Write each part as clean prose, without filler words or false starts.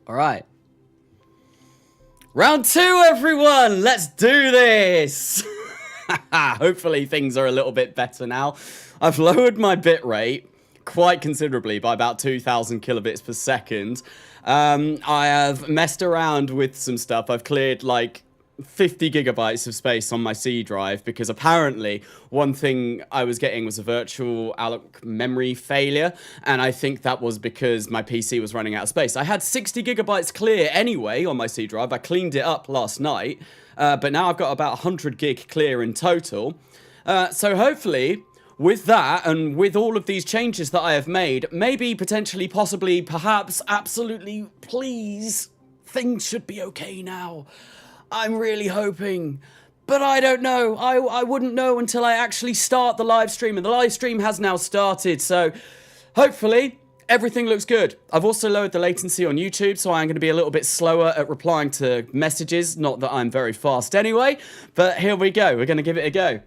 All right. Round 2, everyone. Let's do this. Hopefully things are a little bit better now. I've lowered my bitrate quite considerably by about 2,000 kilobits per second. I have messed around with some stuff. I've cleared like 50 gigabytes of space on my C drive because apparently one thing I was getting was a virtual alloc memory failure, and I think that was because my PC was running out of space. I had 60 gigabytes clear anyway on my C drive. I cleaned it up last night, but now I've got about 100 gig clear in total. So hopefully with that, and with all of these changes that I have made, maybe, potentially, possibly, perhaps, absolutely, please, things should be okay now. I'm really hoping, but I don't know. I wouldn't know until I actually start the live stream, and the live stream has now started, so hopefully everything looks good. I've also lowered the latency on YouTube, so I'm going to be a little bit slower at replying to messages. Not that I'm very fast anyway, but here we go. We're going to give it a go.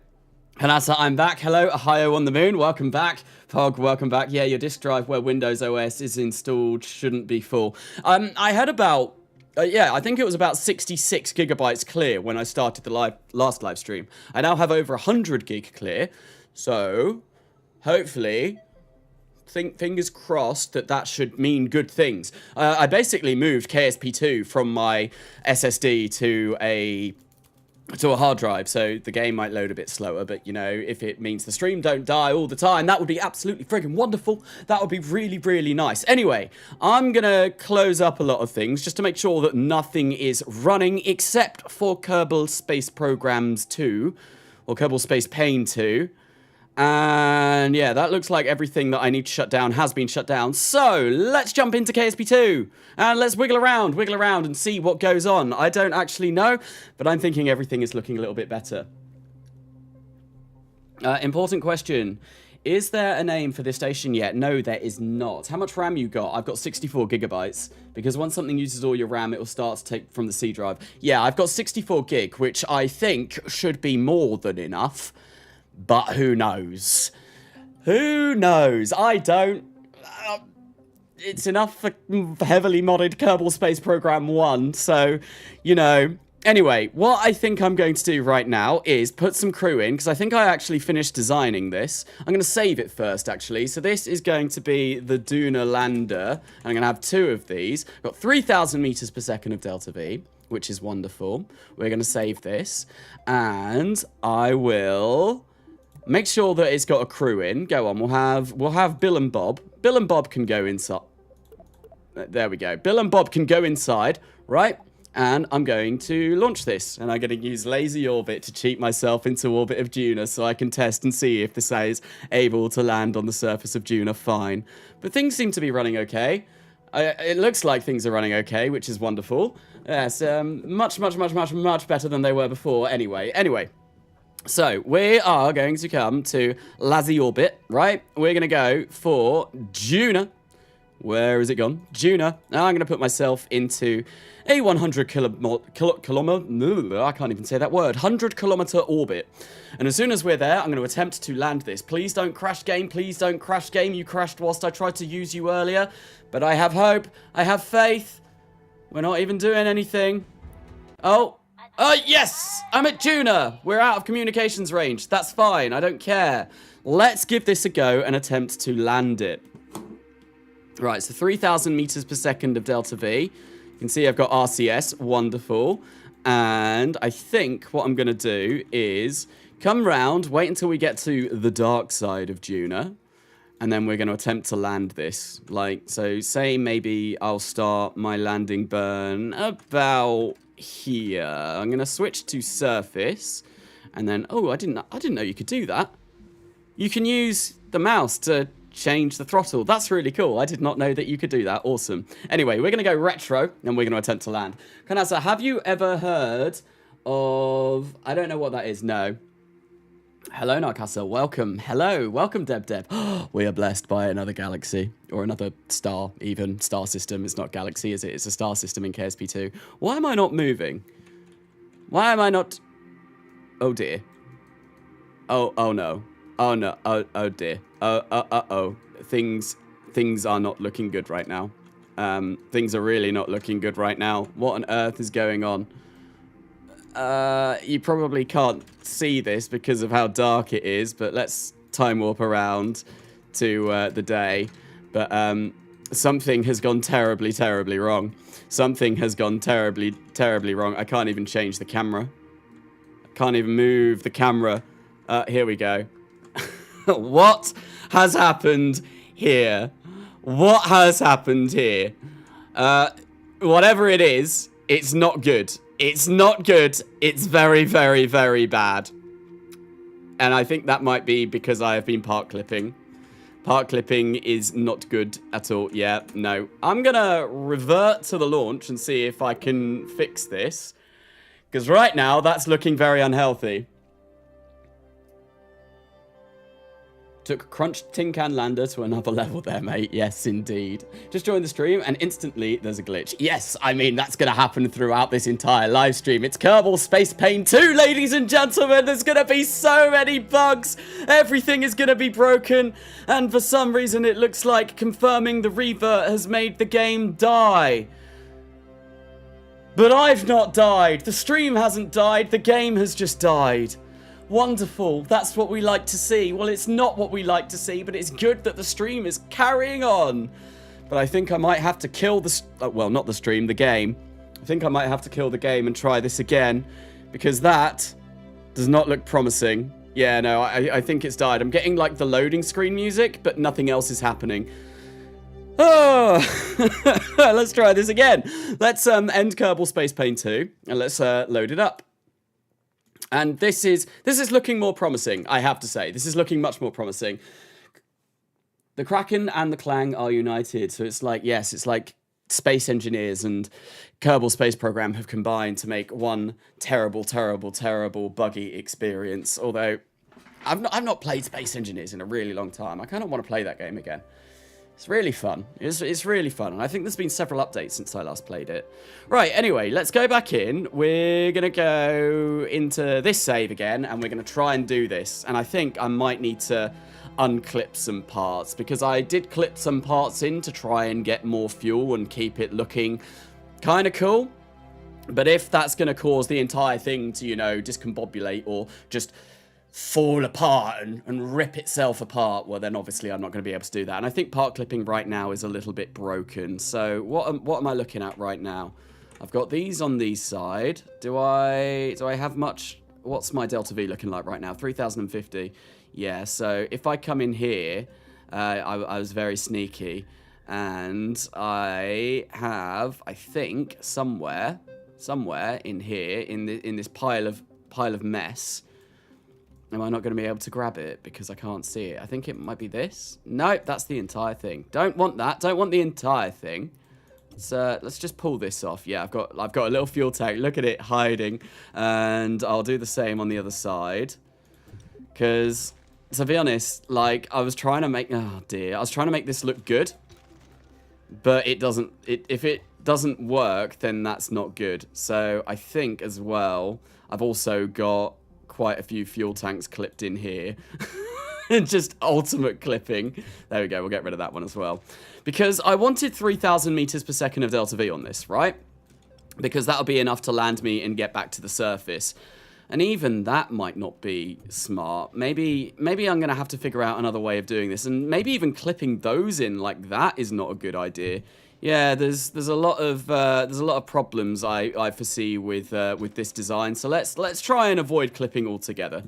Carnasa, I'm back. Hello, Ohio on the moon. Welcome back. Pog, welcome back. Yeah, your disk drive where Windows OS is installed shouldn't be full. I had about I think it was about 66 gigabytes clear when I started the last live stream. I now have over 100 gig clear, so hopefully, fingers crossed that should mean good things. I basically moved KSP2 from my SSD to a hard drive, so the game might load a bit slower, but, you know, if it means the stream don't die all the time, that would be absolutely friggin' wonderful. That would be really, really nice. Anyway, I'm gonna close up a lot of things just to make sure that nothing is running except for Kerbal Space Programs 2, or Kerbal Space Pain 2. And yeah, that looks like everything that I need to shut down has been shut down. So let's jump into KSP2 and let's wiggle around and see what goes on. I don't actually know, but I'm thinking everything is looking a little bit better. Important question. Is there a name for this station yet? No, there is not. How much RAM you got? I've got 64 gigabytes. Because once something uses all your RAM, it will start to take from the C drive. Yeah, I've got 64 gig, which I think should be more than enough. But who knows? Who knows? I don't. It's enough for heavily modded Kerbal Space Program 1, so, you know. Anyway, what I think I'm going to do right now is put some crew in, because I think I actually finished designing this. I'm going to save it first, actually. So this is going to be the Duna lander. I'm going to have 2 of these. I've got 3,000 meters per second of delta V, which is wonderful. We're going to save this, and I will make sure that it's got a crew in. Go on, we'll have Bill and Bob. Bill and Bob can go inside. There we go. Bill and Bob can go inside, right? And I'm going to launch this. And I'm going to use lazy orbit to cheat myself into orbit of Duna so I can test and see if this is able to land on the surface of Duna fine. But things seem to be running okay. It looks like things are running okay, which is wonderful. Yes, much better than they were before. Anyway. So, we are going to come to Lazy Orbit, right? We're going to go for Duna. Where is it gone? Duna. Now I'm going to put myself into a 100 kilometer, I can't even say that word, 100 kilometer orbit. And as soon as we're there, I'm going to attempt to land this. Please don't crash game. Please don't crash game. You crashed whilst I tried to use you earlier. But I have hope. I have faith. We're not even doing anything. Oh, yes! I'm at Duna! We're out of communications range. That's fine. I don't care. Let's give this a go and attempt to land it. Right, so 3,000 meters per second of delta V. You can see I've got RCS. Wonderful. And I think what I'm going to do is come round, wait until we get to the dark side of Duna, and then we're going to attempt to land this. Like, so say maybe I'll start my landing burn about here. I'm going to switch to surface, and then, oh, I didn't know you could do that. You can use the mouse to change the throttle. That's really cool. I did not know that you could do that. Awesome. Anyway, we're going to go retro, and we're going to attempt to land. Carnasa, have you ever heard of... I don't know what that is. No. Hello, Narcasa. Welcome. Hello. Welcome, Deb. We are blessed by another galaxy. Or another star, even. Star system. It's not galaxy, is it? It's a star system in KSP2. Why am I not moving? Why am I not... Oh, dear. Oh no. Oh, no. Oh, dear. Oh. Things are not looking good right now. Things are really not looking good right now. What on earth is going on? You probably can't see this because of how dark it is, but let's time warp around to the day. But something has gone terribly, terribly wrong. Something has gone terribly, terribly wrong. I can't even change the camera. I can't even move the camera. Here we go. What has happened here? What has happened here? Whatever it is, it's not good. It's not good. It's very, very, very bad. And I think that might be because I have been park clipping. Park clipping is not good at all. Yeah, no. I'm going to revert to the launch and see if I can fix this. Because right now, that's looking very unhealthy. Took Crunch Tin Can Lander to another level there, mate. Yes, indeed. Just joined the stream and instantly there's a glitch. Yes, I mean, that's going to happen throughout this entire live stream. It's Kerbal Space Program 2, ladies and gentlemen. There's going to be so many bugs. Everything is going to be broken. And for some reason, it looks like confirming the revert has made the game die. But I've not died. The stream hasn't died. The game has just died. Wonderful. That's what we like to see. Well, it's not what we like to see, but it's good that the stream is carrying on. But I think I might have to kill the... well, not the stream, the game. I think I might have to kill the game and try this again, because that does not look promising. Yeah, no, I think it's died. I'm getting, like, the loading screen music, but nothing else is happening. Oh, let's try this again. Let's end Kerbal Space Program 2, and let's load it up. And this is looking more promising, I have to say. This is looking much more promising. The Kraken and the Clang are united. So it's like, yes, it's like space engineers and Kerbal Space Program have combined to make one terrible, terrible, terrible buggy experience. Although I've not played Space Engineers in a really long time. I kind of want to play that game again. It's really fun. It's really fun. And I think there's been several updates since I last played it. Right, anyway, let's go back in. We're going to go into this save again, and we're going to try and do this. And I think I might need to unclip some parts, because I did clip some parts in to try and get more fuel and keep it looking kind of cool. But if that's going to cause the entire thing to, you know, discombobulate or just fall apart and rip itself apart, well, then obviously I'm not going to be able to do that. And I think part clipping right now is a little bit broken. So what am I looking at right now? I've got these on these side. Do I have much? What's my Delta V looking like right now? 3050. Yeah, so if I come in here, I was very sneaky, and I have, I think, somewhere in here in this pile of mess. Am I not going to be able to grab it because I can't see it? I think it might be this. Nope, that's the entire thing. Don't want that. Don't want the entire thing. So let's just pull this off. Yeah, I've got a little fuel tank. Look at it hiding. And I'll do the same on the other side. Because, to be honest, like, I was trying to make... oh, dear. I was trying to make this look good. But it doesn't... if it doesn't work, then that's not good. So I think, as well, I've also got quite a few fuel tanks clipped in here. Just ultimate clipping. There we go. We'll get rid of that one as well. Because I wanted 3,000 meters per second of Delta V on this, right? Because that'll be enough to land me and get back to the surface. And even that might not be smart. Maybe I'm going to have to figure out another way of doing this. And maybe even clipping those in like that is not a good idea. Yeah, there's a lot of problems I foresee with this design. So let's try and avoid clipping altogether.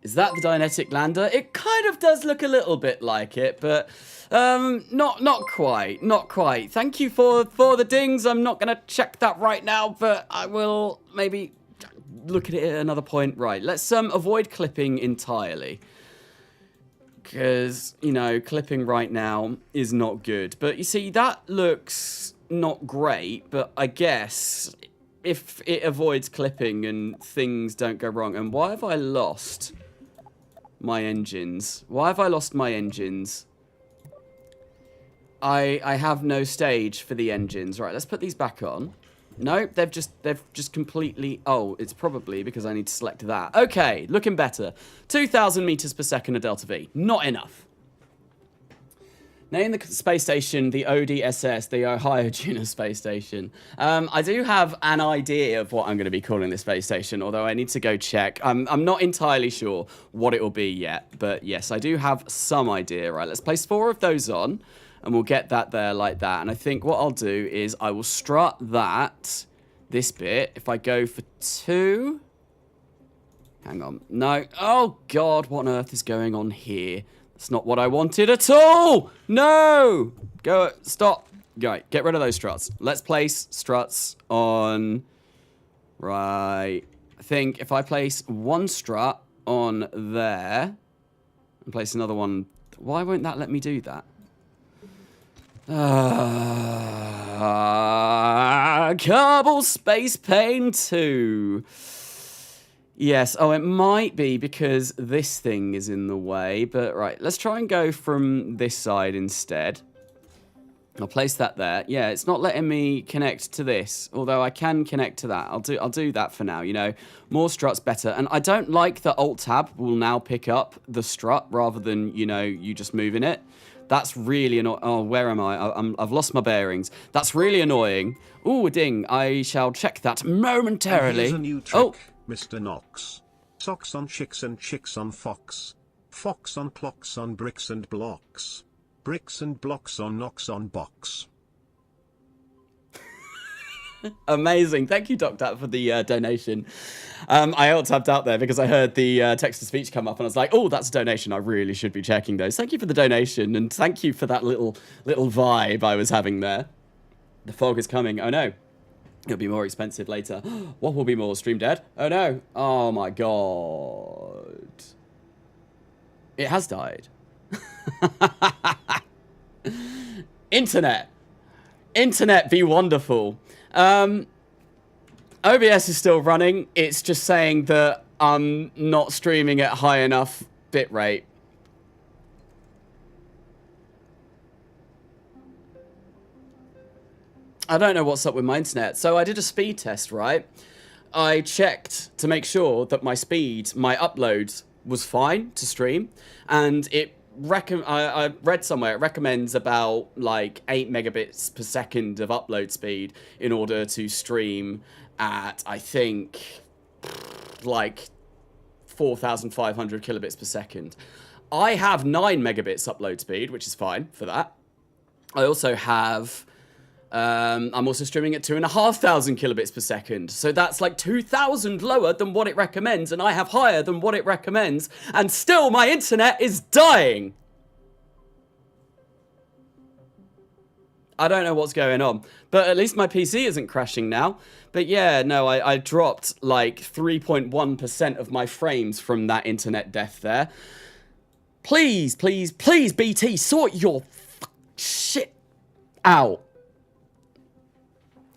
Is that the Dynetic Lander? It kind of does look a little bit like it, but not quite. Thank you for the dings. I'm not gonna check that right now, but I will maybe look at it at another point. Right, let's avoid clipping entirely. Because, you know, clipping right now is not good. But you see, that looks not great, but I guess if it avoids clipping and things don't go wrong. And why have I lost my engines? Why have I lost my engines? I have no stage for the engines. Right, let's put these back on. Nope, they've just completely... oh, it's probably because I need to select that. Okay, looking better. 2,000 meters per second of Delta V. Not enough. Name the space station the ODSS, the Ohio Duna Space Station. I do have an idea of what I'm going to be calling the space station, although I need to go check. I'm not entirely sure what it will be yet, but yes, I do have some idea. Right, let's place 4 of those on, and we'll get that there like that. And I think what I'll do is I will strut this bit. If I go for 2... Hang on. No. Oh, God, what on earth is going on here? That's not what I wanted at all. No. Go. Stop. Right. Get rid of those struts. Let's place struts on. Right. I think if I place 1 strut on there and place another one. Why won't that let me do that? Kerbal Space Pain 2. Yes, oh, it might be because this thing is in the way, but right, let's try and go from this side instead. I'll place that there. Yeah, it's not letting me connect to this, although I can connect to that. I'll do that for now, you know. More struts better. And I don't like that Alt-Tab will now pick up the strut rather than, you know, you just moving it. That's really annoying. Oh, where am I? I've lost my bearings. That's really annoying. Ooh, a ding. I shall check that momentarily. Here's a new trick, Mr. Knox. Socks on chicks and chicks on fox. Fox on clocks on bricks and blocks. Bricks and blocks on knocks on box. Amazing. Thank you, Doctor, for the donation. I alt-tabbed out there because I heard the text-to-speech come up and I was like, oh, that's a donation. I really should be checking those. Thank you for the donation and thank you for that little vibe I was having there. The fog is coming. Oh, no. It'll be more expensive later. What will be more? Stream dead? Oh, no. Oh, my God. It has died. Internet be wonderful. OBS is still running. It's just saying that I'm not streaming at high enough bitrate. I don't know what's up with my internet. So I did a speed test, right? I checked to make sure that my speed, my upload was fine to stream, and I read somewhere it recommends about like 8 megabits per second of upload speed in order to stream at, I think, like 4,500 kilobits per second. I have 9 megabits upload speed, which is fine for that. I also have I'm also streaming at 2,500 kilobits per second. So that's like 2,000 lower than what it recommends, and I have higher than what it recommends, and still my internet is dying. I don't know what's going on, but at least my PC isn't crashing now. But yeah, no, I dropped like 3.1% of my frames from that internet death there. Please, please, please, BT, sort your shit out.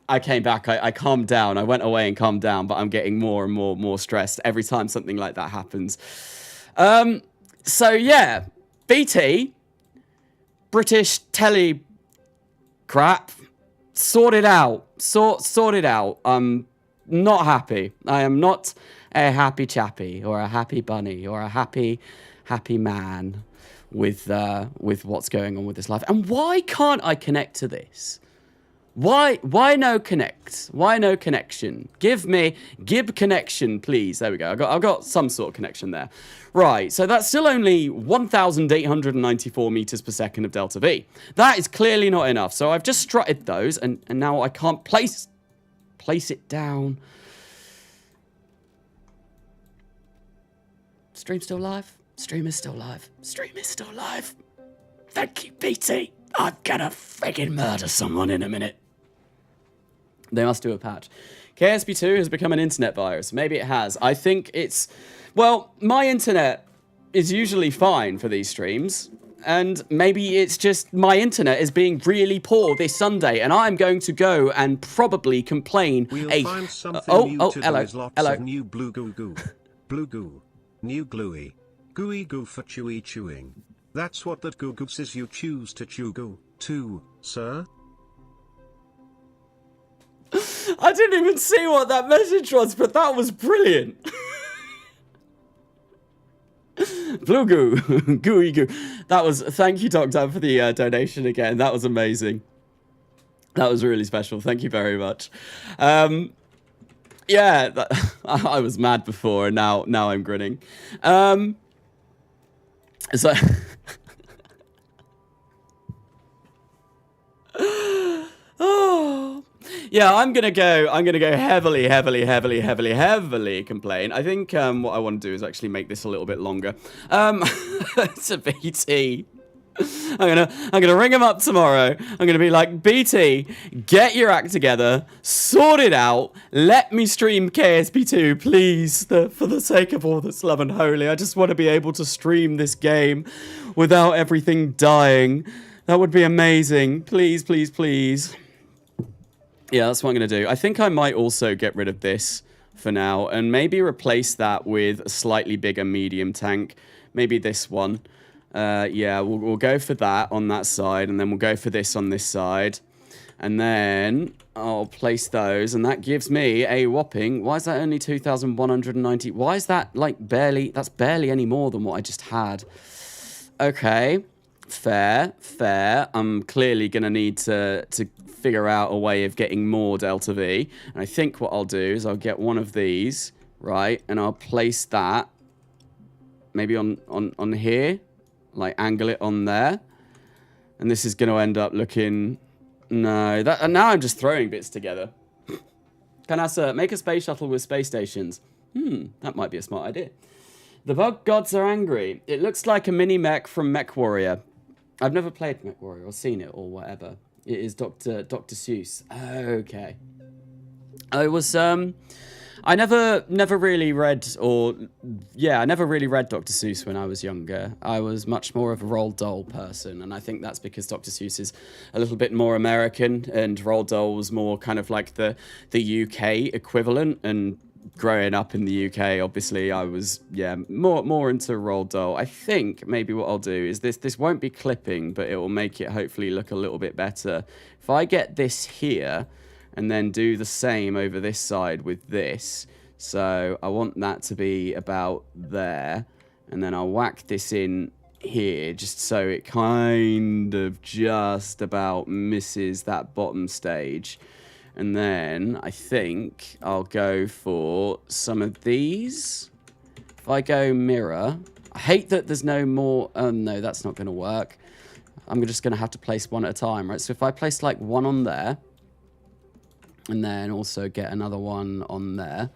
I came back, I calmed down, I went away and calmed down, but I'm getting more and more stressed every time something like that happens. So yeah, BT, British telly crap, sort it out, sort it out. I'm not happy. I am not a happy chappy, or a happy bunny, or a happy man with what's going on with this life. And why can't I connect to this? Why no connect? Why no connection? Give connection, please. There we go. I've got some sort of connection there. Right, so that's still only 1,894 meters per second of delta V. That is clearly not enough. So I've just strutted those, and now I can't place it down. Stream still live? Stream is still live. Stream is still live. Thank you, BT. I'm gonna friggin' murder someone in a minute. They must do a patch. KSP2 has become an internet virus. Maybe it has. I think it's... Well, my internet is usually fine for these streams. And maybe it's just my internet is being really poor this Sunday. And I'm going to go and probably complain. We'll find something new to hello, do. Lots hello. of new blue goo goo. Blue goo. New gluey. Gooey goo for chewy chewing. That's what that goo goo says you choose to chew goo, too, sir. I didn't even see what that message was, but that was brilliant. Blue goo. Gooey goo. That was... Thank you, Doctor, for the donation again. That was amazing. That was really special. Thank you very much. Yeah, I was mad before, and now I'm grinning. So... Oh, yeah, I'm gonna go heavily complain. I think what I want to do is actually make this a little bit longer. It's a BT. I'm gonna ring him up tomorrow. I'm gonna be like, BT, get your act together, sort it out. Let me stream KSP2, please, for the sake of all that's love and holy. I just want to be able to stream this game without everything dying. That would be amazing. Please, please, please. Yeah, that's what I'm going to do. I think I might also get rid of this for now and maybe replace that with a slightly bigger medium tank. Maybe this one. Yeah, we'll go for that on that side, and then we'll go for this on this side. And then I'll place those, and that gives me a whopping... Why is that only 2,190? Why is that, like, barely... That's barely any more than what I just had. Okay. Fair. I'm clearly going to need to figure out a way of getting more Delta V. And I think what I'll do is I'll get one of these, right? And I'll place that maybe on here. Like, angle it on there. And this is going to end up looking... No, now I'm just throwing bits together. Carnasa, make a space shuttle with space stations. That might be a smart idea. The bug gods are angry. It looks like a mini mech from Mech Warrior. I've never played Mech Warrior or seen it or whatever. It is Dr. Seuss. Okay. I was I never really read I never really read Dr. Seuss when I was younger. I was much more of a Roald Dahl person, and I think that's because Dr. Seuss is a little bit more American and Roald Dahl was more kind of like the UK equivalent. And growing up in the UK, obviously, I was more into Roald Dahl. I think maybe what I'll do is this won't be clipping, but it will make it hopefully look a little bit better. If I get this here and then do the same over this side with this, so I want that to be about there, and then I'll whack this in here just so it kind of just about misses that bottom stage. And then I think I'll go for some of these. If I go mirror, I hate that there's no more. No, that's not going to work. I'm just going to have to place one at a time, right? So if I place like one on there, and then also get another one on there,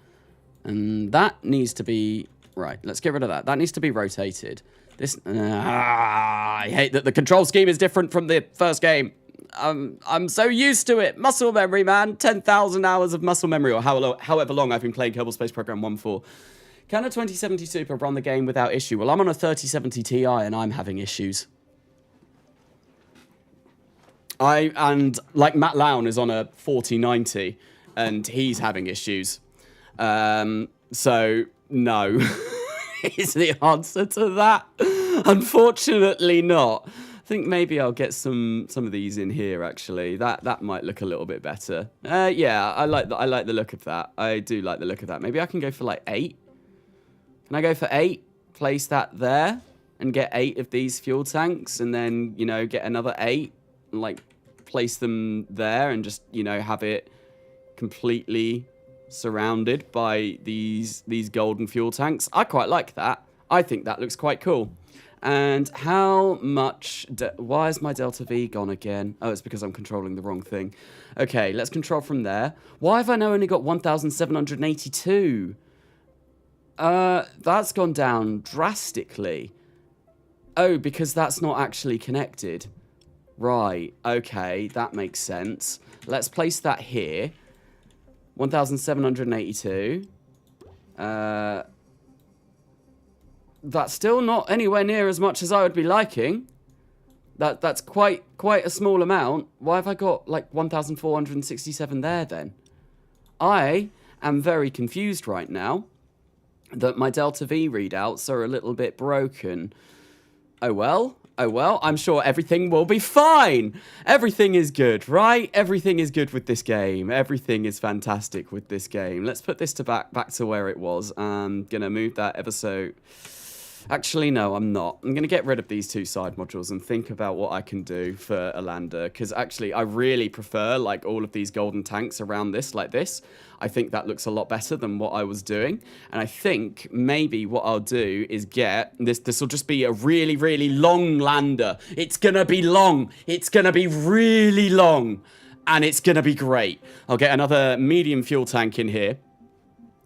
and that needs to be right. Let's get rid of that. That needs to be rotated. This. I hate that the control scheme is different from the first game. I'm so used to it. Muscle memory, man. 10,000 hours of muscle memory, or however long I've been playing Kerbal Space Program 1 for. Can a 2070 Super run the game without issue? Well, I'm on a 3070 Ti and I'm having issues. And like Matt Lown is on a 4090 and he's having issues. So no is the answer to that. Unfortunately not. I think maybe I'll get some of these in here, actually. That might look a little bit better. Yeah, I like the look of that. I do like the look of that. Maybe I can go for like 8. Can I go for 8? Place that there and get 8 of these fuel tanks, and then, you know, get another 8 and like place them there and just, you know, have it completely surrounded by these golden fuel tanks. I quite like that. I think that looks quite cool. And how much... Why is my Delta V gone again? Oh, it's because I'm controlling the wrong thing. Okay, let's control from there. Why have I now only got 1,782? That's gone down drastically. Oh, because that's not actually connected. Right, okay, that makes sense. Let's place that here. 1,782. That's still not anywhere near as much as I would be liking. That's quite a small amount. Why have I got like 1,467 there then? I am very confused right now that my Delta V readouts are a little bit broken. Oh well, I'm sure everything will be fine. Everything is good, right? Everything is good with this game. Everything is fantastic with this game. Let's put this back to where it was. I'm gonna move that ever so... Actually, no, I'm not. I'm going to get rid of these 2 side modules and think about what I can do for a lander. Because actually, I really prefer, like, all of these golden tanks around this, like this. I think that looks a lot better than what I was doing. And I think maybe what I'll do is get... This will just be a really, really long lander. It's going to be long. It's going to be really long. And it's going to be great. I'll get another medium fuel tank in here.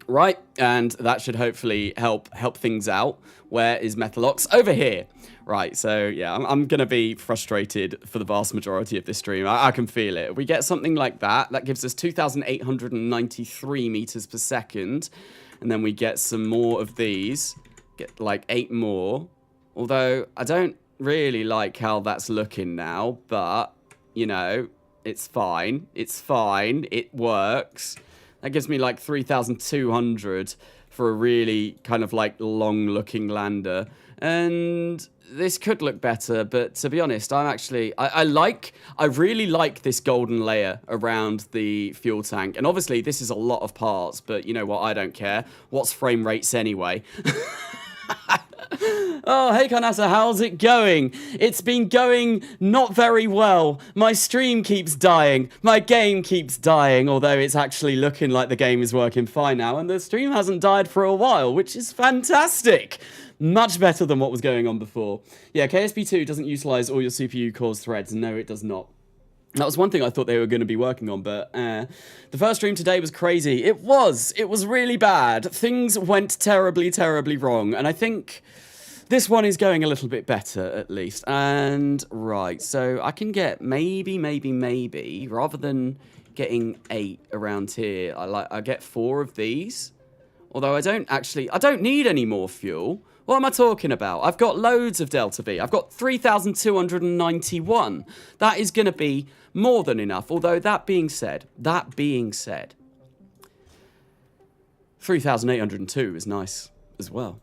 Right, and that should hopefully help things out. Where is Methalox? Over here. Right, so yeah, I'm going to be frustrated for the vast majority of this stream. I can feel it. If we get something like that, that gives us 2,893 meters per second. And then we get some more of these. Get like 8 more. Although, I don't really like how that's looking now. But, you know, it's fine. It's fine. It works. That gives me like 3,200 for a really kind of like long-looking lander. And this could look better, but to be honest, I really like this golden layer around the fuel tank. And obviously, this is a lot of parts, but you know what? I don't care. What's frame rates anyway? Oh, hey Carnasa, how's it going? It's been going not very well. My stream keeps dying. My game keeps dying, although it's actually looking like the game is working fine now, and the stream hasn't died for a while, which is fantastic. Much better than what was going on before. Yeah, KSP2 doesn't utilize all your CPU cores threads. No, it does not. That was one thing I thought they were going to be working on, but the first stream today was crazy. It was really bad. Things went terribly, terribly wrong, and I think this one is going a little bit better, at least. And, right, so I can get maybe, rather than getting 8 around here, I get 4 of these. Although I don't need any more fuel. What am I talking about? I've got loads of Delta V. I've got 3,291. That is going to be more than enough. Although, that being said, 3,802 is nice as well.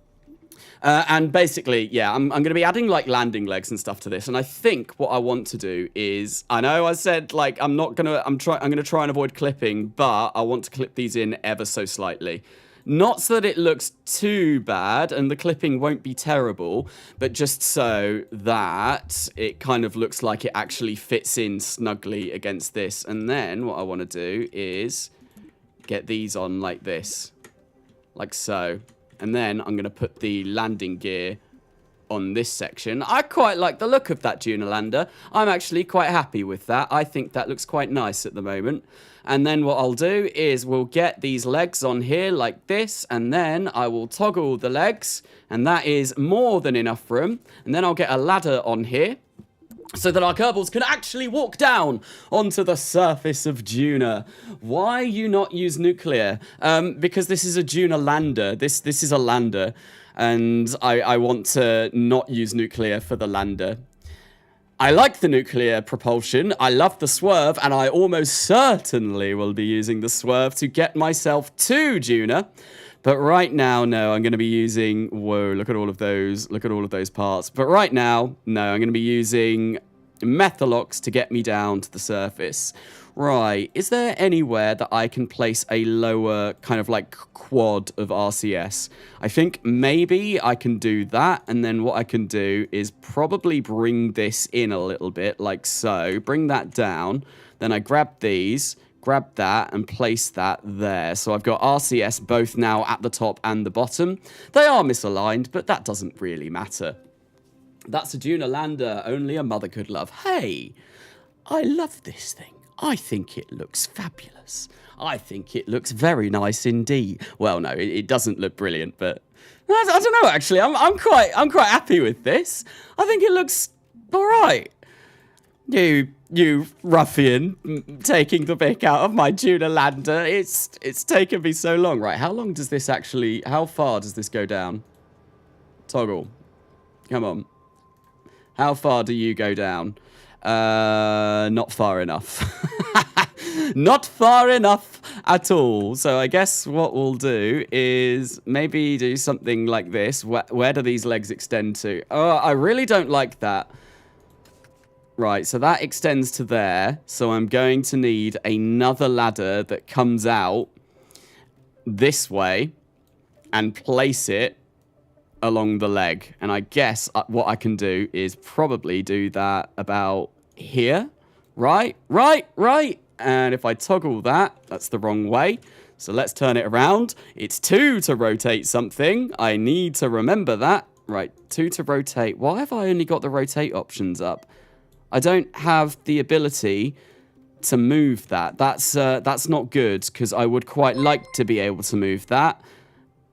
And basically, yeah, I'm going to be adding like landing legs and stuff to this. And I think what I want to do is, I know I said like I'm going to try and avoid clipping, but I want to clip these in ever so slightly. Not so that it looks too bad and the clipping won't be terrible, but just so that it kind of looks like it actually fits in snugly against this. And then what I want to do is get these on like this, like so. And then I'm going to put the landing gear on this section. I quite like the look of that Duna lander. I'm actually quite happy with that. I think that looks quite nice at the moment. And then what I'll do is we'll get these legs on here like this, and then I will toggle the legs, and that is more than enough room. And then I'll get a ladder on here, so that our Kerbals can actually walk down onto the surface of Duna. Why you not use nuclear? Because this is a Duna lander. This is a lander. And I want to not use nuclear for the lander. I like the nuclear propulsion. I love the swerve. And I almost certainly will be using the swerve to get myself to Duna. But right now, no, I'm going to be using... Whoa, look at all of those. Look at all of those parts. But right now, no, I'm going to be using Methalox to get me down to the surface. Right, is there anywhere that I can place a lower kind of like quad of RCS? I think maybe I can do that. And then what I can do is probably bring this in a little bit like so. Bring that down. Then I grab these... grab that and place that there. So I've got RCS both now at the top and the bottom. They are misaligned, but that doesn't really matter. That's a Duna lander only a mother could love. Hey, I love this thing. I think it looks fabulous. I think it looks very nice indeed. Well, no, it doesn't look brilliant, but I don't know, actually. I'm quite happy with this. I think it looks all right. You ruffian, taking the pick out of my Duna lander. It's taken me so long. Right, how long does this actually... How far does this go down? Toggle. Come on. How far do you go down? Not far enough. Not far enough at all. So I guess what we'll do is maybe do something like this. Where do these legs extend to? Oh, I really don't like that. Right, so that extends to there. So I'm going to need another ladder that comes out this way and place it along the leg. And I guess what I can do is probably do that about here. Right. And if I toggle that, that's the wrong way. So let's turn it around. It's 2 to rotate something. I need to remember that. Right, 2 to rotate. Why have I only got the rotate options up? I don't have the ability to move that. That's not good, because I would quite like to be able to move that.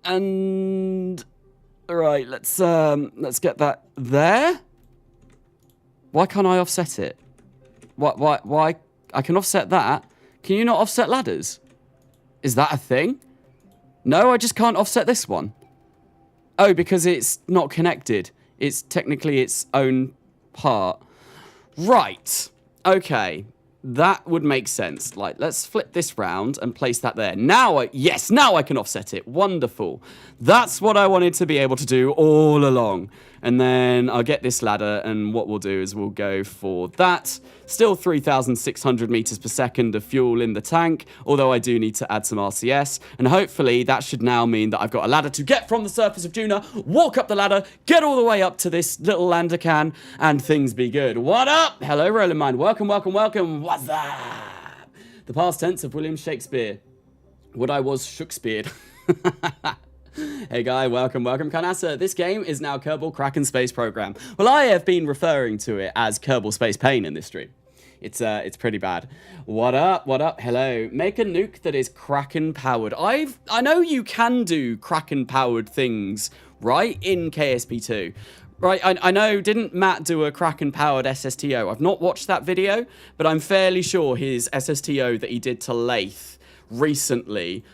And right, let's get that there. Why can't I offset it? Why? I can offset that. Can you not offset ladders? Is that a thing? No, I just can't offset this one. Oh, because it's not connected. It's technically its own part. Right. Okay. That would make sense. Like, let's flip this round and place that there. Now I can offset it. Wonderful. That's what I wanted to be able to do all along. And then I'll get this ladder, and what we'll do is we'll go for that. Still 3,600 meters per second of fuel in the tank, although I do need to add some RCS. And hopefully that should now mean that I've got a ladder to get from the surface of Duna, walk up the ladder, get all the way up to this little lander can, and things be good. What up? Hello, Roland Mine. Welcome. What's up? The past tense of William Shakespeare. What I was Shakespeared. Hey guy, welcome, Carnasa. This game is now Kerbal Space Program. Well, I have been referring to it as Kerbal Space Pain in this stream. It's pretty bad. What up? Hello. Make a nuke that is Kraken powered. I know you can do Kraken powered things, right, in KSP2. Right, I know, didn't Matt do a Kraken powered SSTO? I've not watched that video, but I'm fairly sure his SSTO that he did to Lathe recently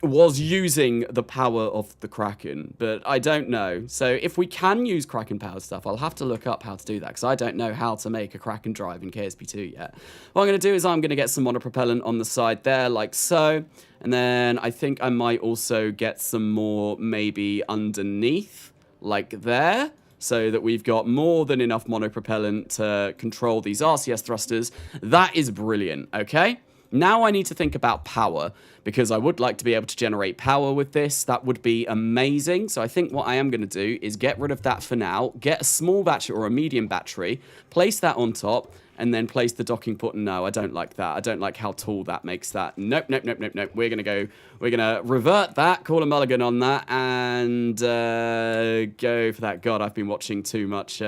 was using the power of the Kraken, but I don't know. So if we can use Kraken powered stuff, I'll have to look up how to do that, because I don't know how to make a Kraken drive in KSP2 yet. What I'm going to do is I'm going to get some monopropellant on the side there, like so, and then I think I might also get some more maybe underneath, like there, so that we've got more than enough monopropellant to control these RCS thrusters. That is brilliant, okay? Now I need to think about power, because I would like to be able to generate power with this. That would be amazing. So I think what I am going to do is get rid of that for now, get a small battery or a medium battery, place that on top, and then place the docking port. No, I don't like that. I don't like how tall that makes that. Nope. We're going to revert that, call a mulligan on that, and go for that. God, I've been watching too much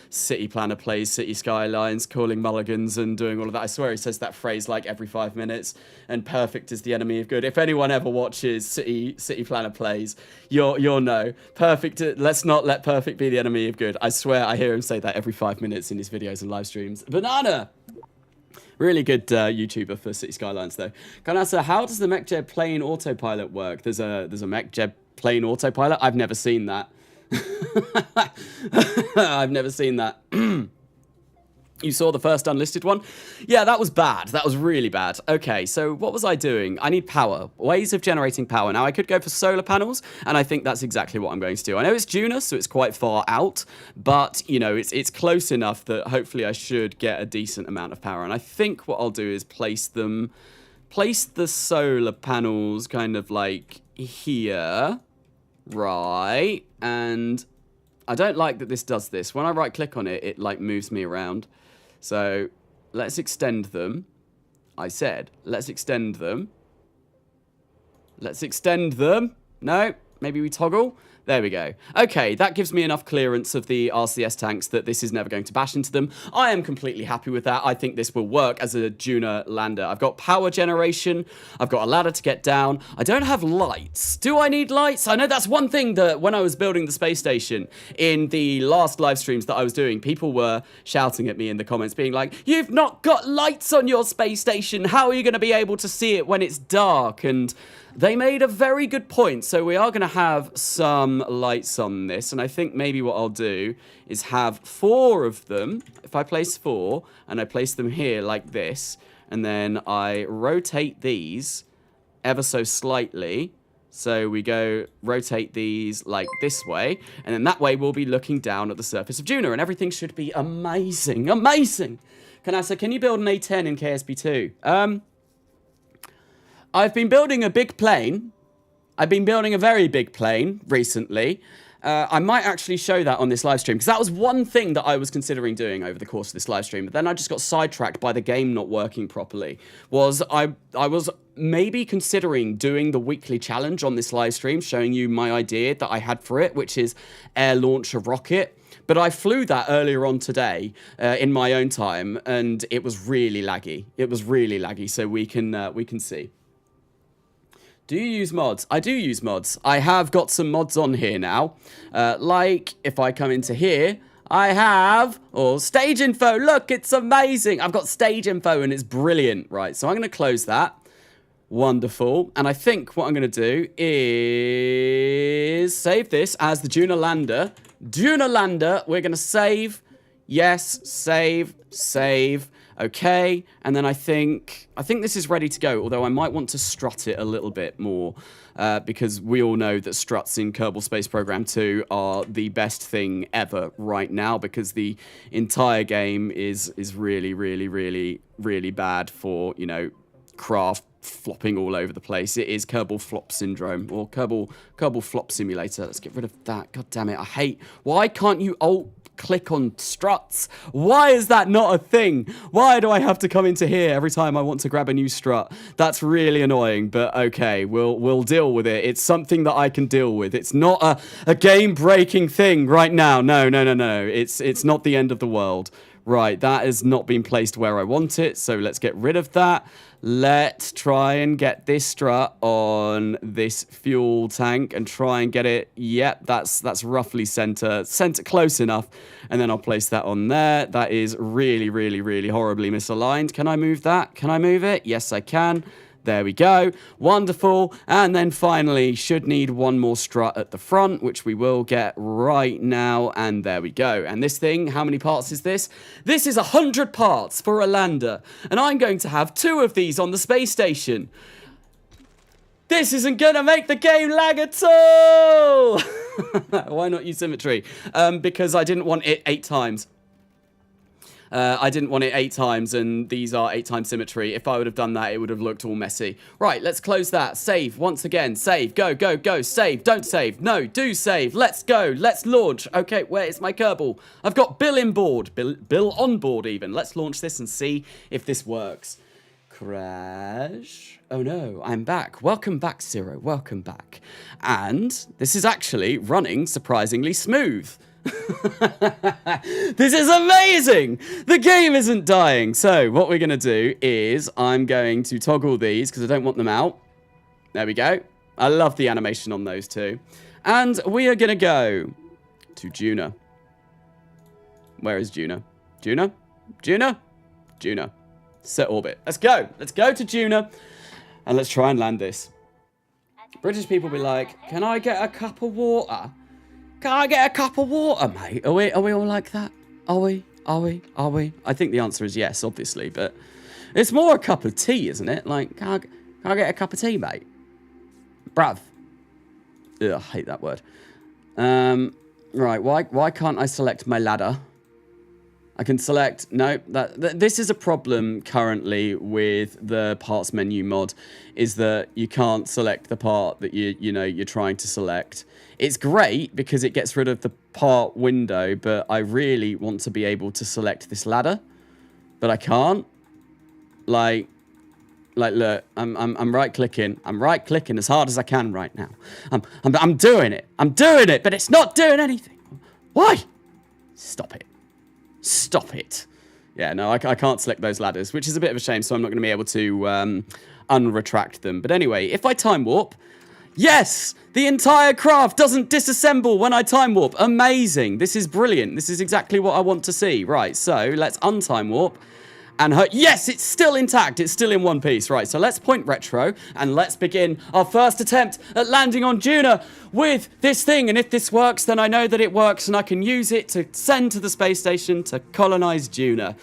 City Planner Plays City Skylines, calling mulligans and doing all of that. I swear he says that phrase like every 5 minutes, and perfect is the enemy of good. If anyone ever watches City Planner Plays, you'll know. Perfect, let's not let perfect be the enemy of good. I swear I hear him say that every 5 minutes in his videos and live streams. Banana! Really good YouTuber for City Skylines, though. Carnasa, how does the MechJeb plane autopilot work? There's a MechJeb plane autopilot? I've never seen that. I've never seen that. You saw the first unlisted one? Yeah, that was bad. That was really bad. Okay, so what was I doing? I need power. Ways of generating power. Now, I could go for solar panels, and I think that's exactly what I'm going to do. I know it's Duna, so it's quite far out, but, you know, it's close enough that hopefully I should get a decent amount of power. And I think what I'll do is place the solar panels kind of like here. Right, and I don't like that this does this. When I right click on it, it like moves me around. So let's extend them. I said, let's extend them. Let's extend them. No, maybe we toggle. There we go. Okay, that gives me enough clearance of the RCS tanks that this is never going to bash into them. I am completely happy with that. I think this will work as a Duna lander. I've got power generation. I've got a ladder to get down. I don't have lights. Do I need lights? I know that's one thing that when I was building the space station in the last live streams that I was doing, people were shouting at me in the comments being like, you've not got lights on your space station. How are you going to be able to see it when it's dark? And they made a very good point, so we are going to have some lights on this, and I think maybe what I'll do is have 4 of them. If I place 4, and I place them here like this, and then I rotate these ever so slightly, so we go rotate these like this way, and then that way we'll be looking down at the surface of Duna, and everything should be amazing, amazing! Carnasa, can you build an A10 in KSP2? I've been building a big plane, I've been building a very big plane recently. I might actually show that on this live stream, because that was one thing that I was considering doing over the course of this live stream. But then I just got sidetracked by the game not working properly. I was maybe considering doing the weekly challenge on this live stream, showing you my idea that I had for it, which is air launch a rocket. But I flew that earlier on today in my own time, and it was really laggy. It was really laggy, so we can see. Do you use mods? I do use mods. I have got some mods on here now. Like, if I come into here, I have... Oh, stage info. Look, it's amazing. I've got stage info, and it's brilliant. Right, so I'm going to close that. Wonderful. And I think what I'm going to do is save this as the Duna Lander. Duna Lander, we're going to save. Yes, save. Okay, and then I think this is ready to go, although I might want to strut it a little bit more, because we all know that struts in Kerbal Space Program 2 are the best thing ever right now, because the entire game is really, really, really, really bad for, you know, craft flopping all over the place. It is Kerbal Flop Syndrome, or Kerbal Flop Simulator. Let's get rid of that. God damn it, I hate... Why can't you click on struts? Why is that not a thing? Why do I have to come into here every time I want to grab a new strut? That's really annoying, but okay, we'll deal with it. It's something that I can deal with. It's not a game-breaking thing right now. No. It's not the end of the world. Right, that has not been placed where I want it, so let's get rid of that. Let's try and get this strut on this fuel tank and try and get it. Yep, that's roughly center close enough. And then I'll place that on there. That is really, really, really horribly misaligned. Can I move that? Can I move it? Yes, I can. There we go. Wonderful. And then finally, should need one more strut at the front, which we will get right now. And there we go. And this thing, how many parts is this? This is 100 parts for a lander. And I'm going to have 2 of these on the space station. This isn't going to make the game lag at all. Why not use symmetry? Because I didn't want it 8 times. I didn't want it 8 times, and these are 8 times symmetry. If I would have done that, it would have looked all messy. Right, let's close that. Save once again. Save. Go. Save. Don't save. No, do save. Let's go. Let's launch. Okay, where is my Kerbal? I've got Bill on board. Bill on board even. Let's launch this and see if this works. Crash. Oh no, I'm back. Welcome back, Zero. Welcome back. And this is actually running surprisingly smooth. This is amazing! The game isn't dying. So what we're going to do is I'm going to toggle these because I don't want them out. There we go. I love the animation on those two. And we are going to go to Duna. Where is Duna? Duna? Set orbit. Let's go. Let's go to Duna and let's try and land this. British people be like, can I get a cup of water? Can I get a cup of water, mate? Are we all like that? Are we? I think the answer is yes, obviously, but it's more a cup of tea, isn't it? Like, can I get a cup of tea, mate? Bruv. Ugh, I hate that word. Right, why can't I select my ladder? I can select... No, this is a problem currently with the parts menu mod, is that you can't select the part that you're trying to select. It's great because it gets rid of the part window, but I really want to be able to select this ladder, but I can't. Like look, I'm right clicking. I'm right clicking as hard as I can right now. I'm doing it. But it's not doing anything. Why? Stop it. Yeah, no, I can't select those ladders, which is a bit of a shame, so I'm not going to be able to unretract them. But anyway, if I time warp, yes, the entire craft doesn't disassemble when I time warp. Amazing. This is brilliant. This is exactly what I want to see. Right, so let's untime warp. And yes, it's still intact. It's still in one piece. Right, so let's point retro and let's begin our first attempt at landing on Duna with this thing. And if this works, then I know that it works and I can use it to send to the space station to colonize Duna.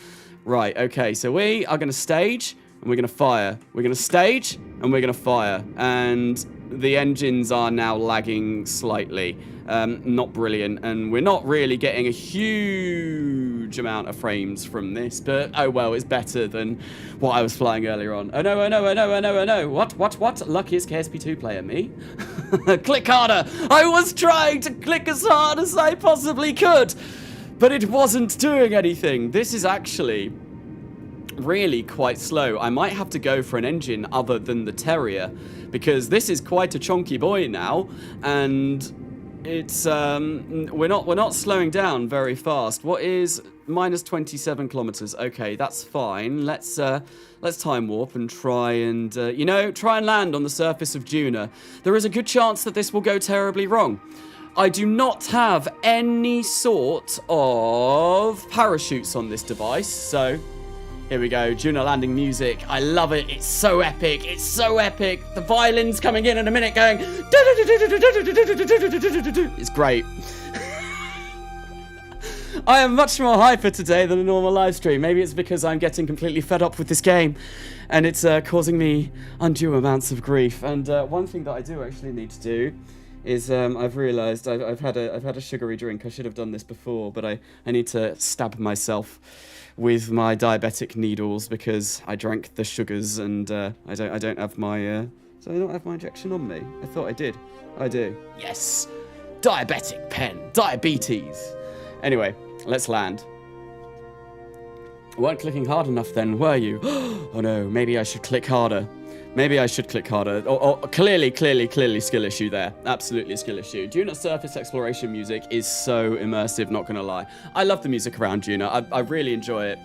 Right, okay, so we are going to stage and we're going to fire. We're going to stage and we're going to fire. And the engines are now lagging slightly. Not brilliant. And we're not really getting a huge huge amount of frames from this, but oh well, it's better than what I was flying earlier on. Oh no, oh no, oh no, oh no, oh no. What? Luckiest KSP2 player, me? Click harder! I was trying to click as hard as I possibly could, but it wasn't doing anything. This is actually really quite slow. I might have to go for an engine other than the Terrier, because this is quite a chonky boy now, and it's we're not slowing down very fast. What is minus 27 kilometers? Okay, that's fine. Let's time warp and try and try and land on the surface of Duna. There is a good chance that this will go terribly wrong. I do not have any sort of parachutes on this device, so here we go, Duna landing music. I love it. It's so epic. It's so epic. The violin's coming in a minute going. It's great. I am much more hyper today than a normal live stream. Maybe it's because I'm getting completely fed up with this game and it's causing me undue amounts of grief. And one thing that I do actually need to do is I've realised I've had a sugary drink. I should have done this before, but I need to stab myself with my diabetic needles because I drank the sugars and I don't have my so I don't have my injection on me. I thought I did. I do. Yes. Diabetic pen. Diabetes. Anyway, let's land. Weren't clicking hard enough then, were you? Oh no, maybe I should click harder. Maybe I should click harder. Clearly skill issue there. Absolutely a skill issue. Duna surface exploration music is so immersive, not gonna lie. I love the music around Duna. I really enjoy it.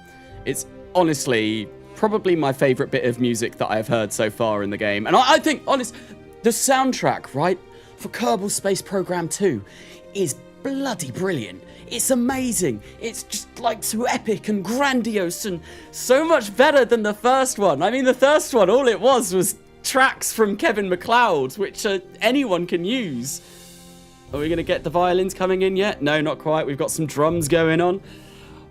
It's honestly probably my favourite bit of music that I've heard so far in the game. And I think, the soundtrack, right, for Kerbal Space Program 2 is bloody brilliant. It's amazing. It's just like so epic and grandiose and so much better than the first one. I mean, the first one, all it was tracks from Kevin MacLeod, which anyone can use. Are we going to get the violins coming in yet? No, not quite. We've got some drums going on.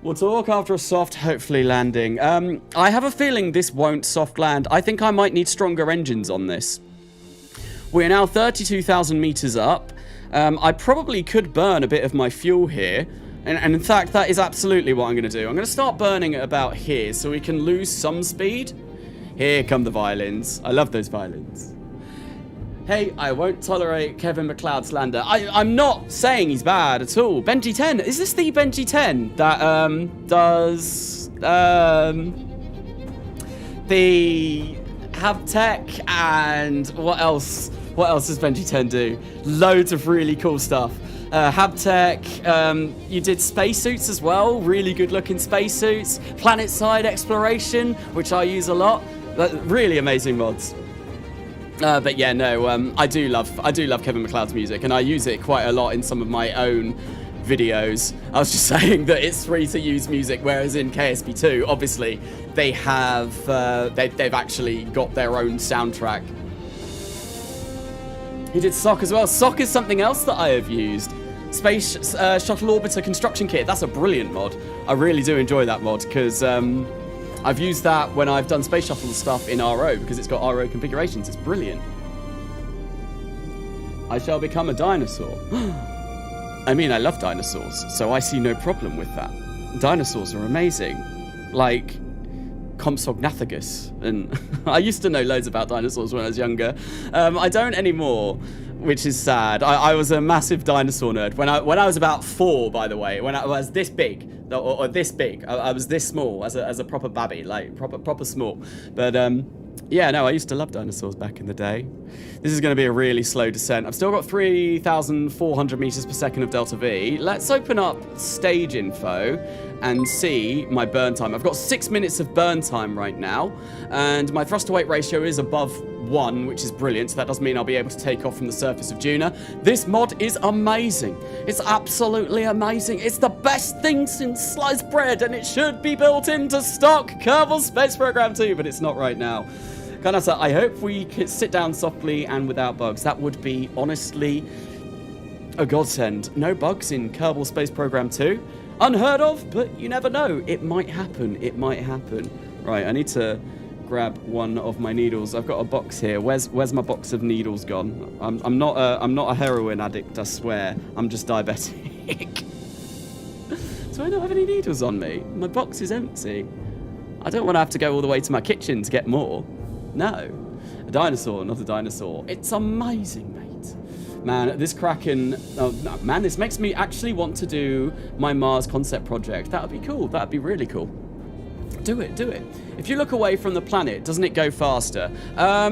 We'll talk after a soft, hopefully, landing. I have a feeling this won't soft land. I think I might need stronger engines on this. We're now 32,000 meters up. I probably could burn a bit of my fuel here. And in fact, that is absolutely what I'm going to do. I'm going to start burning at about here so we can lose some speed. Here come the violins. I love those violins. Hey, I won't tolerate Kevin MacLeod's lander. I'm not saying he's bad at all. Benji 10. Is this the Benji 10 that does the Habtech and what else? What else does Benji 10 do? Loads of really cool stuff. Habtech, you did spacesuits as well. Really good looking spacesuits. Planet side exploration, which I use a lot. Really amazing mods. But yeah, no, I do love Kevin MacLeod's music, and I use it quite a lot in some of my own videos. I was just saying that it's free to use music, whereas in KSP2, obviously, they have they've actually got their own soundtrack. He did SOC as well. SOC is something else that I have used. Space Shuttle Orbiter Construction Kit. That's a brilliant mod. I really do enjoy that mod because I've used that when I've done Space Shuttle stuff in RO because it's got RO configurations. It's brilliant. I shall become a dinosaur. I mean, I love dinosaurs, so I see no problem with that. Dinosaurs are amazing. Like Compsognathus, and I used to know loads about dinosaurs when I was younger. I don't anymore, which is sad. I was a massive dinosaur nerd when I was about 4, by the way. When I was this big, or this big, I was this small as a proper babby, like proper small. But yeah, no, I used to love dinosaurs back in the day. This is going to be a really slow descent. I've still got 3,400 meters per second of Delta V. Let's open up stage info and see my burn time. I've got 6 minutes of burn time right now, and my thrust to weight ratio is above 1, which is brilliant, so that does mean I'll be able to take off from the surface of Duna. This mod is amazing. It's absolutely amazing. It's the best thing since sliced bread, and it should be built into stock Kerbal Space Program 2, but it's not right now. Carnasa, I hope we could sit down softly and without bugs. That would be, honestly, a godsend. No bugs in Kerbal Space Program 2. Unheard of, but you never know. It might happen. It might happen. Right, I need to grab one of my needles. I've got a box here. Where's my box of needles gone? I'm not a heroin addict, I swear. I'm just diabetic. Do I not have any needles on me? My box is empty. I don't want to have to go all the way to my kitchen to get more. No. A dinosaur, not a dinosaur. It's amazing, mate. Man, this Kraken... Oh, no, man, this makes me actually want to do my Mars concept project. That would be cool. That would be really cool. Do it, do it. If you look away from the planet, doesn't it go faster? A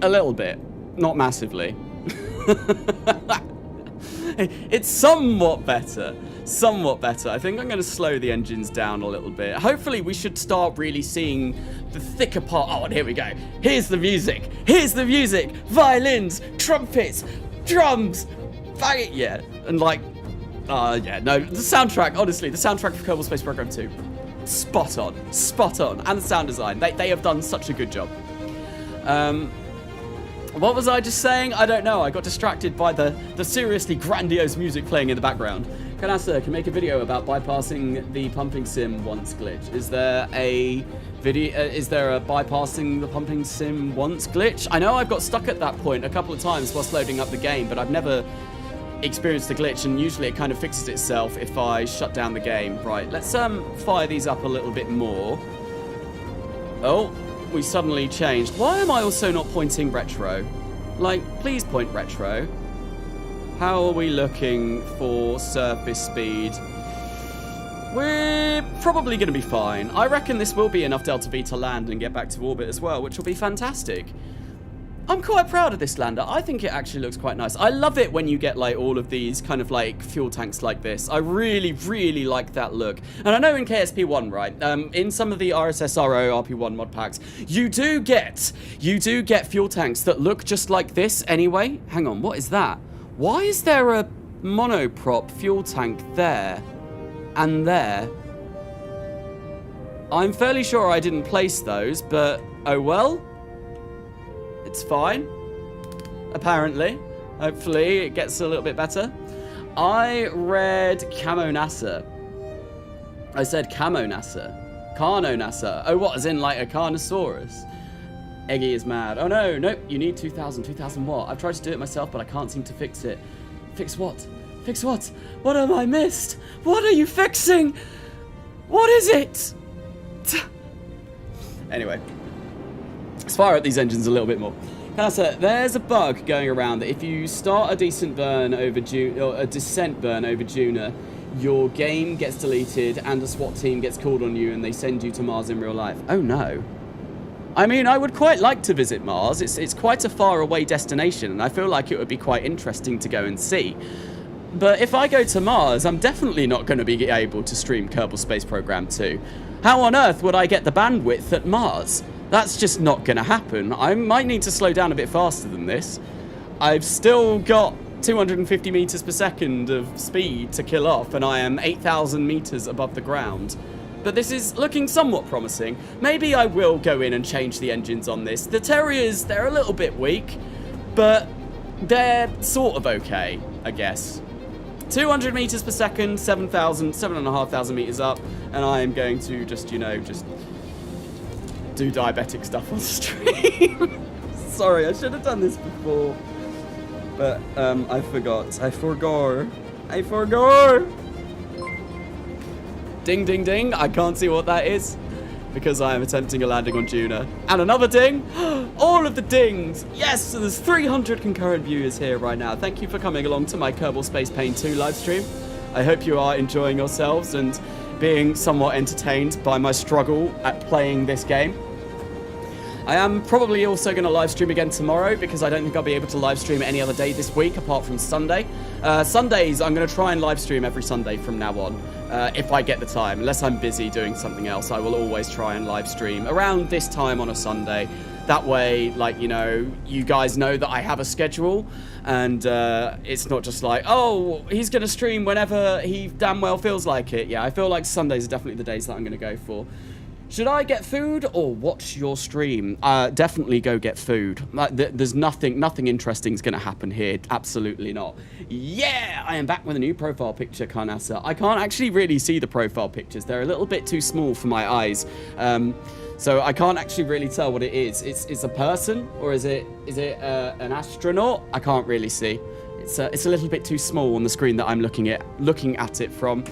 little bit. Not massively. It's somewhat better. Somewhat better. I think I'm going to slow the engines down a little bit. Hopefully we should start really seeing the thicker part. Oh, and here we go. Here's the music. Here's the music. Violins, trumpets, drums. Bang it. Yeah. And like, yeah, no, the soundtrack, honestly, the soundtrack for Kerbal Space Program 2. Spot on. Spot on. And the sound design. They have done such a good job. What was I just saying? I don't know. I got distracted by the seriously grandiose music playing in the background. Carnasa can make a video about bypassing the pumping sim once glitch. Is there a video? Is there a bypassing the pumping sim once glitch? I know I've got stuck at that point a couple of times whilst loading up the game, but I've never experienced a glitch, and usually it kind of fixes itself if I shut down the game. Right, let's fire these up a little bit more. Oh. We suddenly changed. Why am I also not pointing retro? Like, please point retro. How are we looking for surface speed? We're probably going to be fine. I reckon this will be enough Delta V to land and get back to orbit as well, which will be fantastic. I'm quite proud of this lander. I think it actually looks quite nice. I love it when you get like all of these kind of like fuel tanks like this. I really, really like that look. And I know in KSP1, right, in some of the RSSRO RP1 mod packs, you do get fuel tanks that look just like this anyway. Hang on, what is that? Why is there a monoprop fuel tank there and there? I'm fairly sure I didn't place those, but oh well. It's fine, apparently. Hopefully it gets a little bit better. I read Carnasa. I said Carnasa. Carnasa. Oh, what, as in like a Carnosaurus? Eggy is mad. Oh no, nope, you need 2,000. 2,000 what? I've tried to do it myself, but I can't seem to fix it. Fix what? Fix what? What have I missed? What are you fixing? What is it? Anyway. Let's fire up these engines a little bit more. Carnasa, there's a bug going around that if you start a decent burn over or a descent burn over Duna, your game gets deleted and a SWAT team gets called on you and they send you to Mars in real life. Oh no. I mean, I would quite like to visit Mars. It's quite a far away destination and I feel like it would be quite interesting to go and see. But if I go to Mars, I'm definitely not going to be able to stream Kerbal Space Program 2. How on earth would I get the bandwidth at Mars? That's just not going to happen. I might need to slow down a bit faster than this. I've still got 250 meters per second of speed to kill off, and I am 8,000 meters above the ground. But this is looking somewhat promising. Maybe I will go in and change the engines on this. The Terriers, they're a little bit weak, but they're sort of okay, I guess. 200 meters per second, 7,500 meters up, and I am going to just, you know, just do diabetic stuff on stream. Sorry, I should have done this before. But, I forgot. I forgot. Ding, ding, ding. I can't see what that is because I am attempting a landing on Duna. And another ding. All of the dings. Yes, so there's 300 concurrent viewers here right now. Thank you for coming along to my Kerbal Space Pain 2 live stream. I hope you are enjoying yourselves and being somewhat entertained by my struggle at playing this game. I am probably also going to live stream again tomorrow because I don't think I'll be able to live stream any other day this week apart from Sunday. Sundays, I'm going to try and live stream every Sunday from now on if I get the time. Unless I'm busy doing something else, I will always try and live stream around this time on a Sunday. That way, like, you know, you guys know that I have a schedule and it's not just like, oh, he's going to stream whenever he damn well feels like it. Yeah, I feel like Sundays are definitely the days that I'm going to go for. Should I get food or watch your stream? Definitely go get food. There's nothing interesting is going to happen here. Absolutely not. Yeah, I am back with a new profile picture, Carnasa. I can't actually really see the profile pictures. They're a little bit too small for my eyes. So I can't actually really tell what it is. It's a person or is it an astronaut? I can't really see. It's a little bit too small on the screen that I'm looking at it from.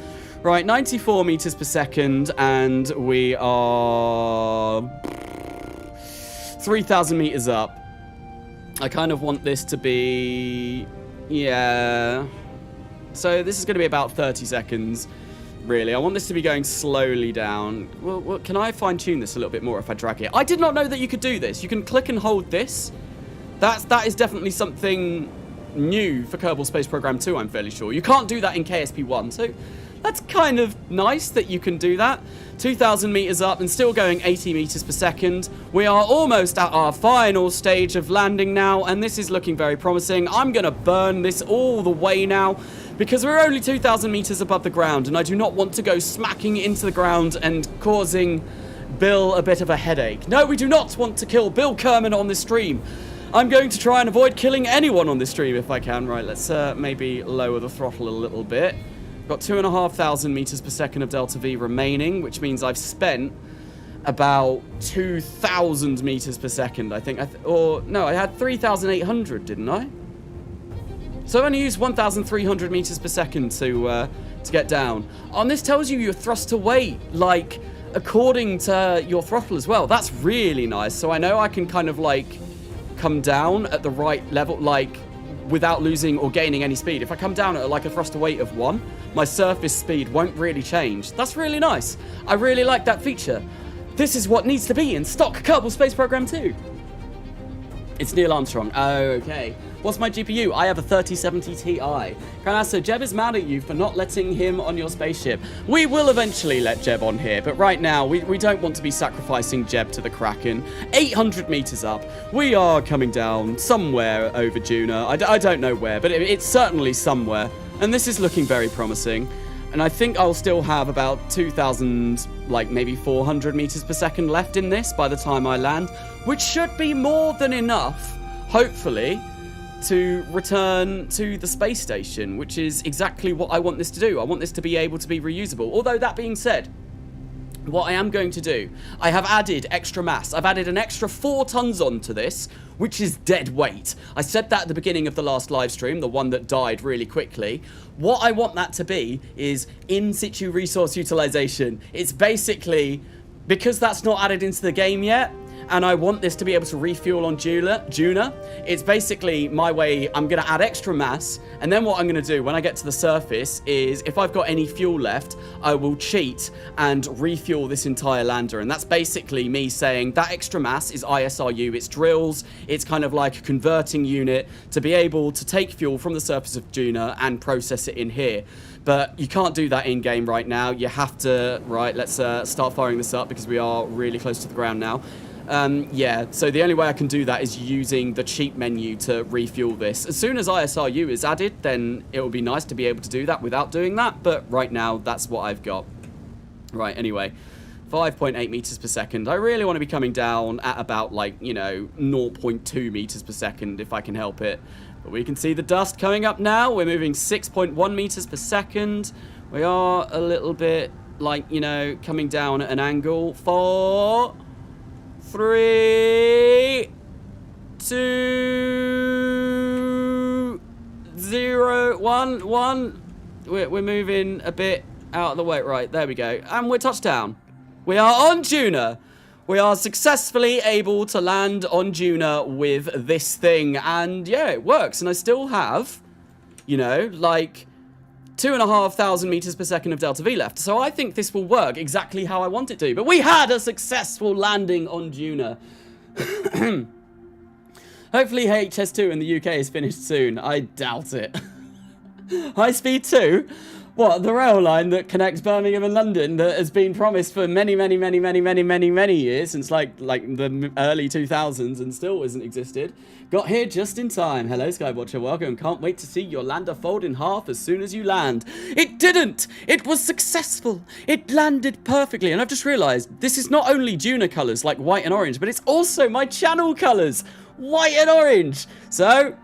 Right, 94 meters per second, and we are 3,000 meters up. I kind of want this to be, yeah. So this is going to be about 30 seconds, really. I want this to be going slowly down. Well, can I fine-tune this a little bit more if I drag it? I did not know that you could do this. You can click and hold this. That is definitely something new for Kerbal Space Program 2, I'm fairly sure. You can't do that in KSP1, so that's kind of nice that you can do that. 2,000 meters up and still going 80 meters per second. We are almost at our final stage of landing now, and this is looking very promising. I'm going to burn this all the way now because we're only 2,000 meters above the ground, and I do not want to go smacking into the ground and causing Bill a bit of a headache. No, we do not want to kill Bill Kerman on this stream. I'm going to try and avoid killing anyone on this stream if I can. Right, let's maybe lower the throttle a little bit. Got 2,500 meters per second of Delta V remaining, which means I've spent about 2,000 meters per second, I think. I had 3,800, didn't I? So I've only used 1,300 meters per second to get down. And this tells you your thrust to weight, like, according to your throttle as well. That's really nice. So I know I can kind of, like, come down at the right level, like, without losing or gaining any speed. If I come down at, like, a thrust to weight of 1, my surface speed won't really change. That's really nice. I really like that feature. This is what needs to be in stock Kerbal Space Program 2. It's Neil Armstrong. Oh, okay. What's my GPU? I have a 3070 Ti. Carnasa, Jeb is mad at you for not letting him on your spaceship. We will eventually let Jeb on here, but right now, we don't want to be sacrificing Jeb to the Kraken. 800 meters up. We are coming down somewhere over Duna. I don't know where, but it's certainly somewhere. And this is looking very promising. And I think I'll still have about 2,000, like maybe 400 meters per second left in this by the time I land, which should be more than enough, hopefully, to return to the space station, which is exactly what I want this to do. I want this to be able to be reusable. Although, that being said, what I am going to do, I have added extra mass. I've added an extra 4 tons onto this, which is dead weight. I said that at the beginning of the last live stream, the one that died really quickly. What I want that to be is in situ resource utilization. It's basically, because that's not added into the game yet, and I want this to be able to refuel on Duna, it's basically my way. I'm going to add extra mass, and then what I'm going to do when I get to the surface is, if I've got any fuel left, I will cheat and refuel this entire lander. And that's basically me saying that extra mass is ISRU, it's drills, it's kind of like a converting unit to be able to take fuel from the surface of Duna and process it in here. But you can't do that in-game right now. You have to, right, let's start firing this up because we are really close to the ground now. Yeah, so the only way I can do that is using the cheap menu to refuel this. As soon as ISRU is added, then it will be nice to be able to do that without doing that, but right now, that's what I've got. Right, anyway, 5.8 meters per second. I really want to be coming down at about, like, you know, 0.2 meters per second if I can help it. But we can see the dust coming up now. We're moving 6.1 meters per second. We are a little bit, like, you know, coming down at an angle. 4, 3, 2, 0, 1. We're moving a bit out of the way. Right, there we go. And we're touchdown. We are on Duna. We are successfully able to land on Duna with this thing. And yeah, it works. And I still have, you know, like 2,500 meters per second of Delta V left. So I think this will work exactly how I want it to. But we had a successful landing on Duna. Hopefully HS2 in the UK is finished soon. I doubt it. High Speed 2? What, the rail line that connects Birmingham and London that has been promised for many years, since like the early 2000s and still hasn't existed. Got here just in time. Hello, Skywatcher, welcome. Can't wait to see your lander fold in half as soon as you land. It didn't! It was successful! It landed perfectly, and I've just realised this is not only Duna colours like white and orange, but it's also my channel colours, white and orange. So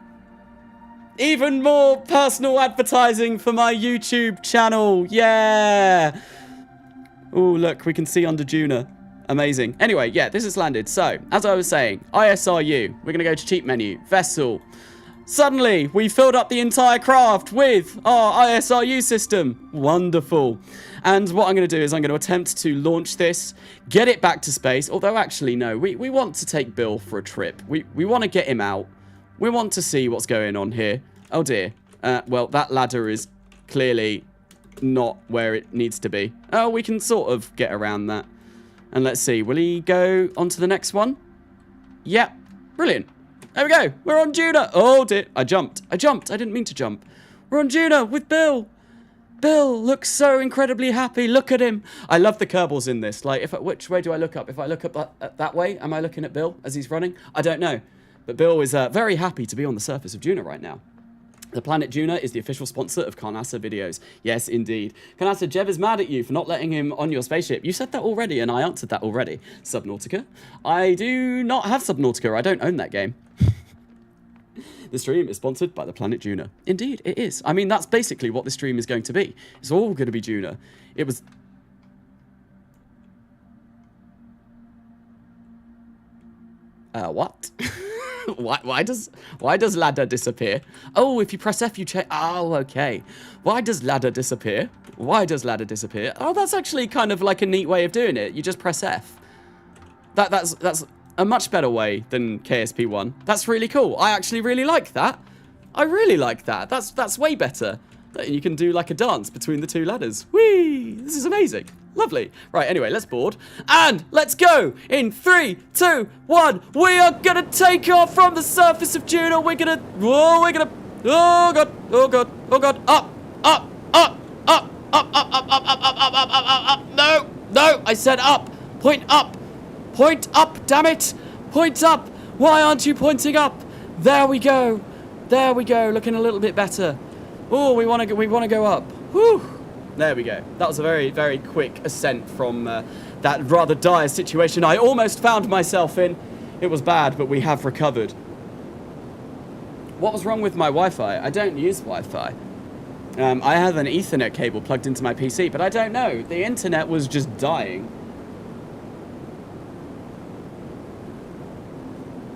even more personal advertising for my YouTube channel. Yeah. Oh, look, we can see under Duna. Amazing. Anyway, yeah, this has landed. So, as I was saying, ISRU. We're going to go to cheat menu. Vessel. Suddenly, we filled up the entire craft with our ISRU system. Wonderful. And what I'm going to do is I'm going to attempt to launch this, get it back to space. Although, actually, no, we want to take Bill for a trip. We want to get him out. We want to see what's going on here. Oh, dear. Well, that ladder is clearly not where it needs to be. Oh, we can sort of get around that. And let's see. Will he go on to the next one? Yep. Brilliant. There we go. We're on Duna. Oh, dear. I jumped. I didn't mean to jump. We're on Duna with Bill. Bill looks so incredibly happy. Look at him. I love the Kerbals in this. Like, which way do I look up? If I look up that way, am I looking at Bill as he's running? I don't know. But Bill is very happy to be on the surface of Duna right now. The planet Duna is the official sponsor of Carnasa videos. Yes, indeed. Carnasa, Jev is mad at you for not letting him on your spaceship. You said that already, and I answered that already. Subnautica. I do not have Subnautica. I don't own that game. The stream is sponsored by the planet Duna. Indeed, it is. I mean, that's basically what the stream is going to be. It's all going to be Duna. It was... what? Why does ladder disappear? Oh, if you press F, you change... Oh, okay. Why does ladder disappear? Why does ladder disappear? Oh, that's actually kind of like a neat way of doing it. You just press F. That's a much better way than KSP1. That's really cool. I actually really like that. I really like that. That's way better. You can do like a dance between the two ladders. Whee! This is amazing. Lovely. Right, anyway, let's board. And let's go! In 3, 2, 1. We are gonna take off from the surface of Duna. We're gonna... Oh, God. Oh, God. Oh, God. Up. No. I said up. Point up. Point up, damn it. Point up. Why aren't you pointing up? There we go. Looking a little bit better. Oh, we want to go up. Whew. There we go. That was a very, very quick ascent from that rather dire situation I almost found myself in. It was bad, but we have recovered. What was wrong with my Wi-Fi? I don't use Wi-Fi. I have an Ethernet cable plugged into my PC, but I don't know. The internet was just dying.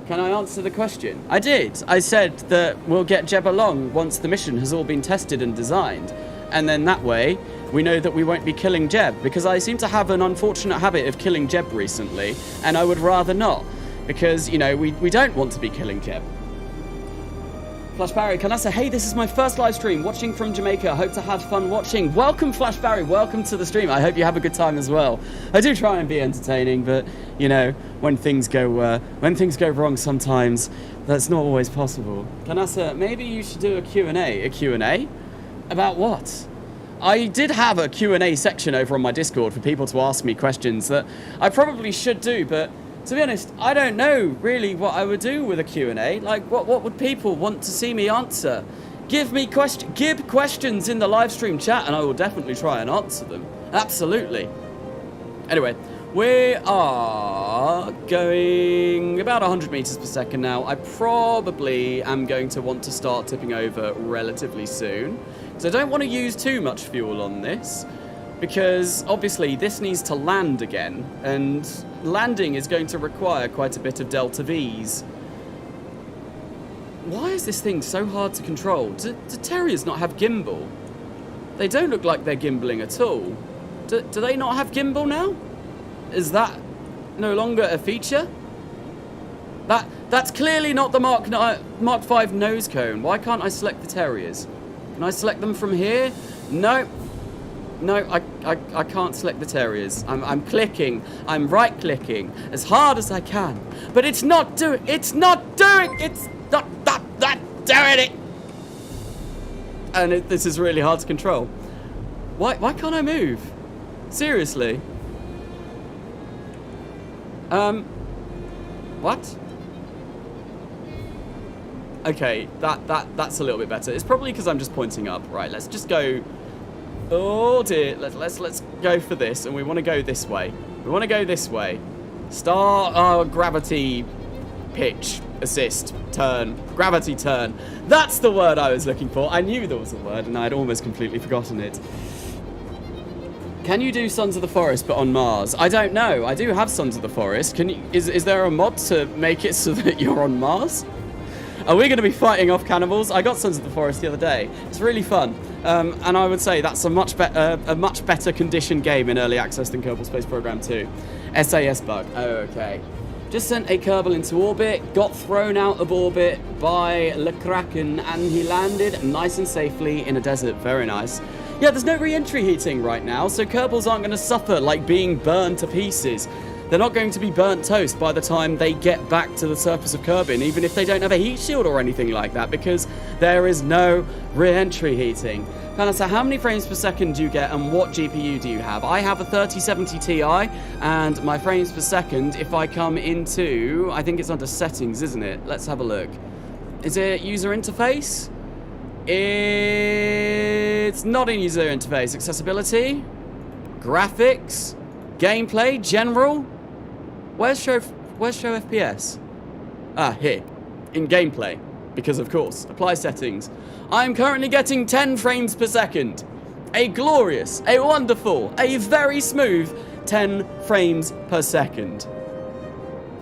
Can I answer the question? I did. I said that we'll get Jeb along once the mission has all been tested and designed. And then that way, we know that we won't be killing Jeb. Because I seem to have an unfortunate habit of killing Jeb recently. And I would rather not. Because, you know, we don't want to be killing Jeb. Flash Barry, Carnasa, hey, this is my first live stream, watching from Jamaica. Hope to have fun watching. Welcome, Flash Barry. Welcome to the stream. I hope you have a good time as well. I do try and be entertaining, but, you know, when things go wrong sometimes, that's not always possible. Carnasa, maybe you should do a Q&A. A Q&A? About what? I did have a Q&A section over on my Discord for people to ask me questions that I probably should do, but to be honest, I don't know really what I would do with a Q&A. Like, what would people want to see me answer? Give questions in the live stream chat and I will definitely try and answer them. Absolutely. Anyway, we are going about 100 meters per second now. I probably am going to want to start tipping over relatively soon. So I don't want to use too much fuel on this, because obviously this needs to land again, and landing is going to require quite a bit of delta V's. Why is this thing so hard to control? Do terriers not have gimbal? They don't look like they're gimbaling at all. Do they not have gimbal now? Is that no longer a feature? That's clearly not the Mark 5 nose cone. Why can't I select the terriers? Can I select them from here? No, I can't select the terriers. I'm clicking. I'm right-clicking as hard as I can, but it's not doing it. It's not doing it. And this is really hard to control. Why can't I move? Seriously. What? Okay, that's a little bit better. It's probably because I'm just pointing up. Right, let's just go. Oh dear, let's go for this, and we want to go this way. We want to go this way. Start gravity pitch assist turn, gravity turn. That's the word I was looking for. I knew there was a word, and I'd almost completely forgotten it. Can you do Sons of the Forest but on Mars? I don't know. I do have Sons of the Forest. Can you? Is there a mod to make it so that you're on Mars? Are we going to be fighting off cannibals? I got Sons of the Forest the other day. It's really fun. And I would say that's a much better conditioned game in early access than Kerbal Space Program 2. SAS bug. Okay. Just sent a Kerbal into orbit, got thrown out of orbit by Le Kraken, and he landed nice and safely in a desert. Very nice. Yeah, there's no re-entry heating right now, so Kerbals aren't going to suffer like being burned to pieces. They're not going to be burnt toast by the time they get back to the surface of Kerbin, even if they don't have a heat shield or anything like that, because there is no re-entry heating. Carnasa, how many frames per second do you get, and what GPU do you have? I have a 3070 Ti, and my frames per second, if I come into, I think it's under settings, isn't it? Let's have a look. Is it user interface? It's not in user interface. Accessibility, graphics, gameplay, general. Where's show FPS? Ah, here. In gameplay. Because of course, apply settings. I'm currently getting 10 frames per second. A glorious, a wonderful, a very smooth 10 frames per second.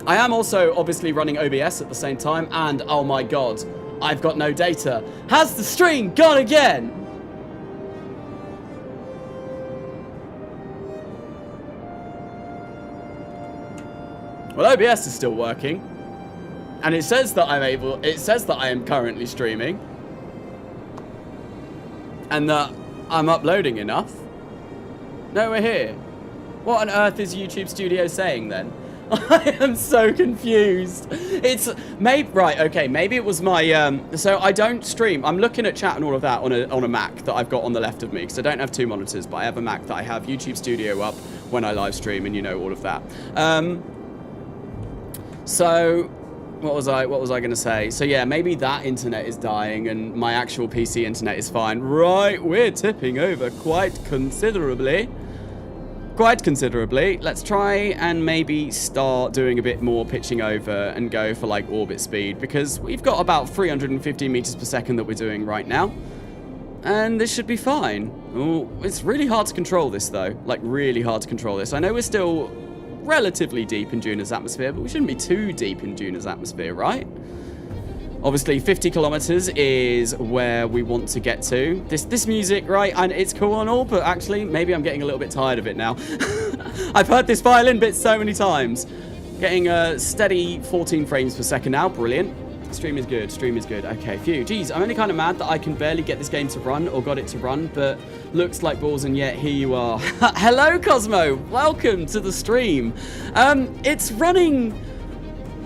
I am also obviously running OBS at the same time, and oh my god, I've got no data. Has the stream gone again? Well, OBS is still working. And it says that I am currently streaming. And that I'm uploading enough. No, we're here. What on earth is YouTube Studio saying then? I am so confused. It's maybe right. Okay, maybe it was my so I don't stream. I'm looking at chat and all of that on a Mac that I've got on the left of me because I don't have two monitors, but I have a Mac that I have YouTube Studio up when I live stream, and you know all of that. So what was I going to say? So yeah, maybe that internet is dying and my actual PC internet is fine. Right, we're tipping over quite considerably. Let's try and maybe start doing a bit more pitching over and go for like orbit speed, because we've got about 350 meters per second that we're doing right now. And this should be fine. Oh, it's really hard to control this though. Like really hard to control this. I know we're still relatively deep in Duna's atmosphere, but we shouldn't be too deep in Duna's atmosphere, right? Obviously, 50 kilometers is where we want to get to. This music, right, and it's cool and all, but actually, maybe I'm getting a little bit tired of it now. I've heard this violin bit so many times. Getting a steady 14 frames per second now. Brilliant. Stream is good. Okay, phew. Geez, I'm only kind of mad that I can barely get this game to run, or got it to run, but looks like balls, and yet here you are. Hello, Cosmo. Welcome to the stream. It's running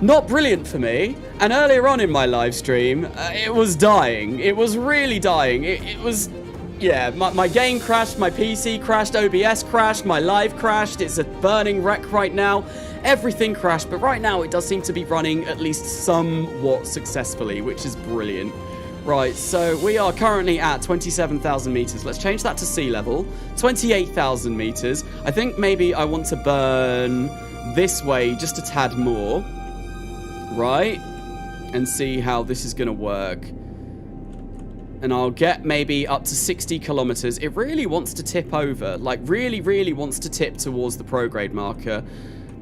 not brilliant for me, and earlier on in my live stream, it was dying. It was really dying. It was... Yeah, my game crashed, my PC crashed, OBS crashed, my live crashed, it's a burning wreck right now. Everything crashed, but right now it does seem to be running at least somewhat successfully, which is brilliant. Right, so we are currently at 27,000 meters. Let's change that to sea level. 28,000 meters. I think maybe I want to burn this way just a tad more. Right? And see how this is going to work. And I'll get maybe up to 60 kilometers. It really wants to tip over. Like, really, really wants to tip towards the prograde marker.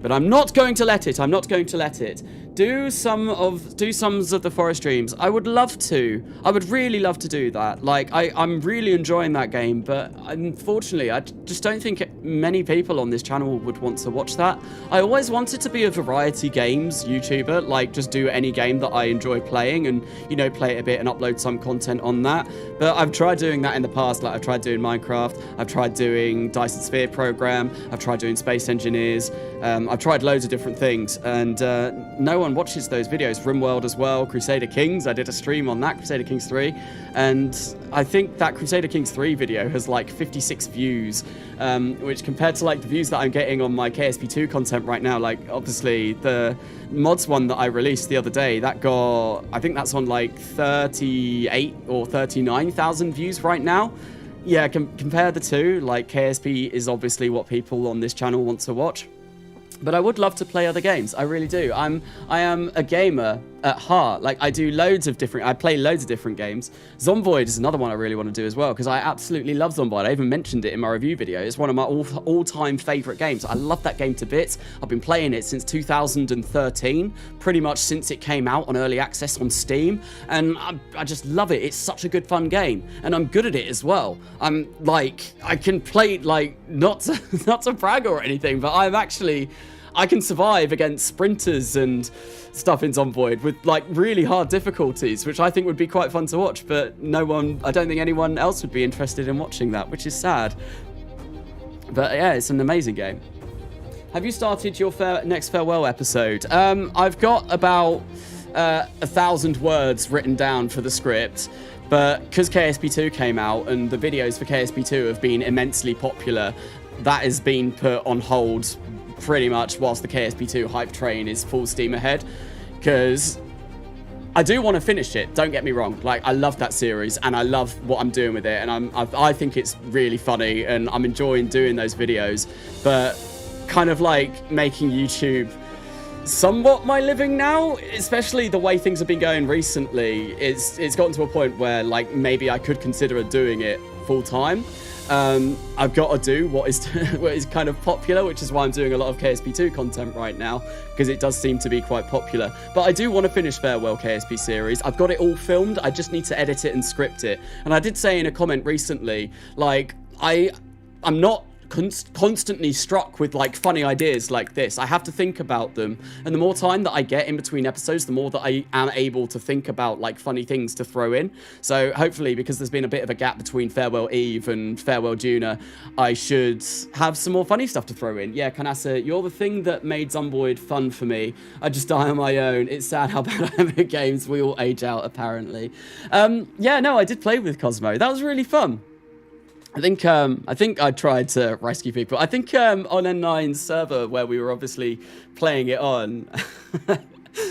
But I'm not going to let it. I'm not going to let it. Do some of the forest streams. I would love to. I would really love to do that. Like, I'm really enjoying that game, but unfortunately, I just don't think many people on this channel would want to watch that. I always wanted to be a variety games YouTuber, like just do any game that I enjoy playing and, you know, play it a bit and upload some content on that. But I've tried doing that in the past. Like, I've tried doing Minecraft. I've tried doing Dyson Sphere Program. I've tried doing Space Engineers. I've tried loads of different things, and no one watches those videos. RimWorld as well, Crusader Kings, I did a stream on that, Crusader Kings 3, and I think that Crusader Kings 3 video has like 56 views, which compared to like the views that I'm getting on my KSP2 content right now, like obviously the mods one that I released the other day, that got, I think that's on like 38 or 39,000 views right now. Yeah, compare the two, like KSP is obviously what people on this channel want to watch. But I would love to play other games. I really do. I am a gamer at heart. Like, I play loads of different games. Zomboid is another one I really want to do as well, because I absolutely love Zomboid. I even mentioned it in my review video. It's one of my all-time favorite games. I love that game to bits. I've been playing it since 2013, pretty much since it came out on early access on Steam, and I just love it. It's such a good fun game, and I'm good at it as well. I'm like, I can play, like, not to brag or anything, but I can survive against sprinters and stuff in Zomboid with, like, really hard difficulties, which I think would be quite fun to watch, but I don't think anyone else would be interested in watching that, which is sad. But yeah, it's an amazing game. Have you started your next farewell episode? I've got about 1,000 words written down for the script, but because KSP2 came out and the videos for KSP2 have been immensely popular, that has been put on hold pretty much whilst the KSP2 hype train is full steam ahead, because I do want to finish it, don't get me wrong. Like, I love that series and I love what I'm doing with it, and I think it's really funny and I'm enjoying doing those videos, but kind of like making YouTube somewhat my living now, especially the way things have been going recently, it's gotten to a point where, like, maybe I could consider doing it full time. I've got to do what is kind of popular, which is why I'm doing a lot of KSP2 content right now, because it does seem to be quite popular. But I do want to finish Farewell KSP series. I've got it all filmed. I just need to edit it and script it. And I did say in a comment recently, like, I'm not constantly struck with, like, funny ideas like this. I have to think about them, and the more time that I get in between episodes, the more that I am able to think about, like, funny things to throw in. So hopefully, because there's been a bit of a gap between Farewell Eve and Farewell Duna, I should have some more funny stuff to throw in. Yeah, Carnasa, you're the thing that made Zomboid fun for me. I just die on my own. It's sad how bad I am at games. We all age out, apparently. Yeah, no, I did play with Cosmo. That was really fun. I think I tried to rescue people. I think on N9's server, where we were obviously playing it on,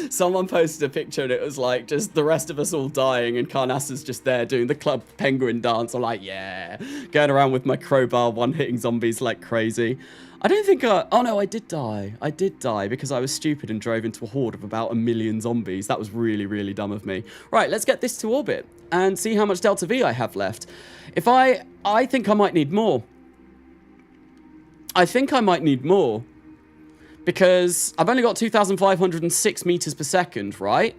someone posted a picture and it was like just the rest of us all dying and Carnasa's just there doing the Club Penguin dance. I'm like, yeah, going around with my crowbar, one-hitting zombies like crazy. I don't think oh no, I did die. I did die because I was stupid and drove into a horde of about 1 million zombies. That was really, really dumb of me. Right, let's get this to orbit and see how much Delta V I have left. I think I might need more. I think I might need more. Because I've only got 2,506 meters per second, right?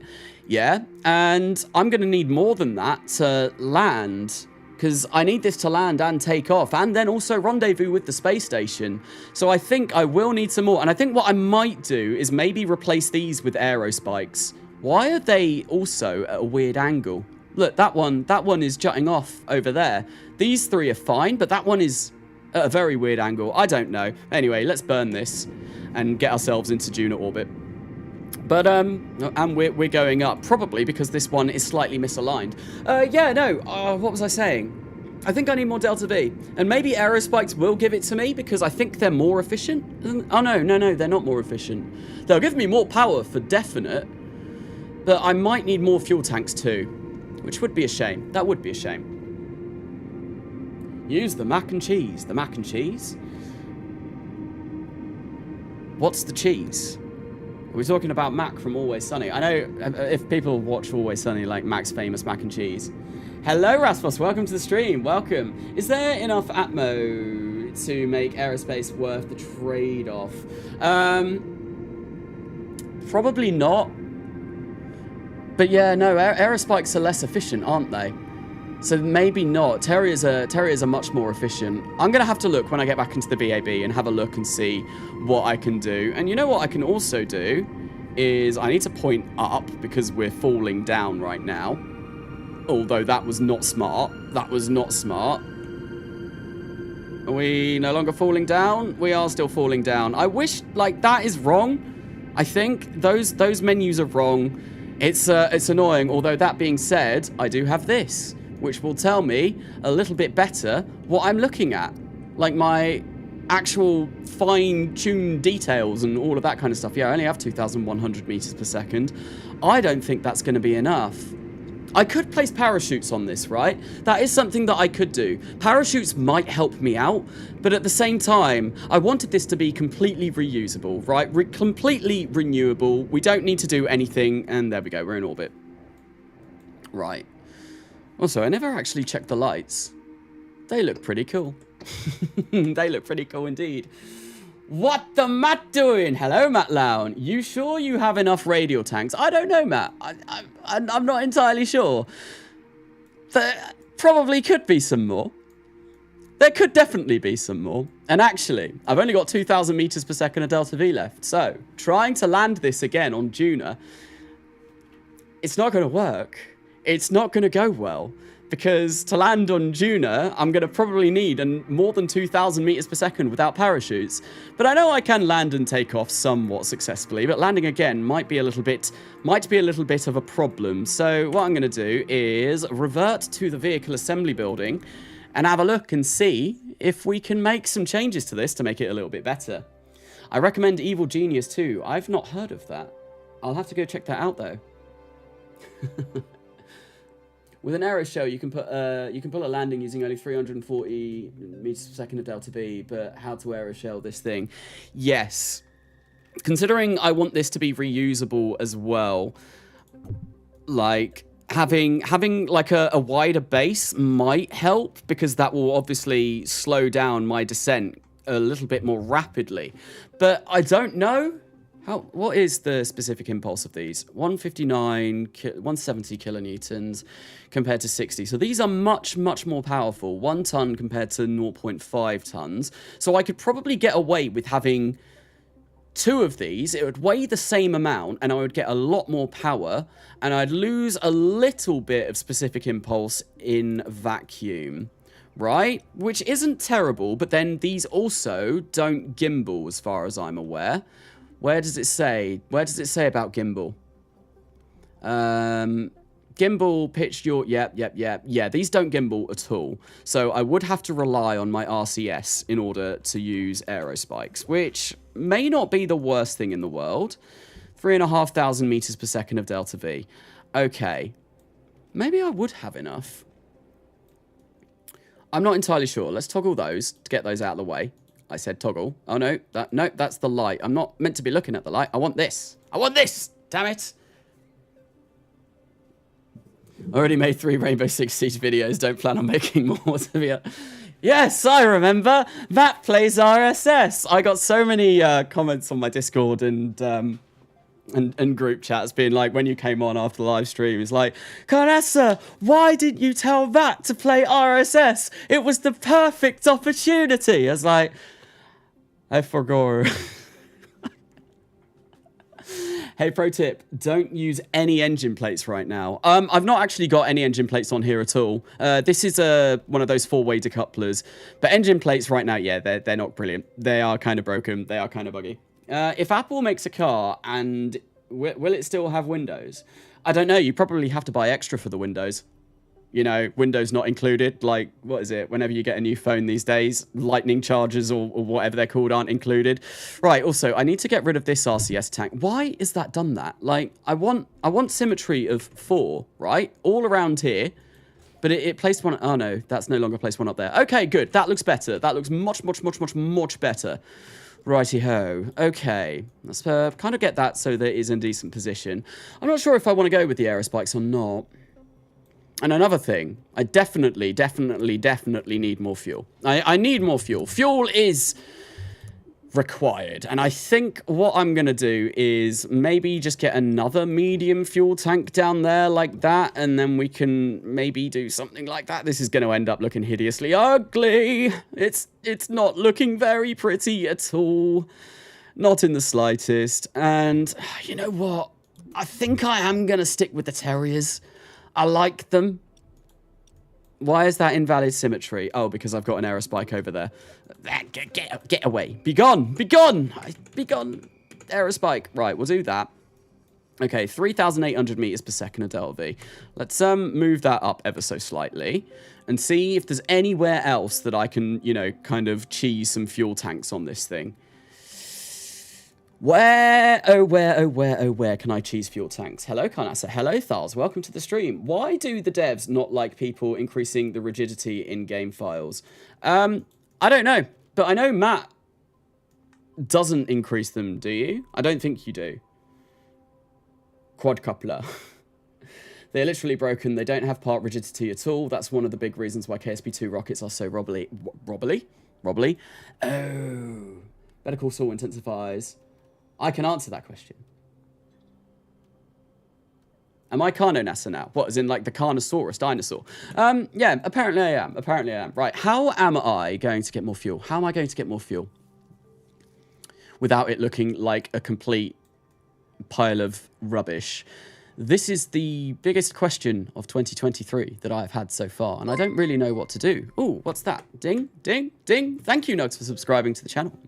Yeah, and I'm going to need more than that to land, because I need this to land and take off, and then also rendezvous with the space station. So I think I will need some more, and I think what I might do is maybe replace these with aerospikes. Why are they also at a weird angle? Look, that one is jutting off over there. These three are fine, but that one is at a very weird angle. I don't know. Anyway, let's burn this and get ourselves into Duna orbit. But, and we're going up, probably because this one is slightly misaligned. Yeah, no, what was I saying? I think I need more Delta V. And maybe aerospikes will give it to me because I think they're more efficient. Oh, no, they're not more efficient. They'll give me more power for definite, but I might need more fuel tanks too, which would be a shame. That would be a shame. Use the mac and cheese. The mac and cheese? What's the cheese? Are we talking about Mac from Always Sunny? I know if people watch Always Sunny, like Mac's famous mac and cheese. Hello, Rasmus. Welcome to the stream. Welcome. Is there enough Atmo to make aerospace worth the trade-off? Probably not. But yeah, no, aerospikes are less efficient, aren't they? So maybe not. Terriers are much more efficient. I'm going to have to look when I get back into the BAB and have a look and see what I can do. And you know what I can also do is I need to point up because we're falling down right now. Although that was not smart. That was not smart. Are we no longer falling down? We are still falling down. I wish, like, that is wrong. I think those menus are wrong. It's annoying. Although that being said, I do have this, which will tell me a little bit better what I'm looking at. Like my actual fine-tuned details and all of that kind of stuff. Yeah, I only have 2,100 meters per second. I don't think that's going to be enough. I could place parachutes on this, right? That is something that I could do. Parachutes might help me out, but at the same time, I wanted this to be completely reusable, right? Completely renewable. We don't need to do anything, and there we go, we're in orbit. Right. Also, I never actually checked the lights. They look pretty cool. They look pretty cool indeed. What the Matt doing? Hello, Matt Lown. You sure you have enough radial tanks? I don't know, Matt. I'm not entirely sure. There probably could be some more. There could definitely be some more. And actually, I've only got 2,000 meters per second of Delta V left. So, trying to land this again on Duna, it's not going to work. It's not going to go well. Because to land on Duna, I'm going to probably need more than 2,000 meters per second without parachutes. But I know I can land and take off somewhat successfully, but landing again might be a little bit of a problem. So what I'm going to do is revert to the vehicle assembly building and have a look and see if we can make some changes to this to make it a little bit better. I recommend Evil Genius too. I've not heard of that. I'll have to go check that out though. With an aero shell, you can pull a landing using only 340 meters per second of Delta V, but how to aero shell this thing? Yes. Considering I want this to be reusable as well, like having like a wider base might help, because that will obviously slow down my descent a little bit more rapidly. But I don't know. What is the specific impulse of these? 170 kilonewtons compared to 60. So these are much, much more powerful. 1 ton compared to 0.5 tons. So I could probably get away with having 2 of these. It would weigh the same amount and I would get a lot more power. And I'd lose a little bit of specific impulse in vacuum. Right? Which isn't terrible, but then these also don't gimbal as far as I'm aware. Where does it say? Where does it say about gimbal? Gimbal, pitch yaw, yeah, these don't gimbal at all. So I would have to rely on my RCS in order to use aerospikes, which may not be the worst thing in the world. 3,500 meters per second of Delta V. Okay. Maybe I would have enough. I'm not entirely sure. Let's toggle those to get those out of the way. I said toggle. Oh, no. No, that's the light. I'm not meant to be looking at the light. I want this. I want this! Damn it! Already made 3 Rainbow Six Siege videos. Don't plan on making more, to be honest. Yes, I remember. Matt plays RSS. I got so many comments on my Discord and group chats being like, when you came on after the live stream, it's like, Carnasa, why didn't you tell Matt to play RSS? It was the perfect opportunity. I was like, I forgot. Hey, pro tip, don't use any engine plates right now. I've not actually got any engine plates on here at all. This is one of those 4-way decouplers. But engine plates right now, yeah, they're not brilliant. They are kind of broken. They are kind of buggy. If Apple makes a car, and will it still have windows? I don't know. You probably have to buy extra for the windows. You know, windows not included. Like, what is it? Whenever you get a new phone these days, lightning chargers or whatever they're called aren't included. Right, also, I need to get rid of this RCS tank. Why is that done that? Like, I want symmetry of 4, right? All around here. But it placed one... Oh, no, that's no longer placed one up there. Okay, good. That looks better. That looks much, much, much, much, much better. Righty-ho. Okay. Let's kind of get that so that it is in decent position. I'm not sure if I want to go with the aerospikes or not. And another thing, I definitely need more fuel. I need more fuel. Fuel is required. And I think what I'm going to do is maybe just get another medium fuel tank down there like that. And then we can maybe do something like that. This is going to end up looking hideously ugly. It's not looking very pretty at all. Not in the slightest. And you know what? I think I am going to stick with the Terriers. I like them. Why is that invalid symmetry? Oh, because I've got an aerospike over there. Get away. Be gone. Be gone. Be gone. Aerospike. Right, we'll do that. Okay, 3,800 meters per second of Delta V. Let's move that up ever so slightly and see if there's anywhere else that I can, you know, kind of cheese some fuel tanks on this thing. Where, oh where, oh where, oh where can I choose fuel tanks? Hello, Carnasa. Hello, Thals. Welcome to the stream. Why do the devs not like people increasing the rigidity in game files? I don't know, but I know Matt doesn't increase them, do you? I don't think you do. Quadcoupler. They're literally broken. They don't have part rigidity at all. That's one of the big reasons why KSP2 rockets are so wobbly. Wobbly? Oh. Better Call Saul intensifies. I can answer that question. Am I Carnasa now? What, as in like the Carnosaurus dinosaur? Yeah, apparently I am. Apparently I am. Right, how am I going to get more fuel? How am I going to get more fuel? Without it looking like a complete pile of rubbish. This is the biggest question of 2023 that I've had so far, and I don't really know what to do. Ooh, what's that? Ding, ding, ding. Thank you, Nugs, for subscribing to the channel.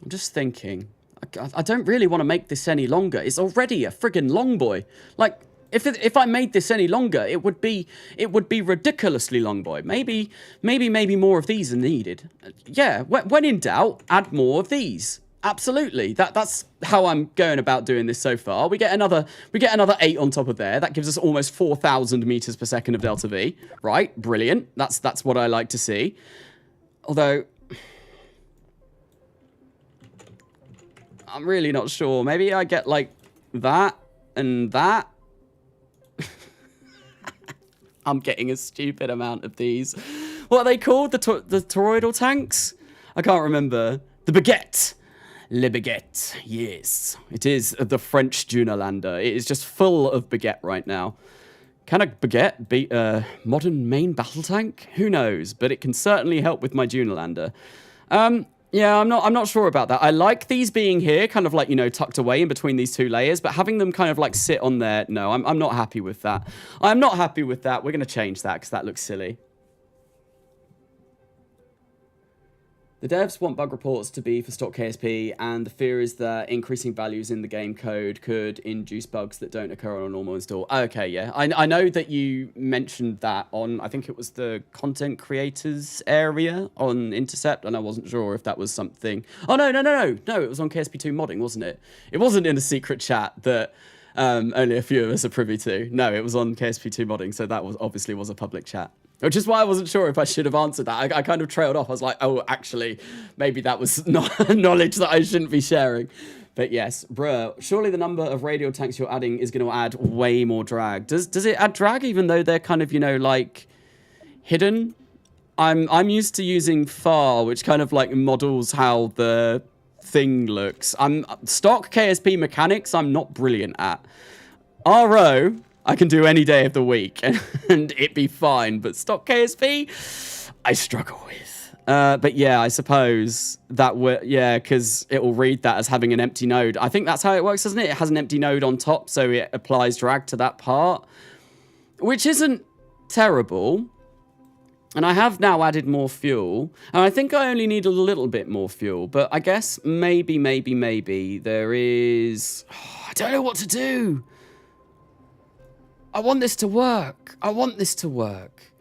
I'm just thinking, I don't really want to make this any longer. It's already a friggin' long boy. Like, if I made this any longer, it would be ridiculously long, boy. Maybe more of these are needed. Yeah, when in doubt, add more of these. Absolutely. That's how I'm going about doing this so far. We get another 8 on top of there. That gives us almost 4,000 meters per second of delta V. Right, brilliant. That's what I like to see. Although I'm really not sure. Maybe I get like that and that. I'm getting a stupid amount of these. What are they called? The toroidal tanks? I can't remember. The baguette. Le baguette. Yes. It is the French Duna lander. It is just full of baguette right now. Can a baguette be a modern main battle tank? Who knows? But it can certainly help with my Duna lander. Yeah, I'm not sure about that. I like these being here, kind of like, you know, tucked away in between these two layers, but having them kind of like sit on there, no, I'm not happy with that. I'm not happy with that. We're going to change that because that looks silly. The devs want bug reports to be for stock KSP, and the fear is that increasing values in the game code could induce bugs that don't occur on a normal install. Okay, yeah. I know that you mentioned that on, I think it was the content creators area on Intercept, and I wasn't sure if that was something. Oh, no, it was on KSP2 modding, wasn't it? It wasn't in a secret chat that only a few of us are privy to. No, it was on KSP2 modding, so that was obviously was a public chat. Which is why I wasn't sure if I should have answered that. I kind of trailed off. I was like, oh, actually, maybe that was not knowledge that I shouldn't be sharing. But yes, bruh, surely the number of radial tanks you're adding is going to add way more drag. Does it add drag even though they're kind of, you know, like hidden? I'm used to using FAR, which kind of like models how the thing looks. Stock KSP mechanics, I'm not brilliant at. RO, I can do any day of the week and it be fine. But stock KSP, I struggle with. But yeah, I suppose that yeah, because it will read that as having an empty node. I think that's how it works, doesn't it? It has an empty node on top, so it applies drag to that part, which isn't terrible. And I have now added more fuel. And I think I only need a little bit more fuel. But I guess maybe there is... Oh, I don't know what to do. I want this to work. I want this to work.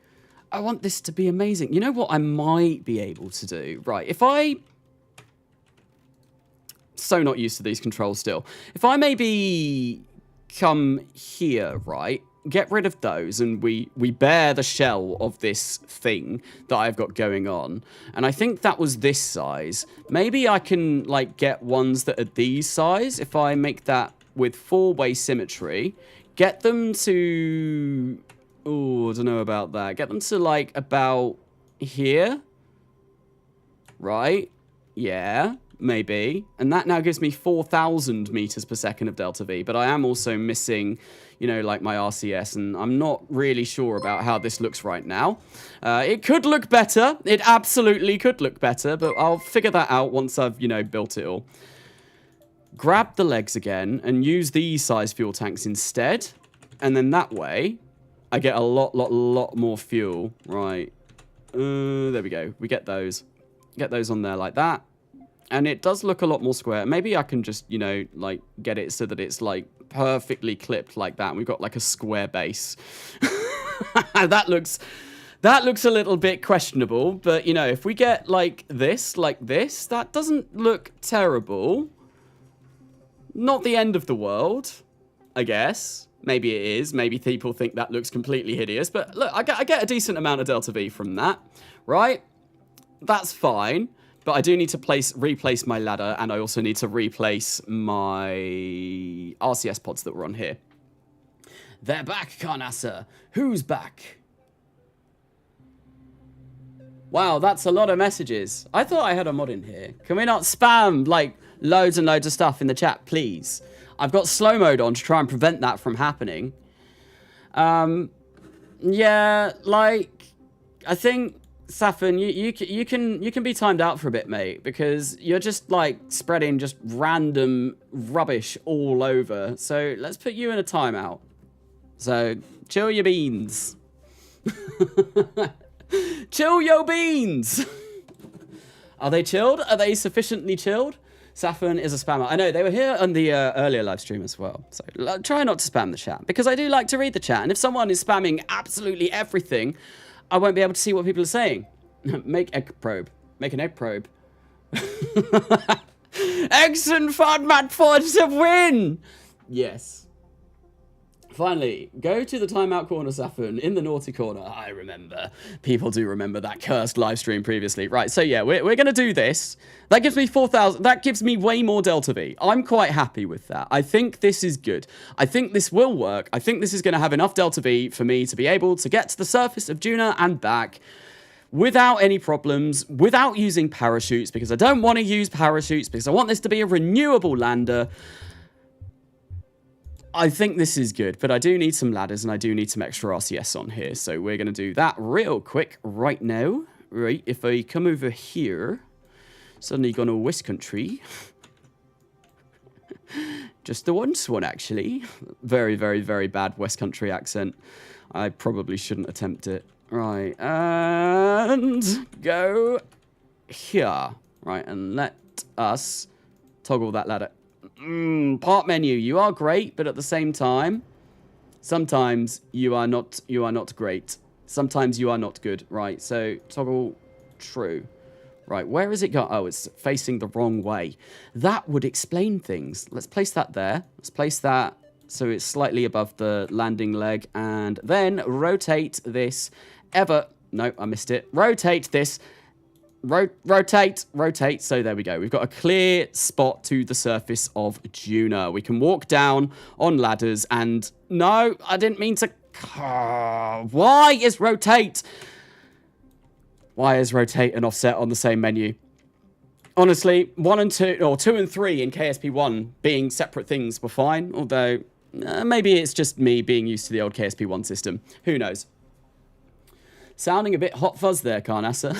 I want this to be amazing. You know what I might be able to do? Right, if I... So not used to these controls still. If I maybe come here, right? Get rid of those and we bear the shell of this thing that I've got going on. And I think that was this size. Maybe I can like get ones that are these size if I make that with 4-way symmetry. Get them to... Oh, I don't know about that. Get them to, like, about here. Right? Yeah, maybe. And that now gives me 4,000 meters per second of delta V. But I am also missing, you know, like, my RCS. And I'm not really sure about how this looks right now. It could look better. It absolutely could look better. But I'll figure that out once I've, you know, built it all. Grab the legs again and use these size fuel tanks instead. And then that way, I get a lot more fuel. Right. There we go. We get those. Get those on there like that. And it does look a lot more square. Maybe I can just, you know, like, get it so that it's, like, perfectly clipped like that. And we've got, like, a square base. That looks That looks a little bit questionable, but, you know, if we get, like this, that doesn't look terrible. Not the end of the world, I guess. Maybe it is. Maybe people think that looks completely hideous, but look, I get a decent amount of delta V from that, right? That's fine, but I do need to replace my ladder, and I also need to replace my RCS pods that were on here. They're back, Carnasa. Who's back? Wow, that's a lot of messages. I thought I had a mod in here. Can we not spam, like, loads and loads of stuff in the chat, please? I've got slow mode on to try and prevent that from happening. Yeah, like, I think, Safin, you can be timed out for a bit, mate, because you're just, like, spreading just random rubbish all over. So let's put you in a timeout. So, chill your beans. Chill your beans! Are they chilled? Are they sufficiently chilled? Safin is a spammer. I know, they were here on the earlier live stream as well. So try not to spam the chat, because I do like to read the chat. And if someone is spamming absolutely everything, I won't be able to see what people are saying. Make egg probe. Make an egg probe. Eggs and FODMAT points to win! Yes. Finally, go to the timeout corner, Safin, in the naughty corner. I remember. People do remember that cursed live stream previously. Right, so yeah, we're going to do this. That gives me 4,000. That gives me way more Delta V. I'm quite happy with that. I think this is good. I think this will work. I think this is going to have enough Delta V for me to be able to get to the surface of Duna and back without any problems, without using parachutes, because I don't want to use parachutes, because I want this to be a renewable lander. I think this is good, but I do need some ladders and I do need some extra RCS on here. So we're going to do that real quick right now. Right, if I come over here, suddenly gone to West Country. Just the once one, actually. Very, very, very bad West Country accent. I probably shouldn't attempt it. Right, and go here. Right, and let us toggle that ladder. Part menu, you are great, but at the same time, sometimes you are not great. Sometimes you are not good. Right, so toggle true. Right, where is it going? Oh, it's facing the wrong way. That would explain things. Let's place that there. Let's place that so it's slightly above the landing leg, and then rotate this no, I missed it. Rotate this. Rotate. So there we go. We've got a clear spot to the surface of Duna. We can walk down on ladders and... No, I didn't mean to... Why is rotate? Why is rotate and offset on the same menu? Honestly, 1 and 2, or 2 and 3 in KSP1 being separate things were fine, although maybe it's just me being used to the old KSP1 system. Who knows? Sounding a bit hot fuzz there, Carnasa.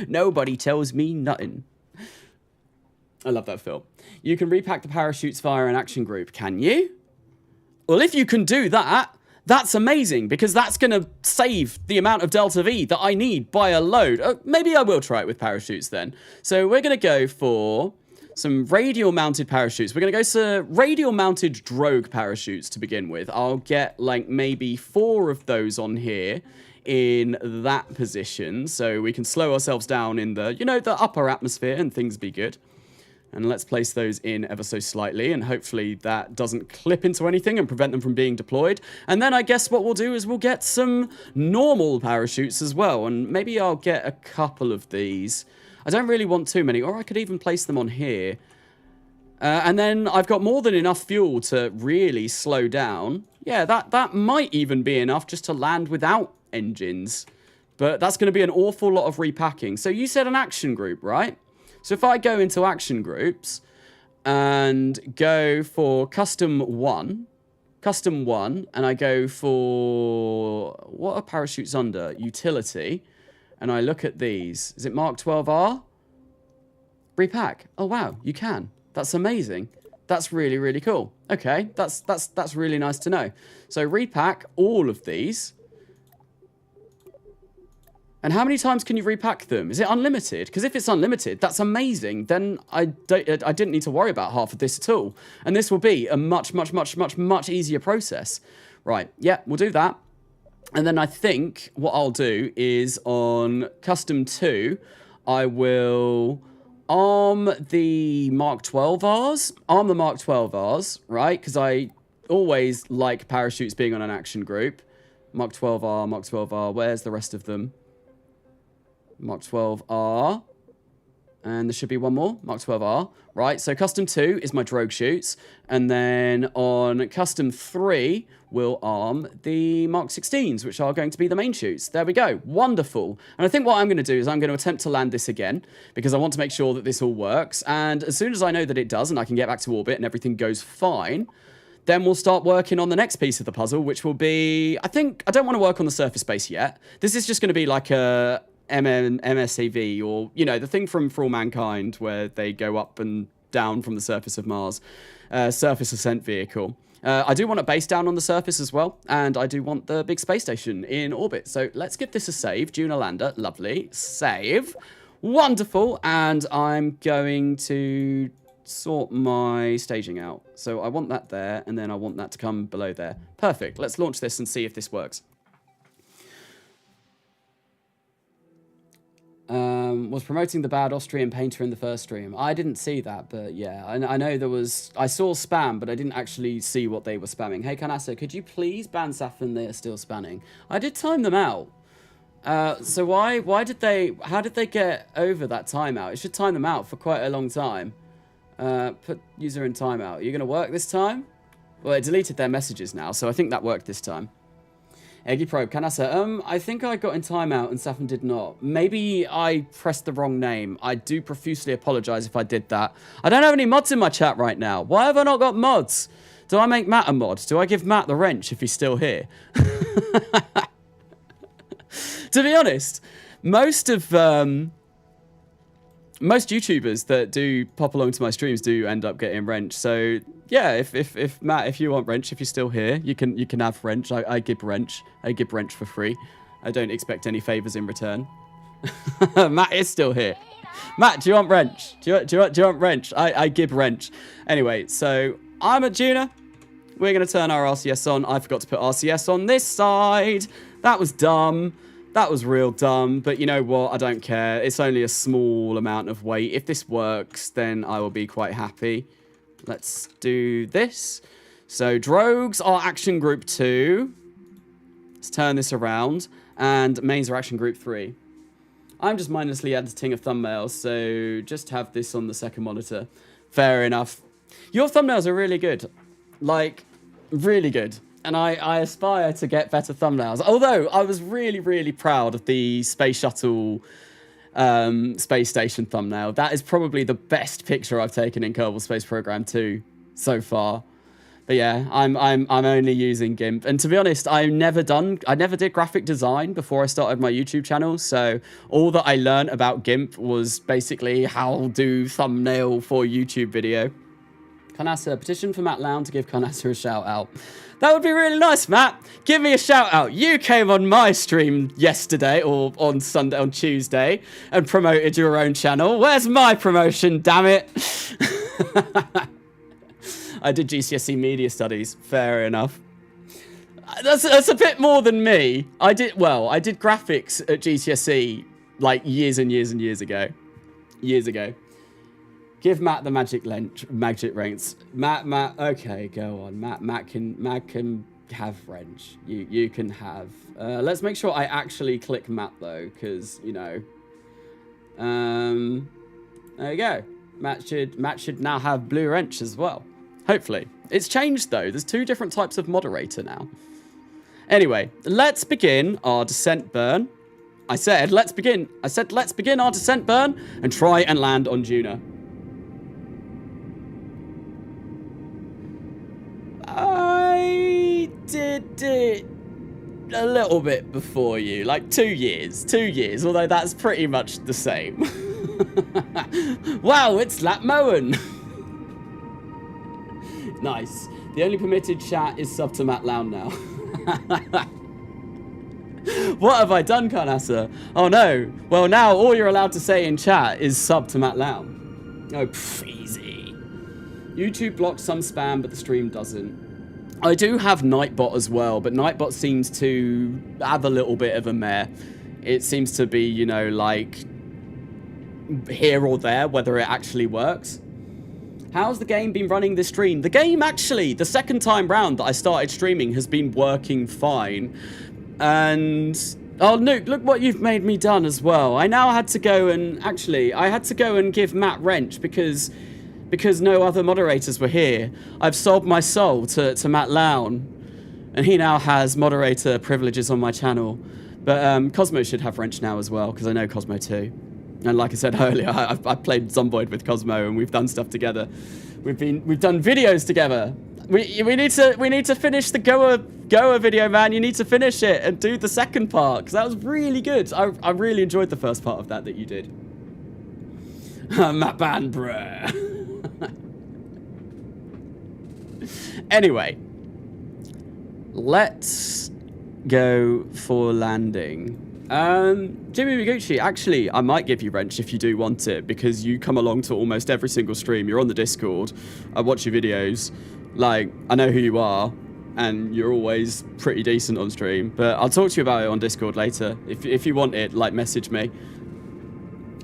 Nobody tells me nothing. I love that film. You can repack the parachutes via an action group, can you? Well, if you can do that, that's amazing, because that's going to save the amount of Delta V that I need by a load. Maybe I will try it with parachutes then. So we're going to go for some radial-mounted parachutes. We're going to go to radial-mounted drogue parachutes to begin with. I'll get, like, maybe 4 of those on here in that position, so we can slow ourselves down in the, you know, the upper atmosphere and things be good. And let's place those in ever so slightly, and hopefully that doesn't clip into anything and prevent them from being deployed. And then I guess what we'll do is we'll get some normal parachutes as well, and maybe I'll get a couple of these. I don't really want too many, or I could even place them on here. And then I've got more than enough fuel to really slow down. Yeah, that might even be enough just to land without engines. But that's going to be an awful lot of repacking. So you said an action group, right? So if I go into action groups and go for custom 1, and I go for, what are parachutes under? Utility. And I look at these. Is it Mark 12R? Repack. Oh, wow, you can. That's amazing. That's really, really cool. Okay, that's really nice to know. So repack all of these. And how many times can you repack them? Is it unlimited? Because if it's unlimited, that's amazing. Then I didn't need to worry about half of this at all. And this will be a much, much, much, much, much easier process. Right, yeah, we'll do that. And then I think what I'll do is on custom 2, I will arm the Mark 12Rs. Arm the Mark 12Rs, right? Because I always like parachutes being on an action group. Mark 12R, Mark 12R. Where's the rest of them? Mark 12R. And there should be one more, Mark 12R, right? So custom 2 is my drogue shoots. And then on custom 3, we'll arm the Mark 16s, which are going to be the main shoots. There we go, wonderful. And I think what I'm going to do is I'm going to attempt to land this again, because I want to make sure that this all works. And as soon as I know that it does, and I can get back to orbit and everything goes fine, then we'll start working on the next piece of the puzzle, which will be, I don't want to work on the surface base yet. This is just going to be like a MSAV, or, you know, the thing from For All Mankind where they go up and down from the surface of Mars. Surface ascent vehicle. I do want a base down on the surface as well, and I do want the big space station in orbit. So let's give this a save. Duna lander, lovely. Save. Wonderful. And I'm going to sort my staging out. So I want that there, and then I want that to come below there. Perfect. Let's launch this and see if this works. Was promoting the bad Austrian painter in the first stream. I didn't see that, but yeah, I know there was... I saw spam, but I didn't actually see what they were spamming. Hey, Carnasa, could you please ban Saffron? They are still spamming. I did time them out. So why did they... How did they get over that timeout? It should time them out for quite a long time. Put user in timeout. Are you going to work this time? Well, it deleted their messages now, so I think that worked this time. Eggy Probe, Carnasa, I think I got in timeout and Saffron did not. Maybe I pressed the wrong name. I do profusely apologise if I did that. I don't have any mods in my chat right now. Why have I not got mods? Do I make Matt a mod? Do I give Matt the wrench if he's still here? To be honest, most YouTubers that do pop along to my streams do end up getting wrench. So yeah, if Matt, if you want wrench, if you're still here, you can have wrench. I give wrench. I give wrench for free. I don't expect any favors in return. Matt is still here. Matt, do you want wrench? Do you want wrench? I give wrench. Anyway, so I'm at Duna. We're gonna turn our RCS on. I forgot to put RCS on this side. That was dumb. That was real dumb, but you know what? I don't care. It's only a small amount of weight. If this works, then I will be quite happy. Let's do this. So, drogues are action group 2. Let's turn this around. And mains are action group 3. I'm just mindlessly editing a thumbnail, so just have this on the second monitor. Fair enough. Your thumbnails are really good. Like, really good. And I aspire to get better thumbnails. Although, I was really, really proud of the Space Shuttle Space Station thumbnail. That is probably the best picture I've taken in Kerbal Space Program 2 so far. But yeah, I'm only using GIMP. And to be honest, I never did graphic design before I started my YouTube channel. So all that I learned about GIMP was basically how do thumbnail for YouTube video. Carnasa, petition for Matt Lown to give Carnasa a shout out. That would be really nice, Matt. Give me a shout out. You came on my stream yesterday or on Tuesday and promoted your own channel. Where's my promotion, damn it? I did GCSE media studies. Fair enough. That's a bit more than me. I did graphics at GCSE like years and years and years ago. Give Matt the magic ranks. Matt, okay, go on. Matt can have wrench. You can have. Let's make sure I actually click Matt though, because you know. There you go. Matt should now have blue wrench as well. Hopefully, it's changed though. There's 2 different types of moderator now. Anyway, let's begin our descent burn. I said let's begin our descent burn and try and land on Duna. I did it a little bit before you, like 2 years, although that's pretty much the same. Wow, it's Lapmoen. Nice. The only permitted chat is sub to Matt Lown now. What have I done, Carnasa? Oh no. Well, now all you're allowed to say in chat is sub to Matt Lown. Oh, easy. YouTube blocks some spam, but the stream doesn't. I do have Nightbot as well, but Nightbot seems to have a little bit of a meh. It seems to be, you know, like here or there, whether it actually works. How's the game been running this stream? The game actually, the second time round that I started streaming has been working fine. And, oh, Nuke, look what you've made me done as well. I now had to go and, actually, I had to go and give Matt wrench because no other moderators were here. I've sold my soul to Matt Lown, and he now has moderator privileges on my channel. But Cosmo should have wrench now as well, because I know Cosmo too. And like I said earlier, I've played Zomboid with Cosmo, and we've done stuff together. We've done videos together. We need to finish the Goa video, man. You need to finish it and do the second part, because that was really good. I really enjoyed the first part of that you did. Matt Ban, bruh. Anyway, let's go for landing. Jimmy Miguchi, actually, I might give you wrench if you do want it, because you come along to almost every single stream. You're on the Discord. I watch your videos. Like, I know who you are, and you're always pretty decent on stream. But I'll talk to you about it on Discord later. If you want it, like, message me.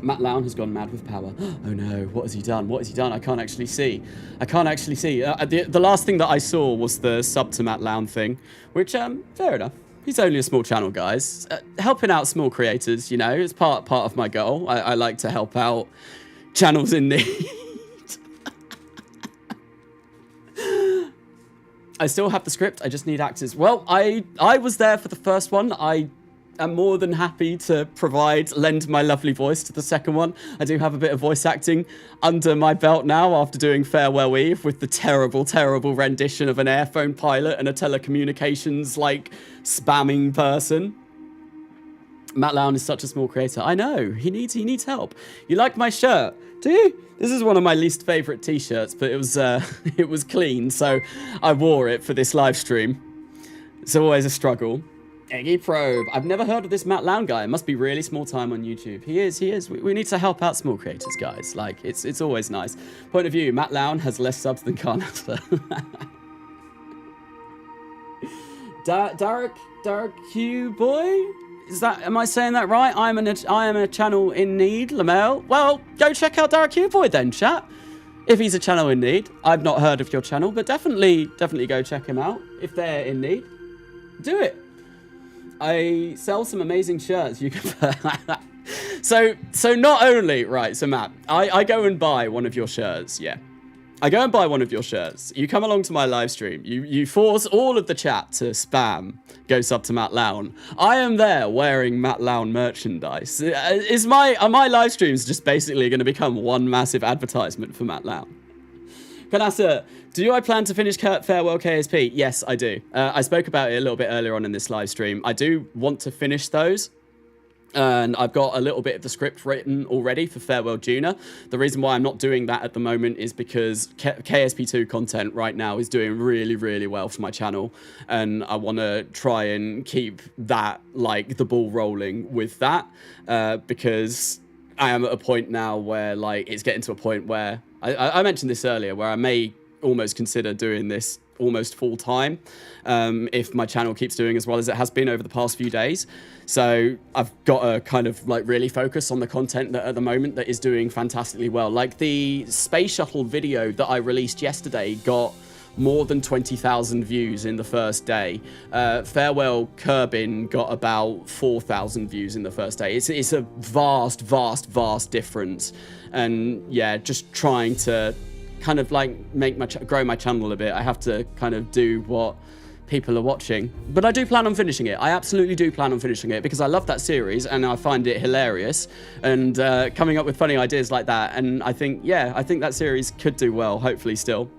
Matt Lown has gone mad with power. Oh no, what has he done? What has he done? I can't actually see. I can't actually see. The last thing that I saw was the sub to Matt Lown thing, which, fair enough. He's only a small channel, guys. Helping out small creators, you know, is part of my goal. I like to help out channels in need. I still have the script. I just need actors. Well, I was there for the first one. I'm more than happy to lend my lovely voice to the second one. I do have a bit of voice acting under my belt now after doing Farewell Eve with the terrible, terrible rendition of an airphone pilot and a telecommunications, like, spamming person. Matt Lown is such a small creator. I know. He needs help. You like my shirt? Do you? This is one of my least favorite t-shirts, but it was clean, so I wore it for this live stream. It's always a struggle. Eggy Probe. I've never heard of this Matt Lown guy. It must be really small time on YouTube. He is. We need to help out small creators, guys. Like, it's always nice. Point of view, Matt Lown has less subs than Carnasa. Derek Q boy? Am I saying that right? I am a channel in need, Lamel. Well, go check out Derek Q boy then, chat. If he's a channel in need. I've not heard of your channel, but definitely go check him out if they're in need. Do it. I sell some amazing shirts. You can. So not only, right, so Matt, I go and buy one of your shirts, yeah. I go and buy one of your shirts. You come along to my live stream. You force all of the chat to spam Go Sub to Matt Lown. I am there wearing Matt Lown merchandise. Are my live streams just basically going to become one massive advertisement for Matt Lown? Carnasa, do I plan to finish Farewell KSP? Yes, I do. I spoke about it a little bit earlier on in this live stream. I do want to finish those. And I've got a little bit of the script written already for Farewell Duna. The reason why I'm not doing that at the moment is because KSP2 content right now is doing really, really well for my channel. And I want to try and keep that, like, the ball rolling with that. Because I am at a point now where, like, it's getting to a point where, I mentioned this earlier, where I may almost consider doing this almost full time if my channel keeps doing as well as it has been over the past few days. So I've got to kind of like really focus on the content that at the moment that is doing fantastically well. Like the space shuttle video that I released yesterday got more than 20,000 views in the first day. Farewell Kerbin got about 4,000 views in the first day. It's a vast difference. And yeah, just trying to kind of like grow my channel a bit. I have to kind of do what people are watching, but I do plan on finishing it. I absolutely do plan on finishing it because I love that series and I find it hilarious and coming up with funny ideas like that. And I think that series could do well, hopefully still.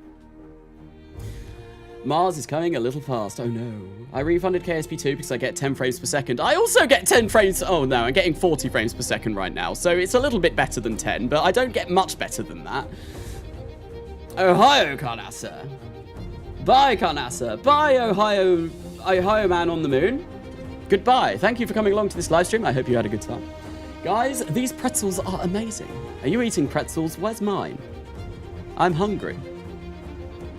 Mars is coming a little fast. Oh no. I refunded KSP2 because I get 10 frames per second. I also get 10 frames. Oh no, I'm getting 40 frames per second right now. So it's a little bit better than 10, but I don't get much better than that. Ohio, Carnasa. Bye, Carnasa. Bye, Ohio man on the moon. Goodbye. Thank you for coming along to this live stream. I hope you had a good time. Guys, these pretzels are amazing. Are you eating pretzels? Where's mine? I'm hungry.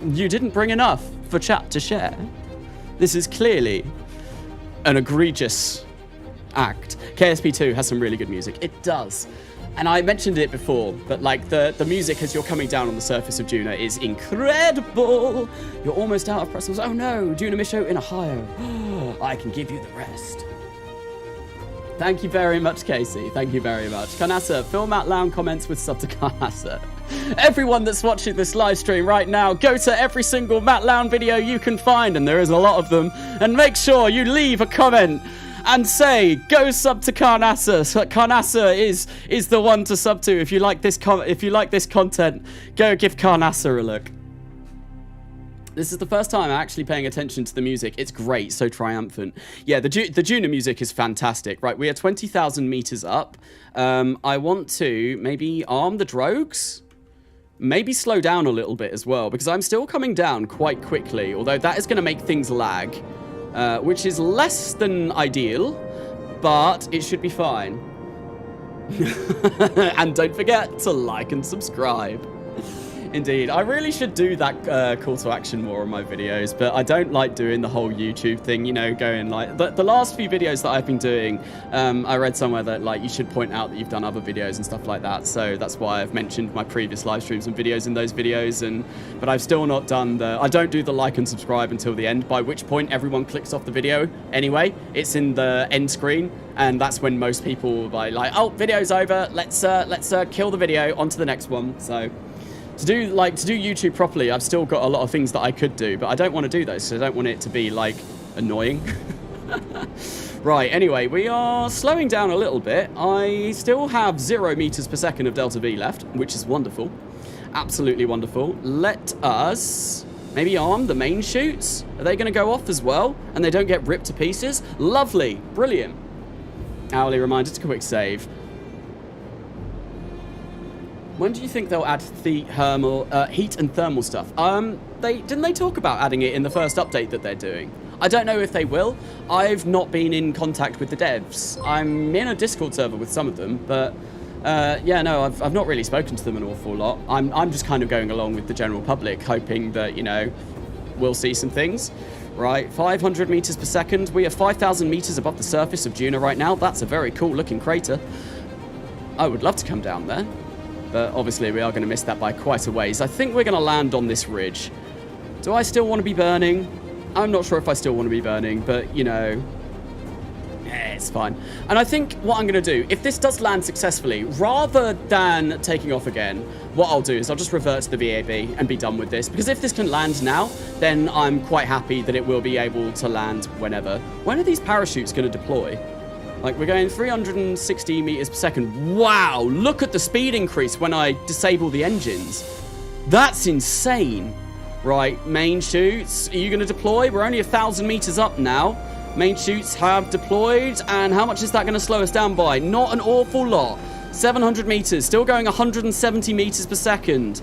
You didn't bring enough. for chat to share. This is clearly an egregious act. KSP2 has some really good music. It does. And I mentioned it before, but like the music as you're coming down on the surface of Duna is incredible. You're almost out of pretzels. Oh no, Duna Misho in Ohio. I can give you the rest. Thank you very much, Casey. Thank you very much. Carnasa, Phil Matt Lown comments with sub to Carnasa. Everyone that's watching this live stream right now, go to every single Matt Lown video you can find, and there is a lot of them, and make sure you leave a comment and say, go sub to Carnasa. So Carnasa is the one to sub to. If you like this content, go give Carnasa a look. This is the first time I'm actually paying attention to the music. It's great, so triumphant. Yeah, the Duna music is fantastic. Right, we are 20,000 meters up. I want to maybe arm the drogues. Maybe slow down a little bit as well, because I'm still coming down quite quickly, although that is going to make things lag. Which is less than ideal, but it should be fine. And don't forget to like and subscribe. Indeed, I really should do that call to action more on my videos, but I don't like doing the whole YouTube thing, you know, going like... The last few videos that I've been doing, I read somewhere that, like, you should point out that you've done other videos and stuff like that, so that's why I've mentioned my previous live streams and videos in those videos, but I've still not done the... I don't do the like and subscribe until the end, by which point everyone clicks off the video anyway. It's in the end screen, and that's when most people will be like, oh, video's over, let's kill the video, on to the next one, so... To do YouTube properly, I've still got a lot of things that I could do, but I don't want to do those, so I don't want it to be, like, annoying. Right, anyway, we are slowing down a little bit. I still have 0 meters per second of delta V left, which is wonderful. Absolutely wonderful. Let us maybe arm the main chutes. Are they going to go off as well, and they don't get ripped to pieces? Lovely. Brilliant. Hourly reminder to quick save. When do you think they'll add the heat and thermal stuff? Didn't they talk about adding it in the first update that they're doing? I don't know if they will. I've not been in contact with the devs. I'm in a Discord server with some of them, but yeah, no, I've not really spoken to them an awful lot. I'm just kind of going along with the general public, hoping that, you know, we'll see some things. Right, 500 meters per second. We are 5,000 meters above the surface of Duna right now. That's a very cool looking crater. I would love to come down there. But obviously we are going to miss that by quite a ways. I think we're going to land on this ridge. Do I still want to be burning? I'm not sure if I still want to be burning, but, you know, it's fine. And I think what I'm going to do, if this does land successfully, rather than taking off again, what I'll do is I'll just revert to the VAB and be done with this. Because if this can land now, then I'm quite happy that it will be able to land whenever. When are these parachutes going to deploy? Like, we're going 360 meters per second. Wow, look at the speed increase when I disable the engines. That's insane. Right, main chutes, are you going to deploy? We're only 1,000 meters up now. Main chutes have deployed, and how much is that going to slow us down by? Not an awful lot. 700 meters, still going 170 meters per second.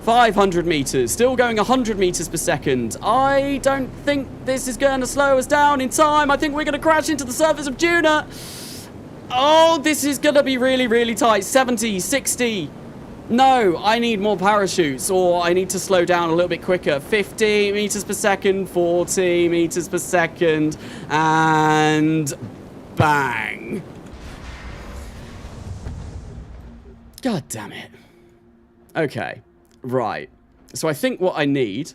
500 meters, still going 100 meters per second. I don't think this is going to slow us down in time. I think we're going to crash into the surface of Duna. Oh, this is going to be really, really tight. 70, 60. No, I need more parachutes, or I need to slow down a little bit quicker. 50 meters per second, 40 meters per second, and bang. God damn it. Okay. Right. So I think what I need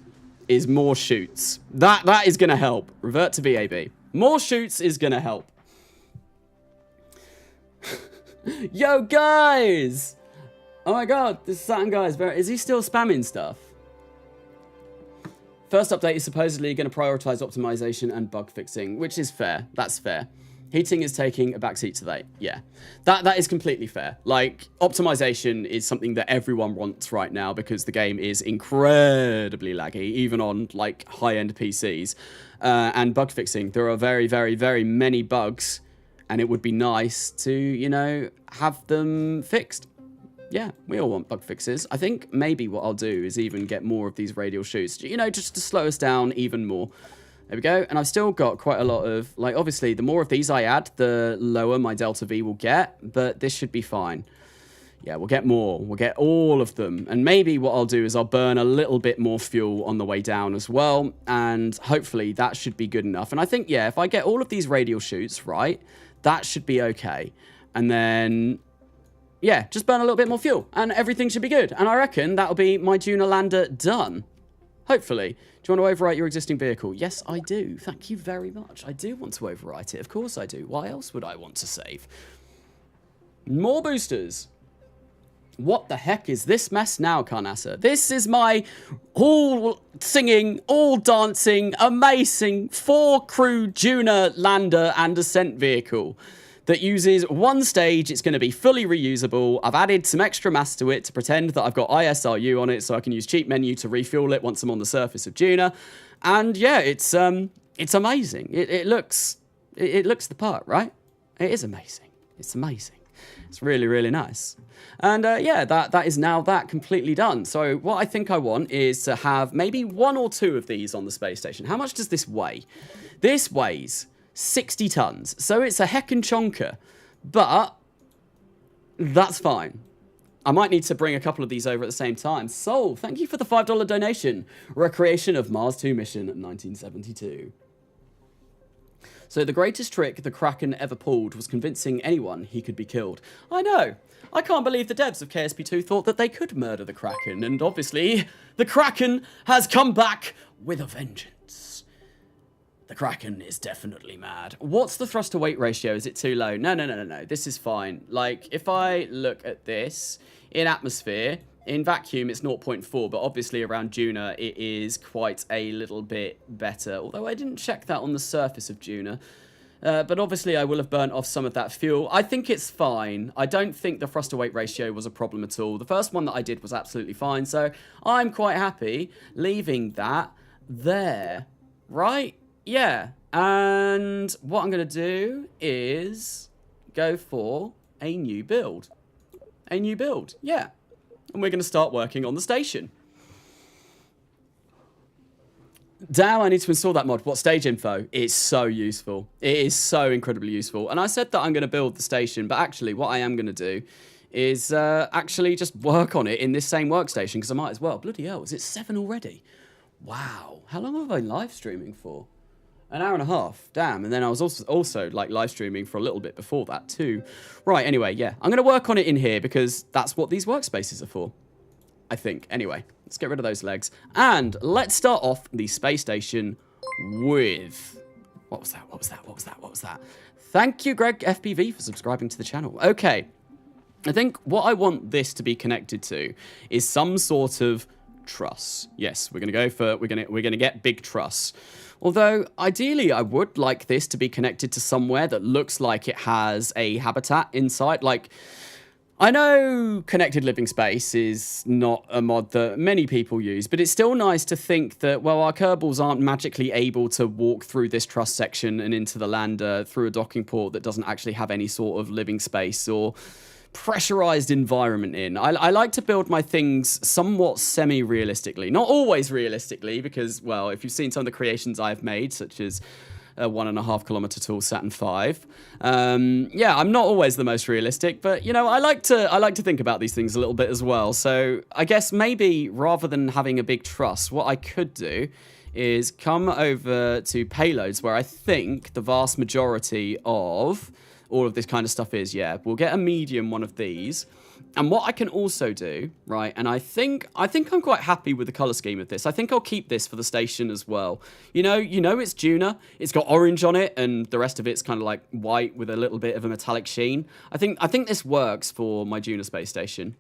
is more chutes. That is going to help. Revert to VAB. More chutes is going to help. Yo, guys! Oh my god, this Saturn guy is he still spamming stuff? First update is supposedly going to prioritize optimization and bug fixing, which is fair. That's fair. Heating is taking a backseat to that. Yeah, that is completely fair. Like, optimization is something that everyone wants right now because the game is incredibly laggy, even on, like, high-end PCs. And bug fixing. There are very, very, very many bugs, and it would be nice to, you know, have them fixed. Yeah, we all want bug fixes. I think maybe what I'll do is even get more of these radial chutes, you know, just to slow us down even more. There we go. And I've still got quite a lot of, like, obviously, the more of these I add, the lower my delta V will get, but this should be fine. Yeah, we'll get more. We'll get all of them. And maybe what I'll do is I'll burn a little bit more fuel on the way down as well. And hopefully that should be good enough. And I think, yeah, if I get all of these radial chutes, right, that should be okay. And then, yeah, just burn a little bit more fuel. And everything should be good. And I reckon that'll be my Duna lander done. Hopefully. Do you want to overwrite your existing vehicle? Yes, I do. Thank you very much. I do want to overwrite it. Of course I do. Why else would I want to save? More boosters. What the heck is this mess now, Carnasa? This is my all singing, all dancing, amazing 4-crew Duna lander and ascent vehicle that uses one stage. It's going to be fully reusable. I've added some extra mass to it to pretend that I've got ISRU on it so I can use cheat menu to refuel it once I'm on the surface of Duna. And yeah, it's amazing. It looks the part, right? It is amazing. It's amazing. It's really, really nice. And yeah, that is now that completely done. So what I think I want is to have maybe 1 or 2 of these on the space station. How much does this weigh? This weighs 60 tons. So it's a heckin' chonker. But that's fine. I might need to bring a couple of these over at the same time. Sol, thank you for the $5 donation. Recreation of Mars 2 mission 1972. So the greatest trick the Kraken ever pulled was convincing anyone he could be killed. I know. I can't believe the devs of KSP2 thought that they could murder the Kraken. And obviously, the Kraken has come back with a vengeance. The Kraken is definitely mad. What's the thrust to weight ratio? Is it too low? No. This is fine. Like, if I look at this, in atmosphere, in vacuum, it's 0.4, but obviously around Duna, it is quite a little bit better. Although I didn't check that on the surface of Duna. But obviously I will have burnt off some of that fuel. I think it's fine. I don't think the thrust to weight ratio was a problem at all. The first one that I did was absolutely fine, so I'm quite happy leaving that there. Right? Yeah. And what I'm going to do is go for a new build. A new build, yeah. And we're going to start working on the station. Dow, I need to install that mod. What stage info? It's so useful. It is so incredibly useful. And I said that I'm going to build the station, but actually what I am going to do is actually just work on it in this same workstation, because I might as well. Bloody hell, is it 7 already? Wow. How long have I been live streaming for? An hour and a half. Damn. And then I was also like live streaming for a little bit before that too. Right, anyway, yeah. I'm going to work on it in here because that's what these workspaces are for. I think. Anyway, let's get rid of those legs. And let's start off the space station with... What was that? Thank you, Greg FPV, for subscribing to the channel. Okay. I think what I want this to be connected to is some sort of truss. Yes, we're going to go for... We're going to get big truss. Although, ideally, I would like this to be connected to somewhere that looks like it has a habitat inside. Like, I know Connected Living Space is not a mod that many people use, but it's still nice to think that, well, our Kerbals aren't magically able to walk through this truss section and into the lander through a docking port that doesn't actually have any sort of living space or pressurized environment in. I like to build my things somewhat semi-realistically. Not always realistically, because, well, if you've seen some of the creations I've made, such as a 1.5 kilometer tall Saturn V, yeah, I'm not always the most realistic, but, you know, I like to think about these things a little bit as well. So I guess maybe rather than having a big truss, what I could do is come over to payloads, where I think the vast majority of all of this kind of stuff is. Yeah, we'll get a medium one of these. And what I can also do, right, and I think I'm quite happy with the color scheme of this. I think I'll keep this for the station as well. You know it's Duna. It's got orange on it, and the rest of it's kind of like white with a little bit of a metallic sheen. I think this works for my Duna space station.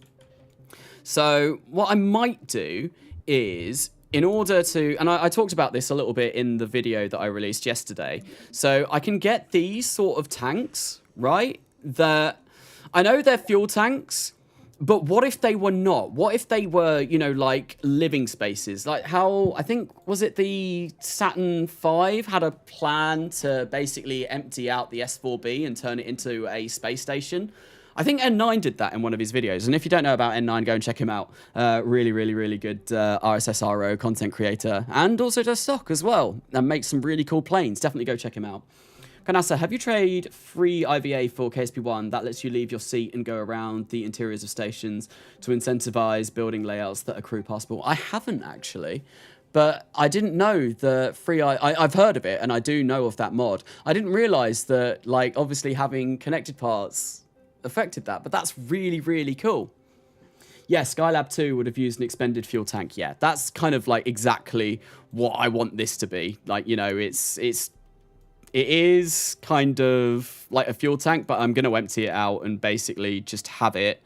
So what I might do is, in order to, and I talked about this a little bit in the video that I released yesterday, so I can get these sort of tanks, right, that I know they're fuel tanks, but what if they were not? What if they were, you know, like living spaces? Like how, I think, was it the Saturn V had a plan to basically empty out the S4B and turn it into a space station? I think N9 did that in one of his videos. And if you don't know about N9, go and check him out. Really, really, really good RSSRO content creator. And also does stock as well. And makes some really cool planes. Definitely go check him out. Carnasa, have you tried free IVA for KSP1 that lets you leave your seat and go around the interiors of stations to incentivize building layouts that are crew passable? I haven't actually, but I didn't know the free I've heard of it and I do know of that mod. I didn't realize that, like, obviously having connected parts affected that, but that's really, really cool. Yeah, Skylab 2 would have used an expended fuel tank. Yeah, that's kind of like exactly what I want this to be. Like, you know, it is kind of like a fuel tank, but I'm going to empty it out and basically just have it.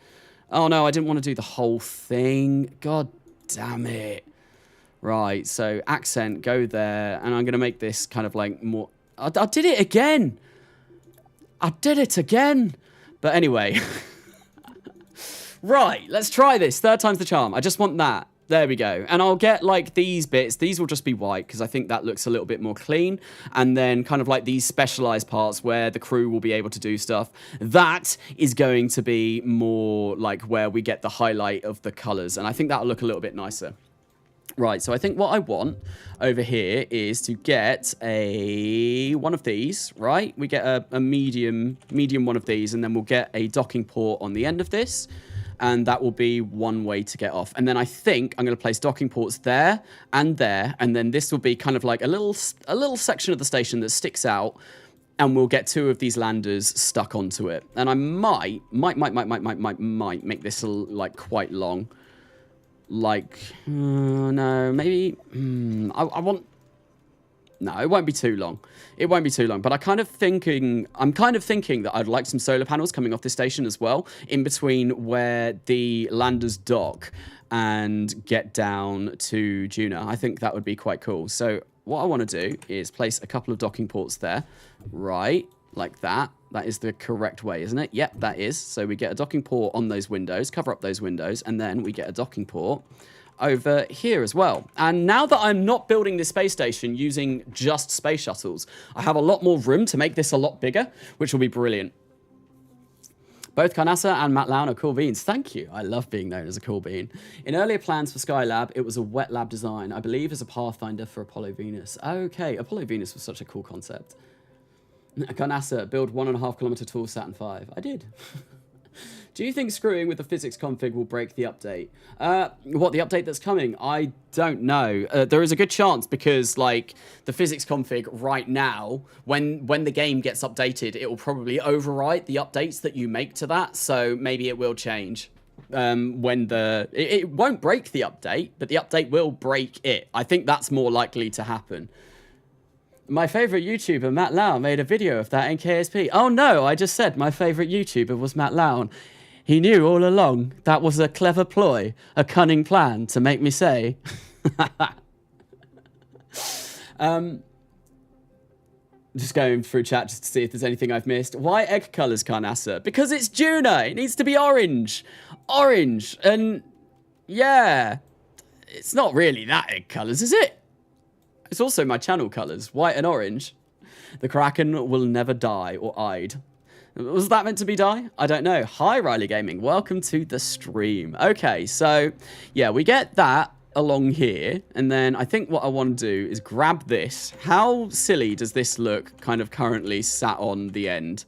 Oh, no, I didn't want to do the whole thing. God damn it. Right, so accent, go there. And I'm going to make this kind of like more... I did it again. I did it again. But anyway. Right, let's try this. Third time's the charm. I just want that. There we go. And I'll get, like, these bits. These will just be white, because I think that looks a little bit more clean. And then kind of like these specialized parts where the crew will be able to do stuff. That is going to be more like where we get the highlight of the colors. And I think that'll look a little bit nicer. Right, so I think what I want over here is to get one of these, right? We get a medium one of these, and then we'll get a docking port on the end of this. And that will be one way to get off. And then I think I'm going to place docking ports there, and then this will be kind of like a little section of the station that sticks out, and we'll get two of these landers stuck onto it. And I might make this like quite long. Like, no, maybe, I want... No, it won't be too long. It won't be too long. But I'm kind of thinking that I'd like some solar panels coming off this station as well, in between where the landers dock and get down to Duna. I think that would be quite cool. So what I want to do is place a couple of docking ports there, right, like that. That is the correct way, isn't it? Yep, that is. So we get a docking port on those windows, cover up those windows, and then we get a docking port over here as well. And now that I'm not building this space station using just space shuttles, I have a lot more room to make this a lot bigger, which will be brilliant. Both Carnasa and Matt Lown are cool beans. Thank you. I love being known as a cool bean. In earlier plans for Skylab, it was a wet lab design, I believe as a pathfinder for Apollo Venus. Okay, Apollo Venus was such a cool concept. Carnasa, build 1.5 kilometer tall Saturn V. I did. Do you think screwing with the physics config will break the update? What, the update that's coming? I don't know. There is a good chance because, like, the physics config right now, when the game gets updated, it will probably overwrite the updates that you make to that, so maybe it will change. It won't break the update, but the update will break it. I think that's more likely to happen. My favourite YouTuber, Matt Lown, made a video of that in KSP. Oh no, I just said my favourite YouTuber was Matt Lown. He knew all along that was a clever ploy, a cunning plan to make me say. Just going through chat just to see if there's anything I've missed. Why egg colours, Carnasa? Because it's Duna. It needs to be orange. Orange. And yeah, it's not really that egg colours, is it? It's also my channel colours, white and orange. The Kraken will never die, or I'd. Was that meant to be die? I don't know. Hi, Riley Gaming. Welcome to the stream. Okay, so, yeah, we get that along here. And then I think what I want to do is grab this. How silly does this look kind of currently sat on the end?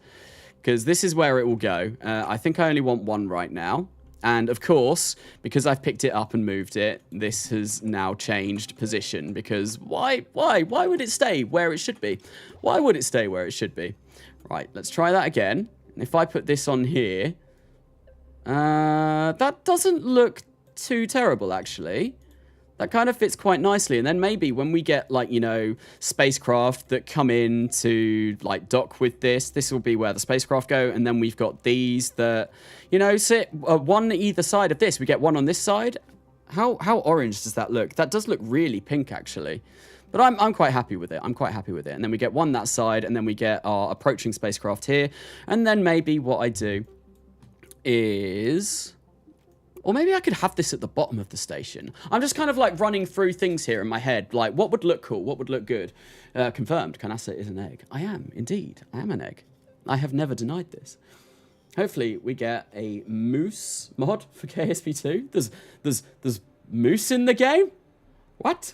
Because this is where it will go. I think I only want one right now. And of course, because I've picked it up and moved it, this has now changed position. Because why would it stay where it should be? Why would it stay where it should be? Right, let's try that again. If I put this on here, that doesn't look too terrible, actually. That kind of fits quite nicely. And then maybe when we get, like, you know, spacecraft that come in to, like, dock with this, this will be where the spacecraft go. And then we've got these that, you know, sit one either side of this. We get one on this side. How orange does that look? That does look really pink, actually. But I'm quite happy with it. I'm quite happy with it. And then we get one that side, and then we get our approaching spacecraft here. And then maybe what I do is... Or maybe I could have this at the bottom of the station. I'm just kind of like running through things here in my head. Like, what would look cool? What would look good? Confirmed. Carnasa is an egg. I am, indeed. I am an egg. I have never denied this. Hopefully, we get a moose mod for KSP2. There's moose in the game? What?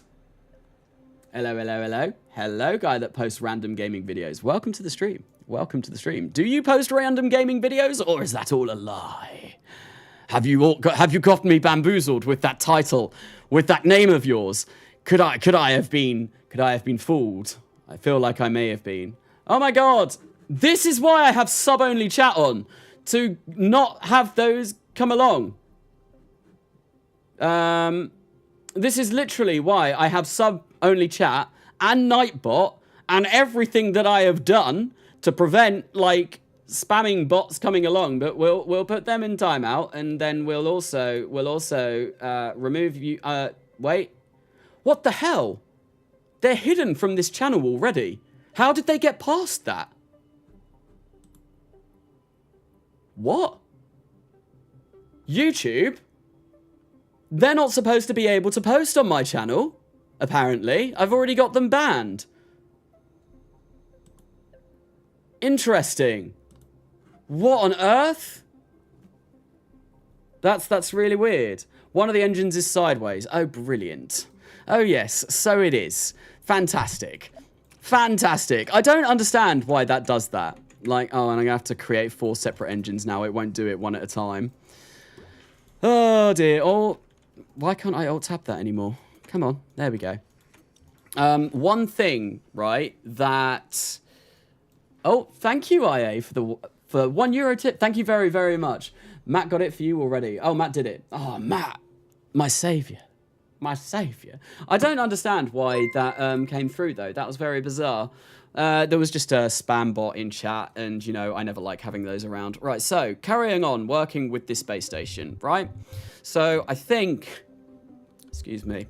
Hello, hello, hello. Hello, guy that posts random gaming videos. Welcome to the stream. Welcome to the stream. Do you post random gaming videos, or is that all a lie? Have you got me bamboozled with that title, with that name of yours? Could I have been fooled? I feel like I may have been. Oh my god! This is why I have sub-only chat on, to not have those come along. This is literally why I have sub-only chat and Nightbot and everything that I have done to prevent, like, spamming bots coming along. But we'll put them in timeout, and then we'll also remove you. Wait, what the hell? They're hidden from this channel already. How did they get past that? What? YouTube? They're not supposed to be able to post on my channel, apparently. I've already got them banned. Interesting. What on earth? That's really weird. One of the engines is sideways. Oh, brilliant. Oh, yes, so it is. Fantastic. Fantastic. I don't understand why that does that. Like, oh, and I'm going to have to create 4 separate engines now. It won't do it one at a time. Oh, dear. Oh, why can't I alt-tab that anymore? Come on. There we go. One thing, right, that... Oh, thank you, IA, for €1 tip. Thank you very, very much. Matt got it for you already. Oh, Matt did it. Oh, Matt. My saviour. My saviour. I don't understand why that came through, though. That was very bizarre. There was just a spam bot in chat, and, you know, I never like having those around. Right, so, carrying on, working with this space station, right? So, I think... Excuse me.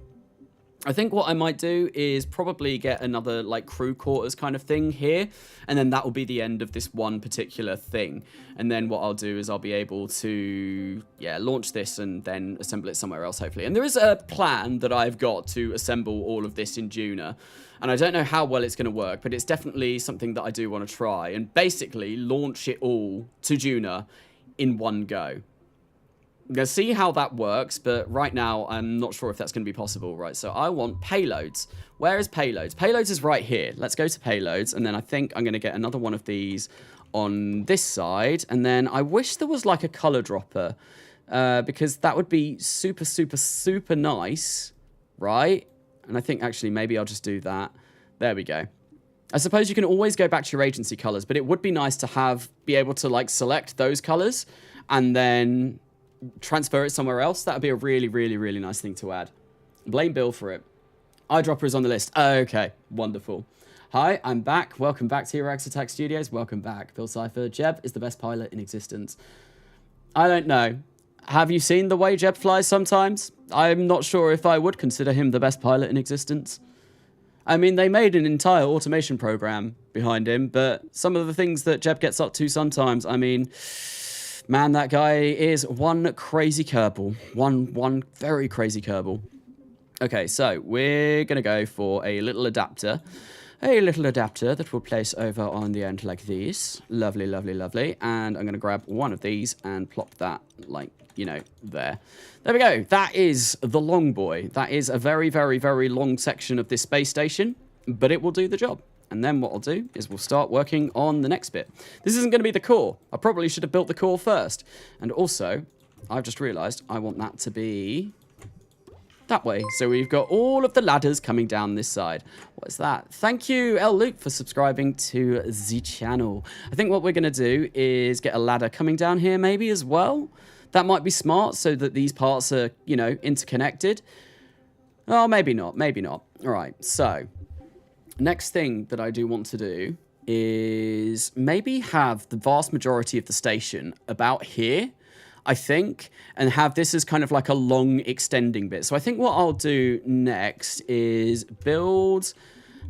I think what I might do is probably get another, like, crew quarters kind of thing here, and then that will be the end of this one particular thing. And then what I'll do is I'll be able to, yeah, launch this and then assemble it somewhere else, hopefully. And there is a plan that I've got to assemble all of this in Duna, and I don't know how well it's going to work, but it's definitely something that I do want to try, and basically launch it all to Duna in one go. I'm going to see how that works, but right now I'm not sure if that's going to be possible, right? So I want payloads. Where is payloads? Payloads is right here. Let's go to payloads, and then I think I'm going to get another one of these on this side, and then I wish there was like a color dropper, because that would be super, super, super nice, right? And I think actually maybe I'll just do that. There we go. I suppose you can always go back to your agency colors, but it would be nice to be able to like select those colors and then transfer it somewhere else. That would be a really, really, really nice thing to add. Blame Bill for it. Eyedropper is on the list. Okay, wonderful. Hi, I'm back. Welcome back to Hero Attack Studios. Welcome back. Bill Cipher. Jeb is the best pilot in existence. I don't know. Have you seen the way Jeb flies sometimes? I'm not sure if I would consider him the best pilot in existence. I mean, they made an entire automation program behind him, but some of the things that Jeb gets up to sometimes, I mean... Man, that guy is one crazy Kerbal. One very crazy Kerbal. Okay, so we're going to go for a little adapter. A little adapter that we'll place over on the end like this. Lovely, lovely, lovely. And I'm going to grab one of these and plop that, like, you know, there. There we go. That is the long boy. That is a very, very, very long section of this space station, but it will do the job. And then what I'll do is we'll start working on the next bit. This isn't going to be the core. I probably should have built the core first. And also, I've just realized I want that to be that way. So we've got all of the ladders coming down this side. What is that? Thank you, L. Luke, for subscribing to the channel. I think what we're going to do is get a ladder coming down here maybe as well. That might be smart so that these parts are, you know, interconnected. Oh, maybe not. Maybe not. All right, so... Next thing that I do want to do is maybe have the vast majority of the station about here, I think, and have this as kind of like a long extending bit. So I think what I'll do next is build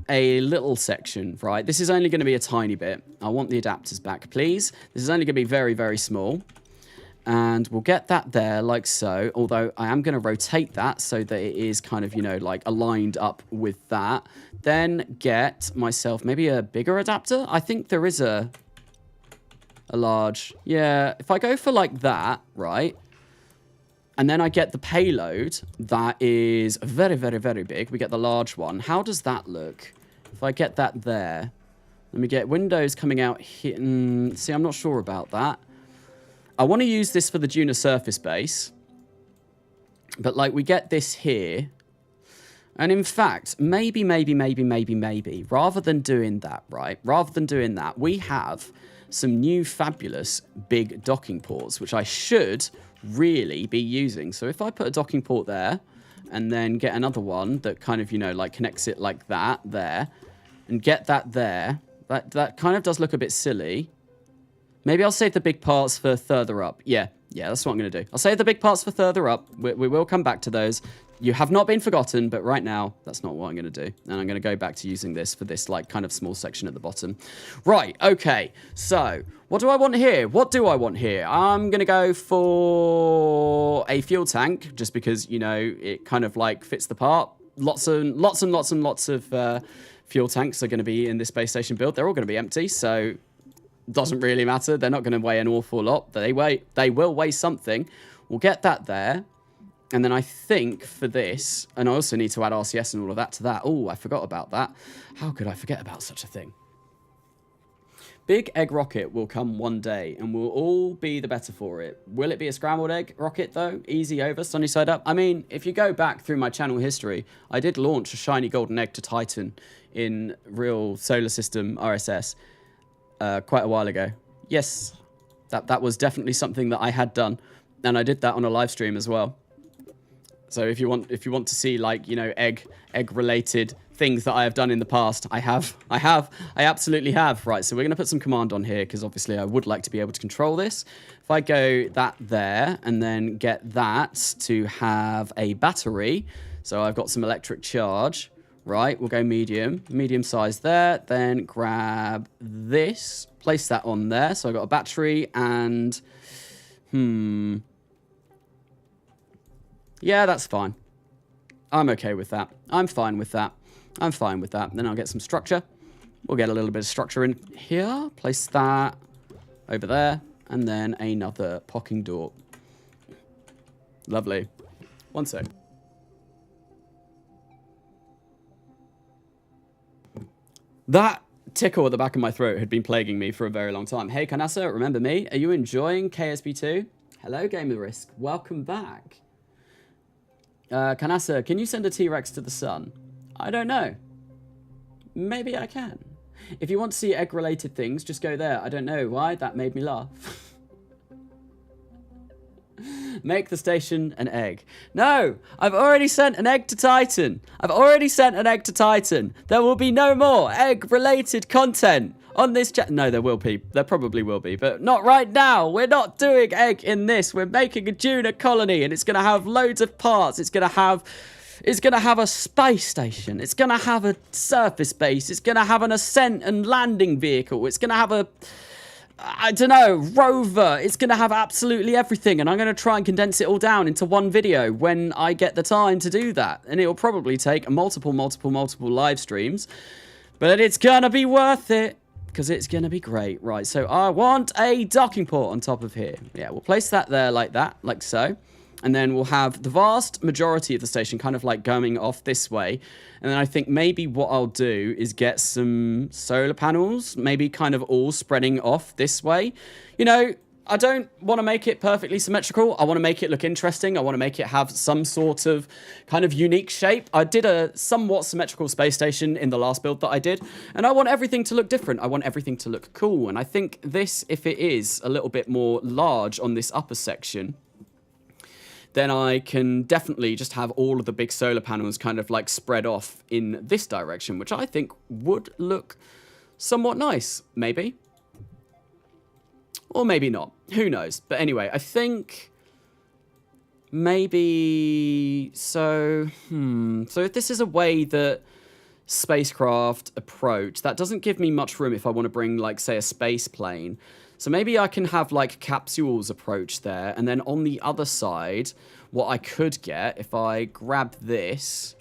a little section, right? This is only going to be a tiny bit. I want the adapters back, please. This is only going to be very, very small. And we'll get that there like so, although I am going to rotate that so that it is kind of, you know, like aligned up with that. Then get myself maybe a bigger adapter. I think there is a large, yeah, if I go for like that, right? And then I get the payload that is very, very, very big. We get the large one. How does that look? If I get that there, let me get windows coming out here. See, I'm not sure about that. I want to use this for the Duna surface base. But, like, we get this here. And, in fact, maybe, rather than doing that, right? Rather than doing that, we have some new fabulous big docking ports, which I should really be using. So if I put a docking port there and then get another one that kind of, you know, like connects it like that there and get that there, that kind of does look a bit silly. Maybe I'll save the big parts for further up. Yeah, that's what I'm going to do. I'll save the big parts for further up. We will come back to those. You have not been forgotten, but right now, that's not what I'm going to do. And I'm going to go back to using this for this, like, kind of small section at the bottom. Right, okay. So, what do I want here? What do I want here? I'm going to go for a fuel tank, just because, you know, it kind of, like, fits the part. Lots of fuel tanks are going to be in this space station build. They're all going to be empty, so doesn't really matter. They're not going to weigh an awful lot. They will weigh something. We'll get that there. And then I think for this, and I also need to add RCS and all of that to that. Oh, I forgot about that. How could I forget about such a thing? Big egg rocket will come one day, and we'll all be the better for it. Will it be a scrambled egg rocket, though? Easy over, sunny side up? I mean, if you go back through my channel history, I did launch a shiny golden egg to Titan in real solar system RSS quite a while ago. Yes, that was definitely something that I had done, and I did that on a live stream as well. So if you want to see, like, you know, egg related things that I have done in the past, I absolutely have. Right, so we're going to put some command on here because obviously I would like to be able to control this. If I go that there and then get that to have a battery, so I've got some electric charge. Right, we'll go medium size there, then grab this, place that on there. So I've got a battery and yeah, that's fine. I'm okay with that. I'm fine with that. Then I'll get some structure. We'll get a little bit of structure in here. Place that over there. And then another pocking door. Lovely. One sec. That tickle at the back of my throat had been plaguing me for a very long time. Hey, Carnasa, remember me? Are you enjoying KSP2? Hello, Gamer Risk. Welcome back. Carnasa, can you send a T-Rex to the sun? I don't know. Maybe I can. If you want to see egg-related things, just go there. I don't know why. That made me laugh. Make the station an egg. No! I've already sent an egg to Titan. There will be no more egg-related content on this chat. No, there will be. There probably will be, but not right now. We're not doing egg in this. We're making a Duna colony, and it's going to have loads of parts. It's going to have a space station. It's going to have a surface base. It's going to have an ascent and landing vehicle. It's going to have a, I don't know, rover. It's going to have absolutely everything, and I'm going to try and condense it all down into one video when I get the time to do that. And it will probably take multiple live streams, but it's going to be worth it. Because it's going to be great. Right, so I want a docking port on top of here. Yeah, we'll place that there like that, like so. And then we'll have the vast majority of the station kind of like going off this way. And then I think maybe what I'll do is get some solar panels, maybe kind of all spreading off this way. You know, I don't want to make it perfectly symmetrical. I want to make it look interesting. I want to make it have some sort of kind of unique shape. I did a somewhat symmetrical space station in the last build that I did, and I want everything to look different. I want everything to look cool, and I think this, if it is a little bit more large on this upper section, then I can definitely just have all of the big solar panels kind of like spread off in this direction, which I think would look somewhat nice, maybe. Or maybe not. Who knows? But anyway, I think maybe so if this is a way that spacecraft approach, that doesn't give me much room if I want to bring, like, say, a space plane. So maybe I can have, like, capsules approach there, and then on the other side, what I could get, if I grab this,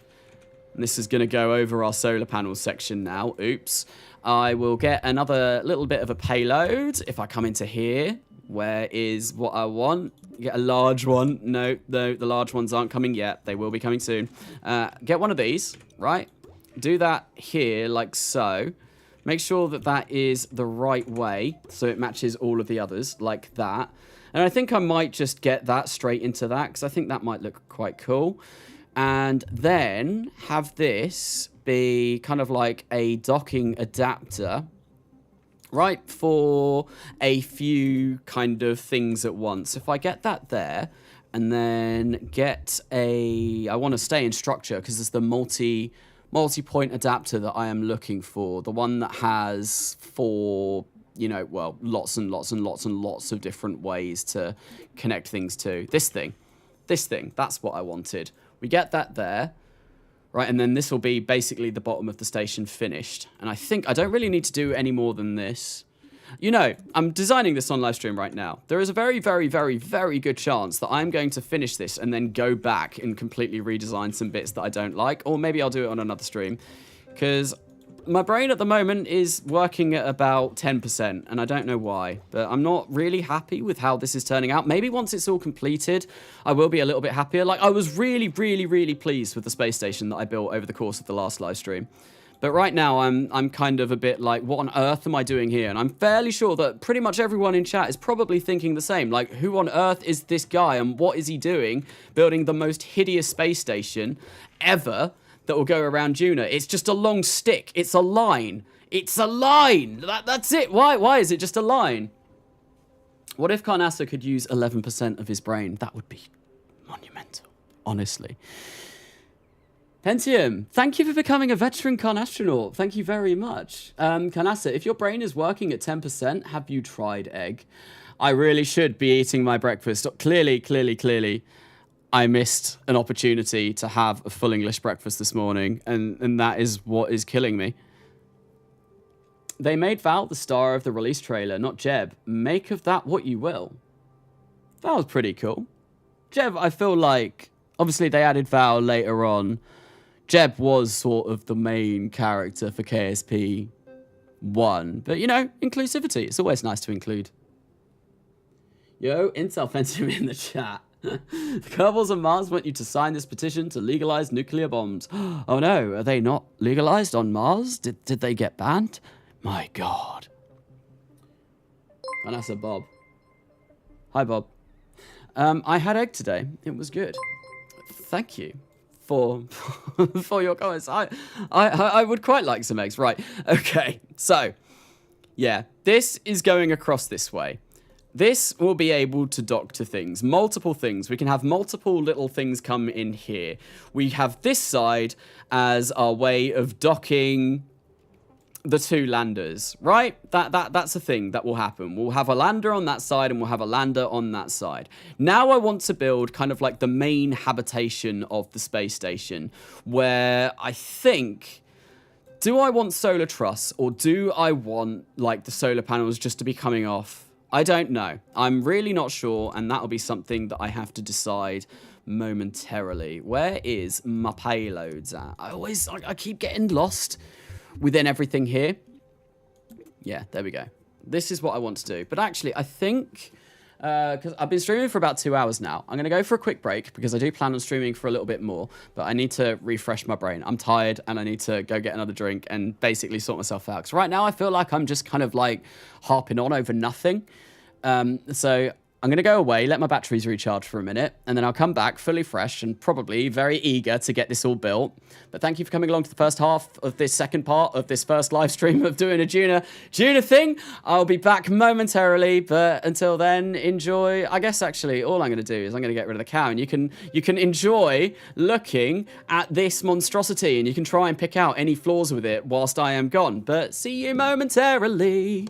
and this is going to go over our solar panel section now, oops, I will get another little bit of a payload if I come into here. Where is what I want? Get a large one. No, the large ones aren't coming yet. They will be coming soon. Get one of these, right? Do that here, like so. Make sure that that is the right way, so it matches all of the others, like that. And I think I might just get that straight into that, because I think that might look quite cool. And then have this be kind of like a docking adapter, right, for a few kind of things at once. If I get that there, and then get a... I want to stay in structure, because it's the multi-point adapter that I am looking for. The one that has 4, you know, well, lots and lots and lots and lots of different ways to connect things to. This thing, that's what I wanted. We get that there, right, and then this will be basically the bottom of the station finished. And I think I don't really need to do any more than this. You know, I'm designing this on Livestream right now. There is a very, very, very, very good chance that I'm going to finish this and then go back and completely redesign some bits that I don't like. Or maybe I'll do it on another stream. Because my brain at the moment is working at about 10%, and I don't know why. But I'm not really happy with how this is turning out. Maybe once it's all completed, I will be a little bit happier. Like, I was really, really, really pleased with the space station that I built over the course of the last live stream. But right now, I'm kind of a bit like, what on earth am I doing here? And I'm fairly sure that pretty much everyone in chat is probably thinking the same. Like, who on earth is this guy, and what is he doing building the most hideous space station ever that will go around Duna? It's just a long stick. It's a line. It's a line. That's it. Why is it just a line? What if Carnasa could use 11% of his brain? That would be monumental, honestly. Pentium, thank you for becoming a veteran Carnastronaut. Thank you very much. Carnasa, if your brain is working at 10%, have you tried egg? I really should be eating my breakfast. Clearly, I missed an opportunity to have a full English breakfast this morning, and that is what is killing me. They made Val the star of the release trailer, not Jeb. Make of that what you will. That was pretty cool. Jeb, I feel like, obviously they added Val later on. Jeb was sort of the main character for KSP1. But, you know, inclusivity. It's always nice to include. Yo, Intel Pentium in the chat. The Kerbals on Mars want you to sign this petition to legalize nuclear bombs. Oh no, are they not legalized on Mars? Did they get banned? My God. Carnasa Bob. Hi, Bob. I had egg today. It was good. Thank you for your comments. I would quite like some eggs. Right. Okay. So, yeah, this is going across this way. This will be able to dock to things, multiple things. We can have multiple little things come in here. We have this side as our way of docking the 2 landers, right? That's a thing that will happen. We'll have a lander on that side and we'll have a lander on that side. Now I want to build kind of like the main habitation of the space station, where I think... Do I want solar truss, or do I want like the solar panels just to be coming off? I don't know. I'm really not sure, and that'll be something that I have to decide momentarily. Where is my payloads at? I keep getting lost within everything here. Yeah, there we go. This is what I want to do. But actually, I think, because I've been streaming for about 2 hours now, I'm going to go for a quick break, because I do plan on streaming for a little bit more, but I need to refresh my brain. I'm tired, and I need to go get another drink and basically sort myself out. Because right now, I feel like I'm just kind of like harping on over nothing. So I'm going to go away, let my batteries recharge for a minute, and then I'll come back fully fresh and probably very eager to get this all built. But thank you for coming along to the first half of this second part of this first live stream of doing a Duna thing. I'll be back momentarily, but until then, enjoy. I guess actually all I'm going to do is I'm going to get rid of the cow, and you can enjoy looking at this monstrosity, and you can try and pick out any flaws with it whilst I am gone. But see you momentarily.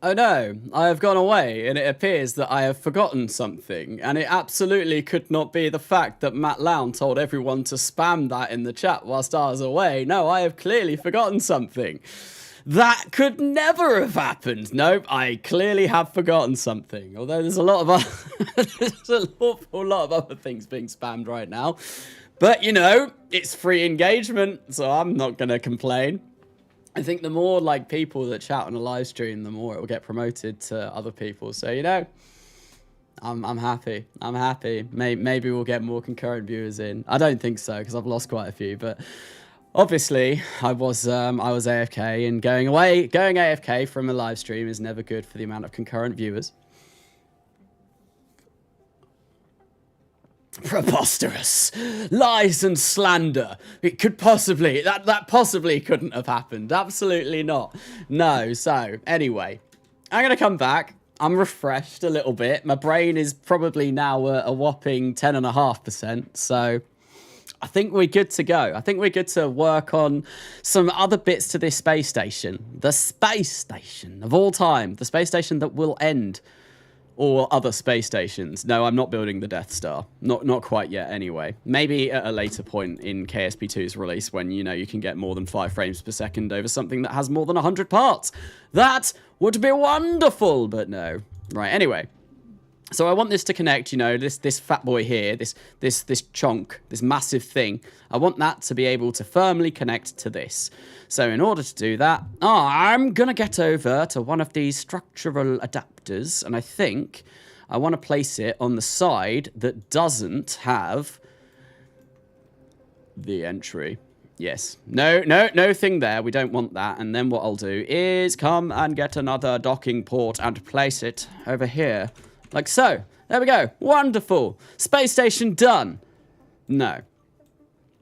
Oh no, I have gone away, and it appears that I have forgotten something, and it absolutely could not be the fact that Matt Lown told everyone to spam that in the chat whilst I was away. No, I have clearly forgotten something. That could never have happened. Nope, I clearly have forgotten something. Although there's a lot of there's an awful lot of other things being spammed right now. But, you know, it's free engagement, so I'm not going to complain. I think the more like people that chat on a live stream, the more it will get promoted to other people. So, you know, I'm happy. I'm happy. Maybe we'll get more concurrent viewers in. I don't think so because I've lost quite a few. But obviously, I was AFK, and going AFK from a live stream is never good for the amount of concurrent viewers. Preposterous lies and slander. It could possibly that possibly couldn't have happened. Absolutely not. No. So anyway, I'm gonna come back. I'm refreshed a little bit. My brain is probably now a whopping 10.5%. So I think we're good to go. I think we're good to work on some other bits to this space station. The space station of all time. The space station that will end all other space stations. No, I'm not building the Death Star. Not quite yet, anyway. Maybe at a later point in KSP2's release when, you know, you can get more than 5 frames per second over something that has more than 100 parts. That would be wonderful, but no. Right, anyway. So I want this to connect, you know, this fat boy here, this chunk, this massive thing. I want that to be able to firmly connect to this. So in order to do that, I'm going to get over to one of these structural adapters. And I think I want to place it on the side that doesn't have the entry. Yes. No thing there. We don't want that. And then what I'll do is come and get another docking port and place it over here. Like so. There we go. Wonderful. Space station done. No.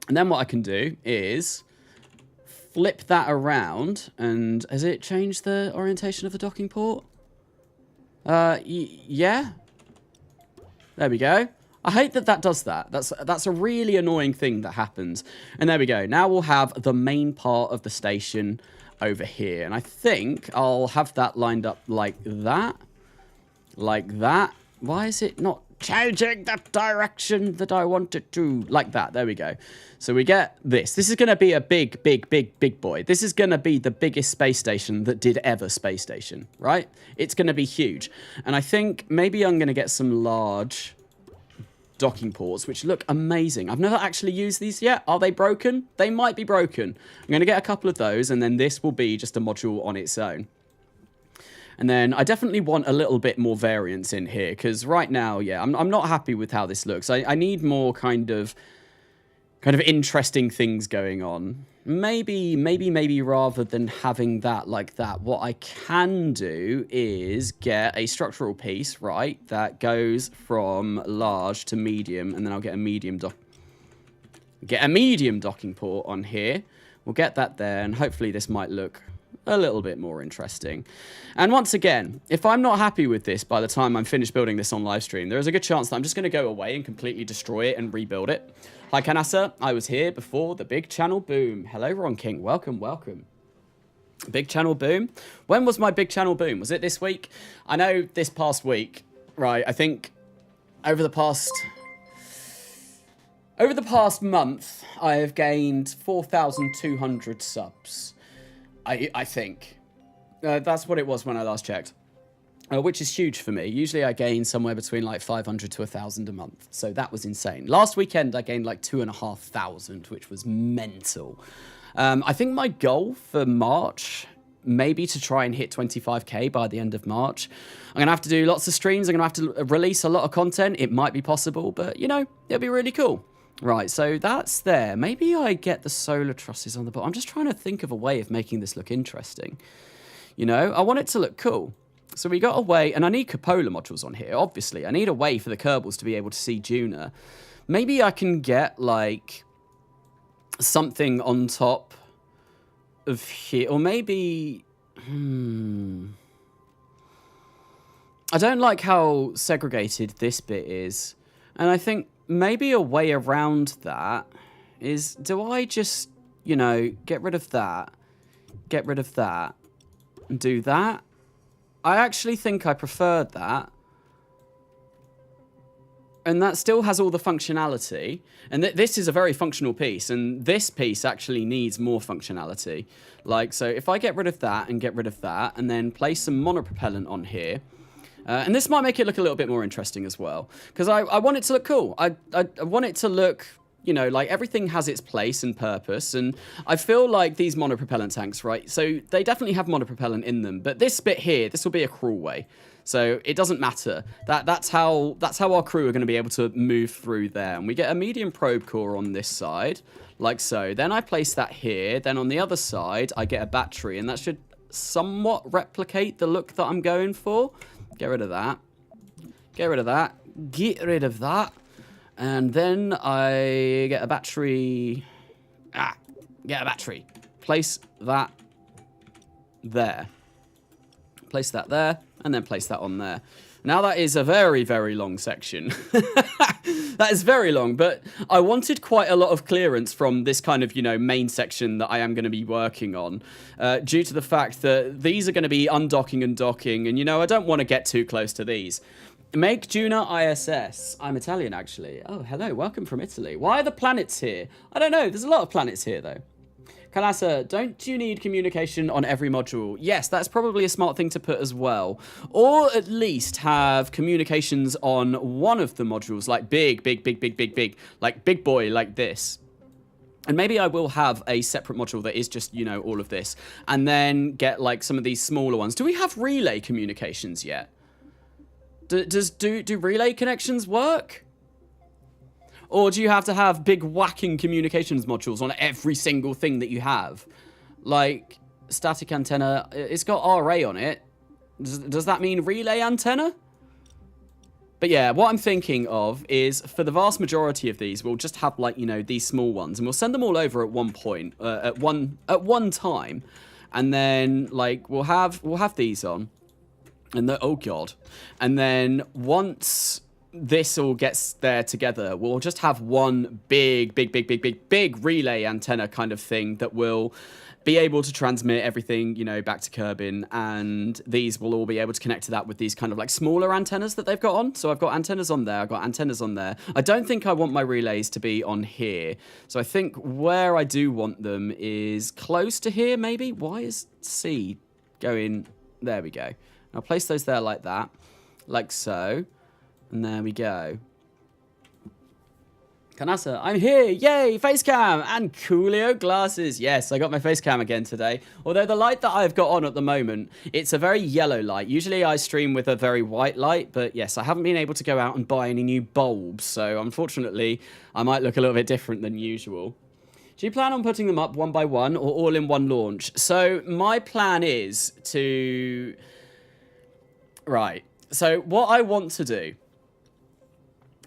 And then what I can do is flip that around. And has it changed the orientation of the docking port? Yeah. There we go. I hate that does that. That's a really annoying thing that happens. And there we go. Now we'll have the main part of the station over here. And I think I'll have that lined up like that. Like that. Why is it not changing the direction that I want it to? Like that. There we go. So we get this. This is going to be a big boy. This is going to be the biggest space station that did ever space station, right? It's going to be huge. And I think maybe I'm going to get some large docking ports, which look amazing. I've never actually used these yet. Are they broken? They might be broken. I'm going to get a couple of those, and then this will be just a module on its own. And then I definitely want a little bit more variance in here, because right now, yeah, I'm not happy with how this looks. I need more kind of interesting things going on. Maybe rather than having that like that, what I can do is get a structural piece, right, that goes from large to medium, and then I'll get a medium docking port on here. We'll get that there, and hopefully this might look a little bit more interesting. And once again, if I'm not happy with this by the time I'm finished building this on Livestream, there is a good chance that I'm just going to go away and completely destroy it and rebuild it. Hi, Carnasa. I was here before the big channel boom. Hello, Ron King. Welcome, welcome. Big channel boom. When was my big channel boom? Was it this week? I know this past week, right? I think over the past month, I have gained 4,200 subs. I think. That's what it was when I last checked. Which is huge for me. Usually I gain somewhere between like 500 to 1,000 a month. So that was insane. Last weekend I gained like 2,500, which was mental. I think my goal for March, maybe to try and hit 25k by the end of March. I'm going to have to do lots of streams. I'm going to have to release a lot of content. It might be possible, but you know, it'll be really cool. Right, so that's there. Maybe I get the solar trusses on the bottom. I'm just trying to think of a way of making this look interesting. You know, I want it to look cool. So we got a way, and I need cupola modules on here, obviously. I need a way for the Kerbals to be able to see Duna. Maybe I can get, like, something on top of here. Or maybe... I don't like how segregated this bit is. And I think maybe a way around that is... Do I just, you know, get rid of that, and do that? I actually think I preferred that. And that still has all the functionality. And this is a very functional piece. And this piece actually needs more functionality. Like, so if I get rid of that and get rid of that, and then place some monopropellant on here. And this might make it look a little bit more interesting as well. Because I want it to look cool. I want it to look... You know, like, everything has its place and purpose, and I feel like these monopropellant tanks, right, so they definitely have monopropellant in them, but this bit here, this will be a crawl way, so it doesn't matter. That's how our crew are going to be able to move through there, and we get a medium probe core on this side, like so. Then I place that here, then on the other side, I get a battery, and that should somewhat replicate the look that I'm going for. Get rid of that. Get rid of that. Get rid of that. And then I get a battery. Get a battery. Place that there. Place that there, and then place that on there. Now that is a very, very long section. That is very long, but I wanted quite a lot of clearance from this kind of, you know, main section that I am going to be working on, due to the fact that these are going to be undocking and docking, and, you know, I don't want to get too close to these. Make Duna ISS. I'm Italian, actually. Oh, hello. Welcome from Italy. Why are the planets here? I don't know. There's a lot of planets here, though. Carnasa, don't you need communication on every module? Yes, that's probably a smart thing to put as well. Or at least have communications on one of the modules, like big, like big boy, like this. And maybe I will have a separate module that is just, you know, all of this. And then get, like, some of these smaller ones. Do we have relay communications yet? Do relay connections work? Or do you have to have big whacking communications modules on every single thing that you have? Like, static antenna, it's got RA on it. Does that mean relay antenna? But yeah, what I'm thinking of is, for the vast majority of these, we'll just have, like, you know, these small ones. And we'll send them all over at one point, at one time. And then, like, we'll have these on. And oh god. And then once this all gets there together, we'll just have one big relay antenna kind of thing that will be able to transmit everything, you know, back to Kerbin, and these will all be able to connect to that with these kind of like smaller antennas that they've got on. So I've got antennas on there, I've got antennas on there. I don't think I want my relays to be on here. So I think where I do want them is close to here, maybe. Why is C going? There we go. I'll place those there like that, like so. And there we go. Carnasa, I'm here! Yay! Facecam! And Coolio glasses. Yes, I got my facecam again today. Although the light that I've got on at the moment, it's a very yellow light. Usually I stream with a very white light, but yes, I haven't been able to go out and buy any new bulbs. So unfortunately, I might look a little bit different than usual. Do you plan on putting them up one by one or all in one launch? So my plan is to... Right. So what I want to do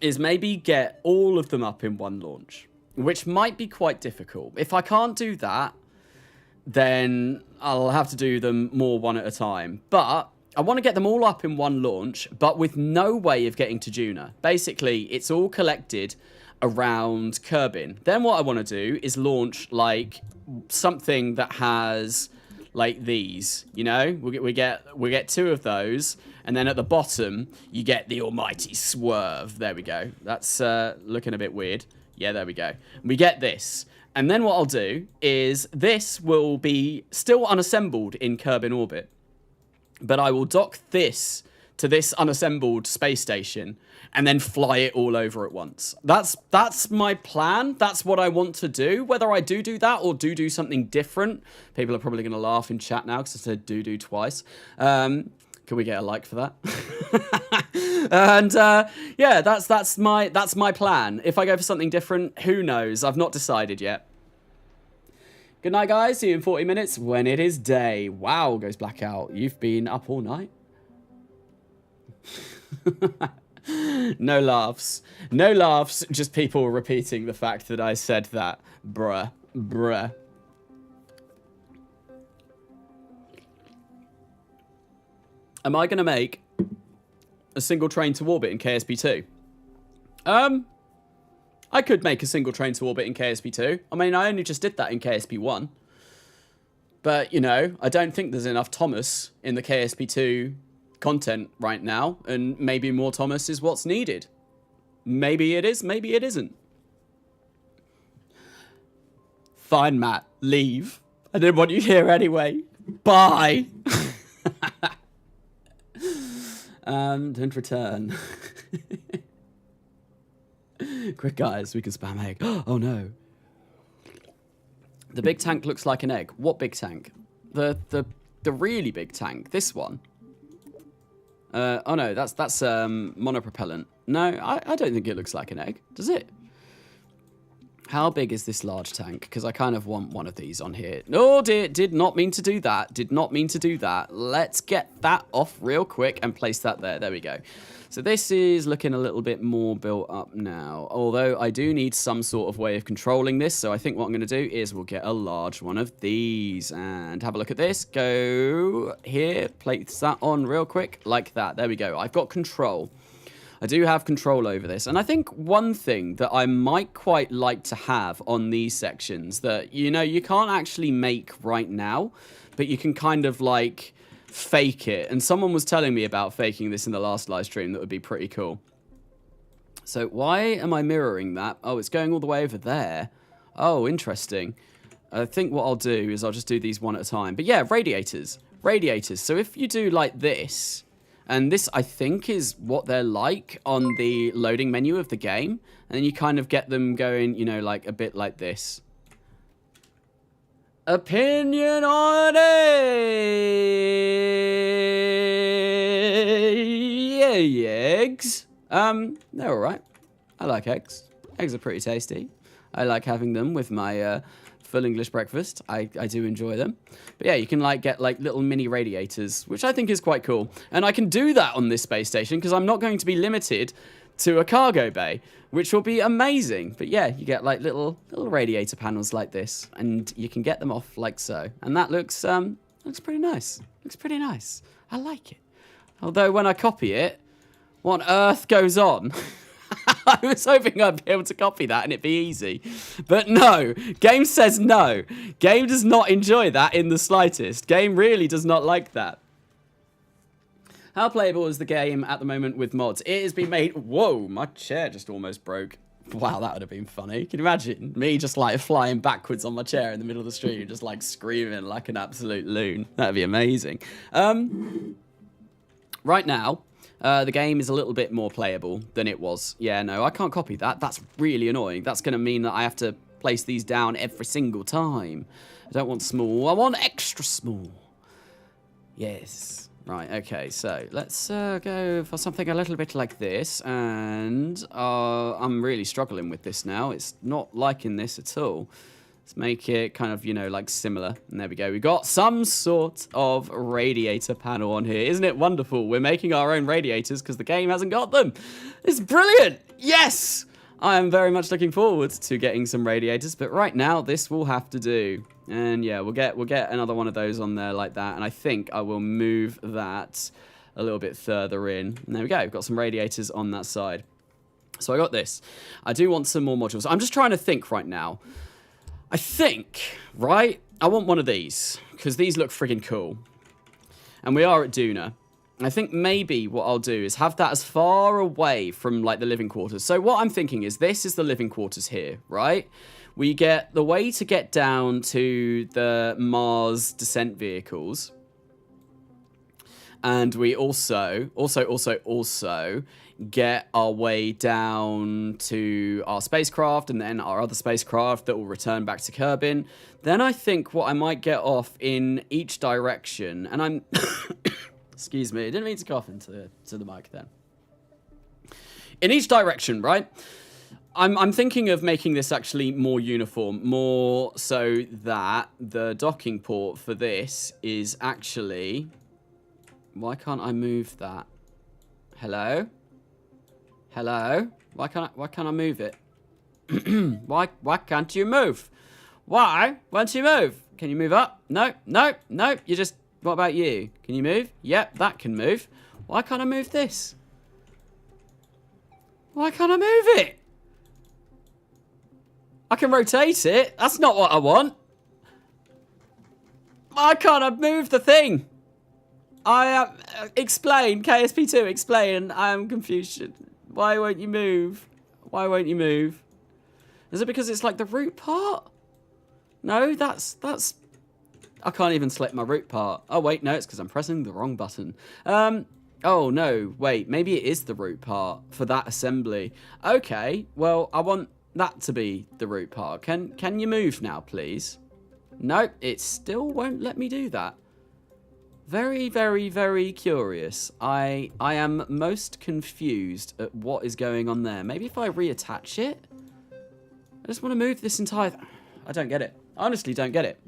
is maybe get all of them up in one launch, which might be quite difficult. If I can't do that, then I'll have to do them more one at a time. But I want to get them all up in one launch, but with no way of getting to Duna. Basically, it's all collected around Kerbin. Then what I want to do is launch, like, something that has... like these, you know, we get two of those, and then at the bottom you get the almighty swerve. There we go. That's looking a bit weird. Yeah, there we go. We get this, and then what I'll do is this will be still unassembled in Kerbin orbit, but I will dock this to this unassembled space station and then fly it all over at once. That's my plan. That's what I want to do. Whether I do that or do something different, people are probably going to laugh in chat now because I said do twice. Can we get a like for that? And yeah, that's my plan. If I go for something different, who knows? I've not decided yet. Good night, guys. See you in 40 minutes when it is day. Wow, goes blackout. You've been up all night. No laughs. No laughs, just people repeating the fact that I said that. Bruh. Bruh. Am I going to make a single train to orbit in KSP2? I could make a single train to orbit in KSP2. I mean, I only just did that in KSP1. But, you know, I don't think there's enough Thomas in the KSP2 content right now, and maybe more Thomas is what's needed. Maybe it is, maybe it isn't. Fine, Matt, leave. I didn't want you here anyway. Bye. Don't return. Quick, guys, we can spam egg. Oh no. The big tank looks like an egg. What big tank? The really big tank. This one. Oh no, that's monopropellant. No, I don't think it looks like an egg. Does it? How big is this large tank? Because I kind of want one of these on here. No, did not mean to do that. Did not mean to do that. Let's get that off real quick and place that there. There we go. So this is looking a little bit more built up now. Although I do need some sort of way of controlling this. So I think what I'm going to do is we'll get a large one of these. And have a look at this. Go here. Place that on real quick. Like that. There we go. I've got control. I do have control over this. And I think one thing that I might quite like to have on these sections that, you know, you can't actually make right now, but you can kind of like fake it. And someone was telling me about faking this in the last live stream. That would be pretty cool. So why am I mirroring that? Oh, it's going all the way over there. Oh, interesting. I think what I'll do is I'll just do these one at a time. But yeah, radiators. Radiators. So if you do like this, and this I think is what they're like on the loading menu of the game, and then you kind of get them going, you know, like a bit like this. Opinion on eggs. They're alright. I like eggs. Eggs are pretty tasty. I like having them with my full English breakfast. I do enjoy them. But yeah, you can like get like little mini radiators, which I think is quite cool. And I can do that on this space station because I'm not going to be limited to a cargo bay, which will be amazing. But yeah, you get like little radiator panels like this, and you can get them off like so. And that looks pretty nice. Looks pretty nice. I like it. Although when I copy it, what on earth goes on? I was hoping I'd be able to copy that and it'd be easy. But no, game says no. Game does not enjoy that in the slightest. Game really does not like that. How playable is the game at the moment with mods? It has been made... Whoa, my chair just almost broke. Wow, that would have been funny. Can you imagine me just like flying backwards on my chair in the middle of the street, just like screaming like an absolute loon? That'd be amazing. Right now, the game is a little bit more playable than it was. Yeah, no, I can't copy that. That's really annoying. That's going to mean that I have to place these down every single time. I don't want small. I want extra small. Yes. Right, okay, so let's go for something a little bit like this. And I'm really struggling with this now. It's not liking this at all. Let's make it kind of, you know, like similar. And there we go. We got some sort of radiator panel on here. Isn't it wonderful? We're making our own radiators because the game hasn't got them. It's brilliant. Yes. I am very much looking forward to getting some radiators. But right now, this will have to do. And yeah, we'll get another one of those on there like that. And I think I will move that a little bit further in. And there we go. We've got some radiators on that side. So I got this. I do want some more modules. I'm just trying to think right now. I think, right, I want one of these, because these look friggin' cool. And we are at Duna. I think maybe what I'll do is have that as far away from, like, the living quarters. So what I'm thinking is this is the living quarters here, right? We get the way to get down to the Mars descent vehicles. And we also get our way down to our spacecraft and then our other spacecraft that will return back to Kerbin. Then I think what I might get off in each direction, and I'm... Excuse me, I didn't mean to cough into the mic then. In each direction, right? I'm thinking of making this actually more uniform, more so that the docking port for this is actually... Why can't I move that? Hello? Hello? Why can't I move it? Why can't you move? Why won't you move? Can you move up? No. You just... What about you? Can you move? Yep, that can move. Why can't I move this? Why can't I move it? I can rotate it. That's not what I want. Why can't I move the thing? Explain, KSP2, explain. I am confused. Why won't you move? Why won't you move? Is it because it's like the root part? No, that's... I can't even select my root part. Oh, wait, no, it's because I'm pressing the wrong button. Oh, no, wait, maybe it is the root part for that assembly. Okay, well, I want that to be the root part. Can you move now, please? Nope, it still won't let me do that. Very, very, very curious. I am most confused at what is going on there. Maybe if I reattach it? I just want to move this entire... I don't get it. I honestly don't get it.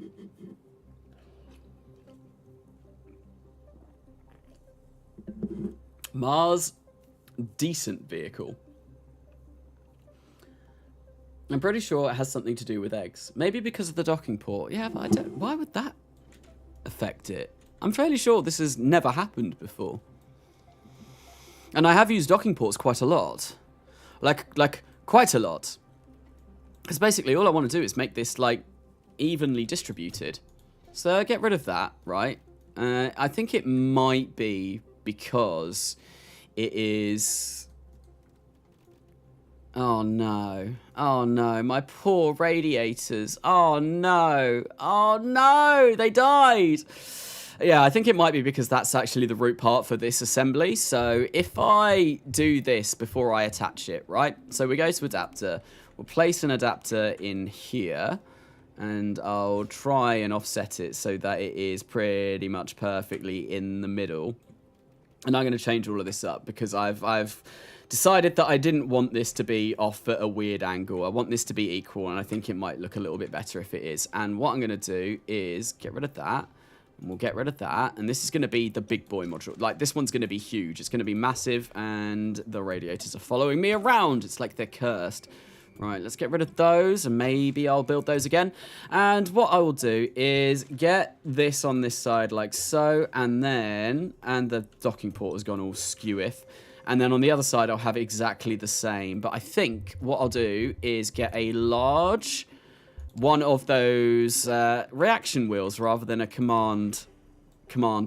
Mars, decent vehicle. I'm pretty sure it has something to do with eggs. Maybe because of the docking port. Yeah, but I don't... Why would that affect it? I'm fairly sure this has never happened before. And I have used docking ports quite a lot. Like quite a lot. Because basically all I want to do is make this, like, evenly distributed. So get rid of that, right? I think it might be because it is... Oh no. Oh no. My poor radiators. Oh no. Oh no. They died. Yeah, I think it might be because that's actually the root part for this assembly. So if I do this before I attach it, right? So we go to adapter. We'll place an adapter in here. And I'll try and offset it so that it is pretty much perfectly in the middle. And I'm going to change all of this up because I've decided that I didn't want this to be off at a weird angle. I want this to be equal, and I think it might look a little bit better if it is. And what I'm going to do is get rid of that. And we'll get rid of that. And this is going to be the big boy module. Like, this one's going to be huge. It's going to be massive, and the radiators are following me around. It's like they're cursed. Right, let's get rid of those, and maybe I'll build those again. And what I will do is get this on this side like so, and the docking port has gone all skeweth. And then on the other side, I'll have exactly the same. But I think what I'll do is get a large one of those reaction wheels rather than a command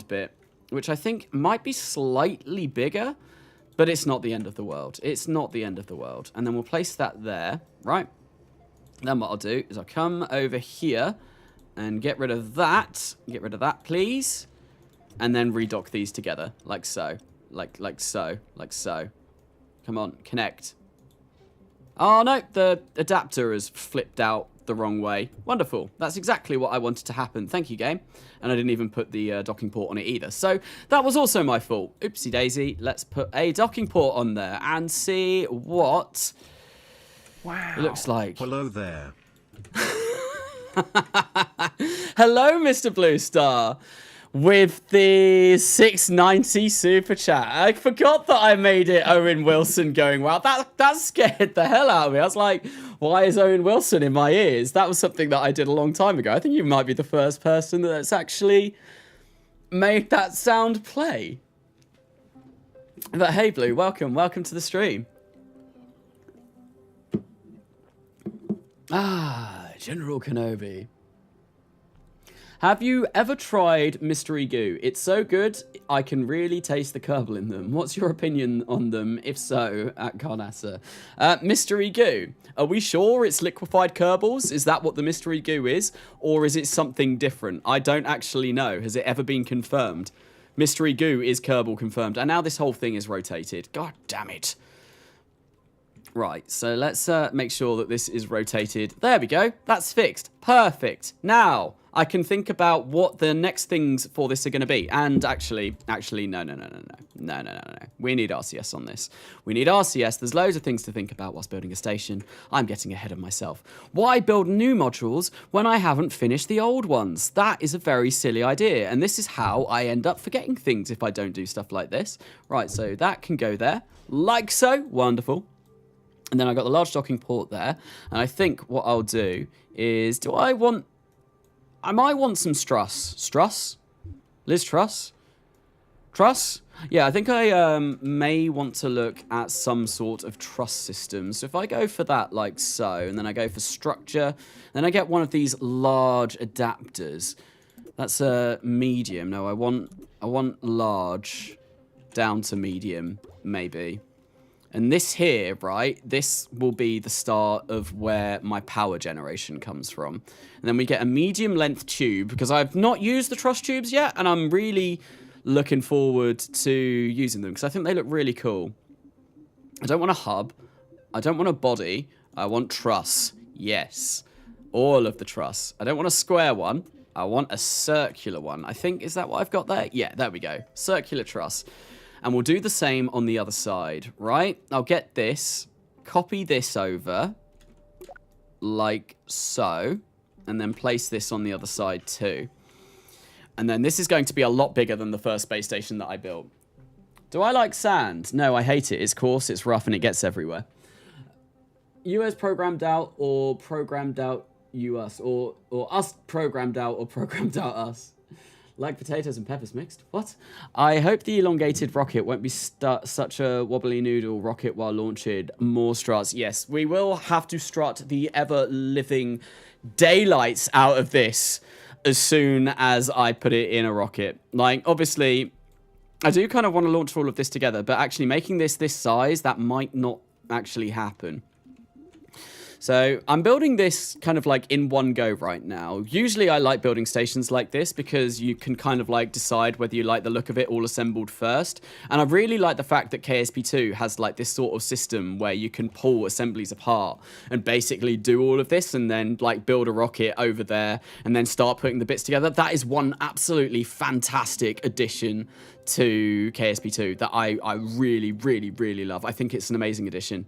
bit, which I think might be slightly bigger. But it's not the end of the world. It's not the end of the world. And then we'll place that there, right? Then what I'll do is I'll come over here and get rid of that. Get rid of that, please. And then redock these together, like so. Like so. Like so. Come on, connect. Oh, no, the adapter has flipped out the wrong way. Wonderful. That's exactly what I wanted to happen. Thank you, game. And I didn't even put the docking port on it either. So that was also my fault. Oopsie daisy. Let's put a docking port on there and see what it looks like. Hello there. Hello, Mr. Blue Star. With the 690 super chat. I forgot that I made it Owen Wilson going, wow, that scared the hell out of me. I was like, why is Owen Wilson in my ears? That was something that I did a long time ago. I think you might be the first person that's actually made that sound play. But hey, Blue, welcome to the stream. Ah, General Kenobi. Have you ever tried mystery goo? It's so good, I can really taste the Kerbal in them. What's your opinion on them? If so, at Carnasa. Mystery goo. Are we sure it's liquefied Kerbals? Is that what the mystery goo is? Or is it something different? I don't actually know. Has it ever been confirmed? Mystery goo is Kerbal confirmed. And now this whole thing is rotated. God damn it. Right, so let's make sure that this is rotated. There we go. That's fixed. Perfect. Now, I can think about what the next things for this are going to be. And actually, no. We need RCS on this. We need RCS. There's loads of things to think about whilst building a station. I'm getting ahead of myself. Why build new modules when I haven't finished the old ones? That is a very silly idea. And this is how I end up forgetting things if I don't do stuff like this. Right, so that can go there. Like so. Wonderful. And then I've got the large docking port there. And I think what I'll do is, I might want some struss. Struss? Liz Truss? Truss? Yeah, I think I may want to look at some sort of truss system. So if I go for that like so, and then I go for structure, then I get one of these large adapters. That's a medium. No, I want large down to medium, maybe. And this here, right, this will be the start of where my power generation comes from. And then we get a medium length tube, because I've not used the truss tubes yet, and I'm really looking forward to using them, because I think they look really cool. I don't want a hub. I don't want a body. I want truss. Yes. All of the truss. I don't want a square one. I want a circular one. I think, is that what I've got there? Yeah, there we go. Circular truss. And we'll do the same on the other side, right? I'll get this, copy this over, like so, and then place this on the other side too. And then this is going to be a lot bigger than the first space station that I built. Do I like sand? No, I hate it. It's coarse, it's rough, and it gets everywhere. US programmed out or programmed out US, or us programmed out or programmed out us. Like potatoes and peppers mixed? What? I hope the elongated rocket won't be such a wobbly noodle rocket while launching more struts. Yes, we will have to strut the ever-living daylights out of this as soon as I put it in a rocket. Like, obviously, I do kind of want to launch all of this together, but actually making this size, that might not actually happen. So I'm building this kind of like in one go right now. Usually I like building stations like this because you can kind of like decide whether you like the look of it all assembled first. And I really like the fact that KSP2 has like this sort of system where you can pull assemblies apart and basically do all of this and then like build a rocket over there and then start putting the bits together. That is one absolutely fantastic addition to KSP2 that I really, really, really love. I think it's an amazing addition.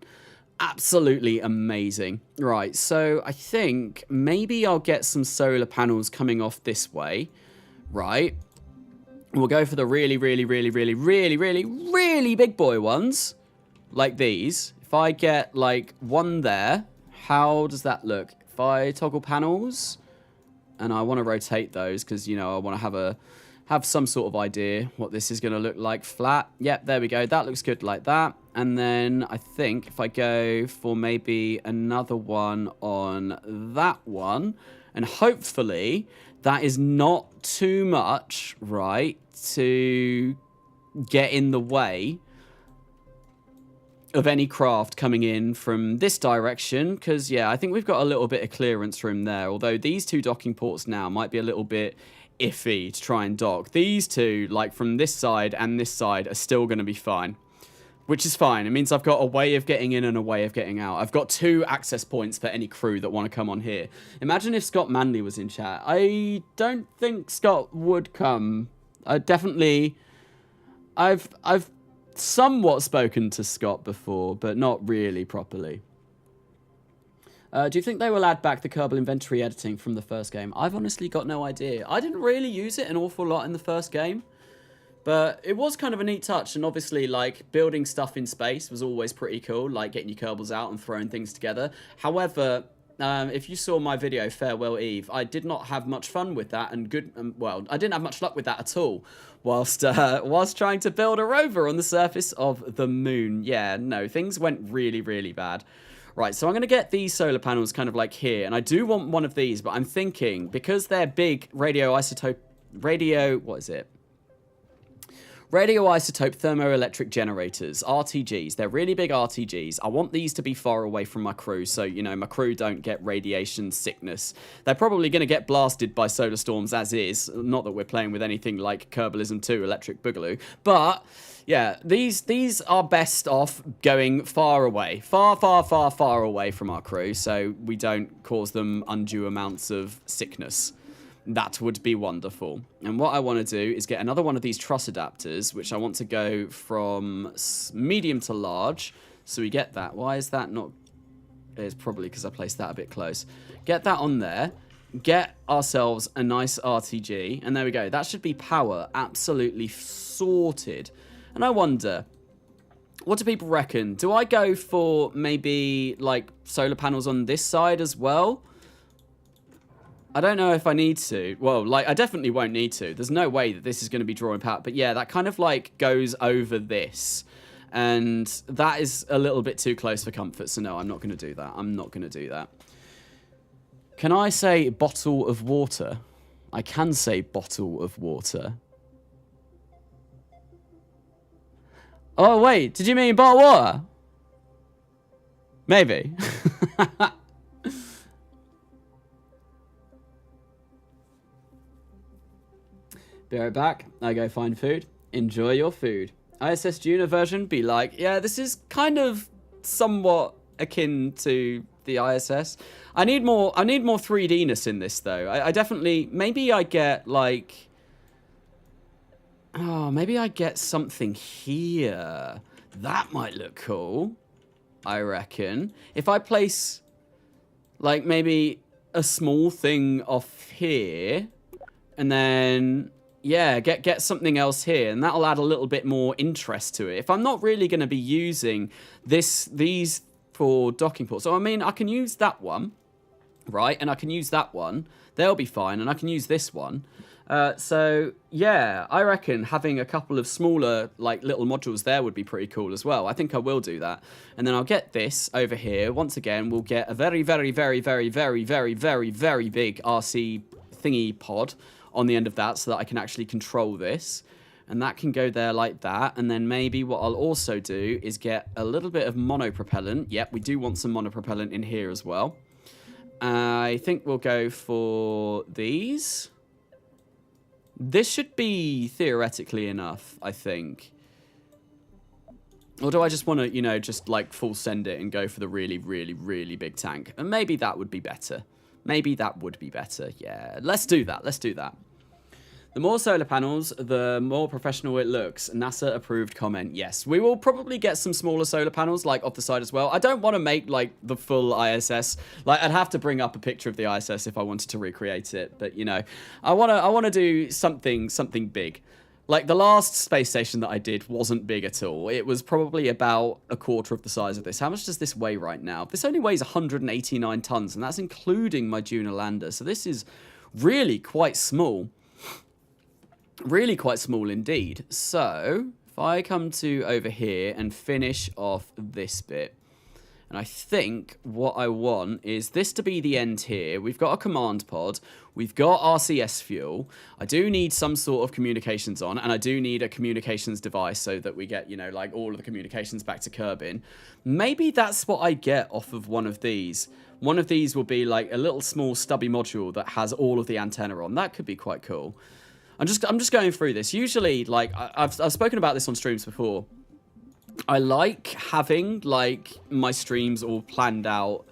Absolutely amazing. Right, so I think maybe I'll get some solar panels coming off this way. Right. We'll go for the really, really, really, really, really, really, really big boy ones. Like these. If I get like one there, how does that look? If I toggle panels, and I want to rotate those because, you know, I want to have some sort of idea what this is going to look like flat. Yep, there we go. That looks good like that. And then I think if I go for maybe another one on that one, and hopefully that is not too much, right, to get in the way of any craft coming in from this direction, because, yeah, I think we've got a little bit of clearance room there, although these two docking ports now might be a little bit iffy to try and dock. These two, like from this side and this side, are still going to be fine. Which is fine. It means I've got a way of getting in and a way of getting out. I've got 2 access points for any crew that want to come on here. Imagine if Scott Manley was in chat. I don't think Scott would come. I've somewhat spoken to Scott before, but not really properly. Do you think they will add back the Kerbal inventory editing from the first game? I've honestly got no idea. I didn't really use it an awful lot in the first game. But it was kind of a neat touch, and obviously, like, building stuff in space was always pretty cool, like getting your Kerbals out and throwing things together. However, if you saw my video, Farewell Eve, I did not have much fun with that, and well, I didn't have much luck with that at all, whilst trying to build a rover on the surface of the moon. Yeah, no, things went really, really bad. Right, so I'm going to get these solar panels kind of like here, and I do want one of these, but I'm thinking, because they're big radioisotope thermoelectric generators, RTGs. They're really big RTGs. I want these to be far away from my crew so, you know, my crew don't get radiation sickness. They're probably going to get blasted by solar storms as is. Not that we're playing with anything like Kerbalism 2 Electric Boogaloo. But, yeah, these are best off going far away. Far, far, far, far away from our crew so we don't cause them undue amounts of sickness. That would be wonderful. And what I want to do is get another one of these truss adapters, which I want to go from medium to large. So we get that. Why is that not... It's probably because I placed that a bit close. Get that on there. Get ourselves a nice RTG. And there we go. That should be power absolutely sorted. And I wonder... What do people reckon? Do I go for maybe, like, solar panels on this side as well? I don't know if I need to. Well, like, I definitely won't need to. There's no way that this is going to be drawing power. But yeah, that kind of, like, goes over this. And that is a little bit too close for comfort. So no, I'm not going to do that. I'm not going to do that. Can I say bottle of water? I can say bottle of water. Oh, wait. Did you mean bottled water? Maybe. Be right back. I go find food. Enjoy your food. ISS Duna version be like, yeah, this is kind of somewhat akin to the ISS. I need more 3D-ness in this though. I definitely, maybe I get like, oh, maybe I get something here. That might look cool, I reckon. If I place like maybe a small thing off here and then... Yeah, get something else here, and that'll add a little bit more interest to it. If I'm not really going to be using these for docking ports, so I mean, I can use that one, right? And I can use that one. They'll be fine, and I can use this one. So, yeah, I reckon having a couple of smaller, like, little modules there would be pretty cool as well. I think I will do that. And then I'll get this over here. Once again, we'll get a very, very, very, very, very, very, very, very big RC thingy pod on the end of that so that I can actually control this. And that can go there like that. And then maybe what I'll also do is get a little bit of monopropellant. Yep, we do want some monopropellant in here as well. I think we'll go for these. This should be theoretically enough, I think. Or do I just want to, you know, just like full send it and go for the really, really, really big tank? And maybe that would be better. Maybe that would be better. Yeah, let's do that. Let's do that. The more solar panels, the more professional it looks. NASA approved comment. Yes, we will probably get some smaller solar panels like off the side as well. I don't want to make like the full ISS. Like I'd have to bring up a picture of the ISS if I wanted to recreate it. But you know, I want to do something big. Like the last space station that I did wasn't big at all. It was probably about a quarter of the size of this. How much does this weigh right now? This only weighs 189 tons, and that's including my Duna lander. So this is really quite small. Really quite small indeed. So, if I come to over here and finish off this bit, and I think what I want is this to be the end here. We've got a command pod. We've got RCS fuel. I do need some sort of communications on, and I do need a communications device so that we get, you know, like all of the communications back to Kerbin. Maybe that's what I get off of one of these. One of these will be like a little small stubby module that has all of the antenna on. That could be quite cool. I'm just going through this. Usually, like, I've spoken about this on streams before. I like having, like, my streams all planned out.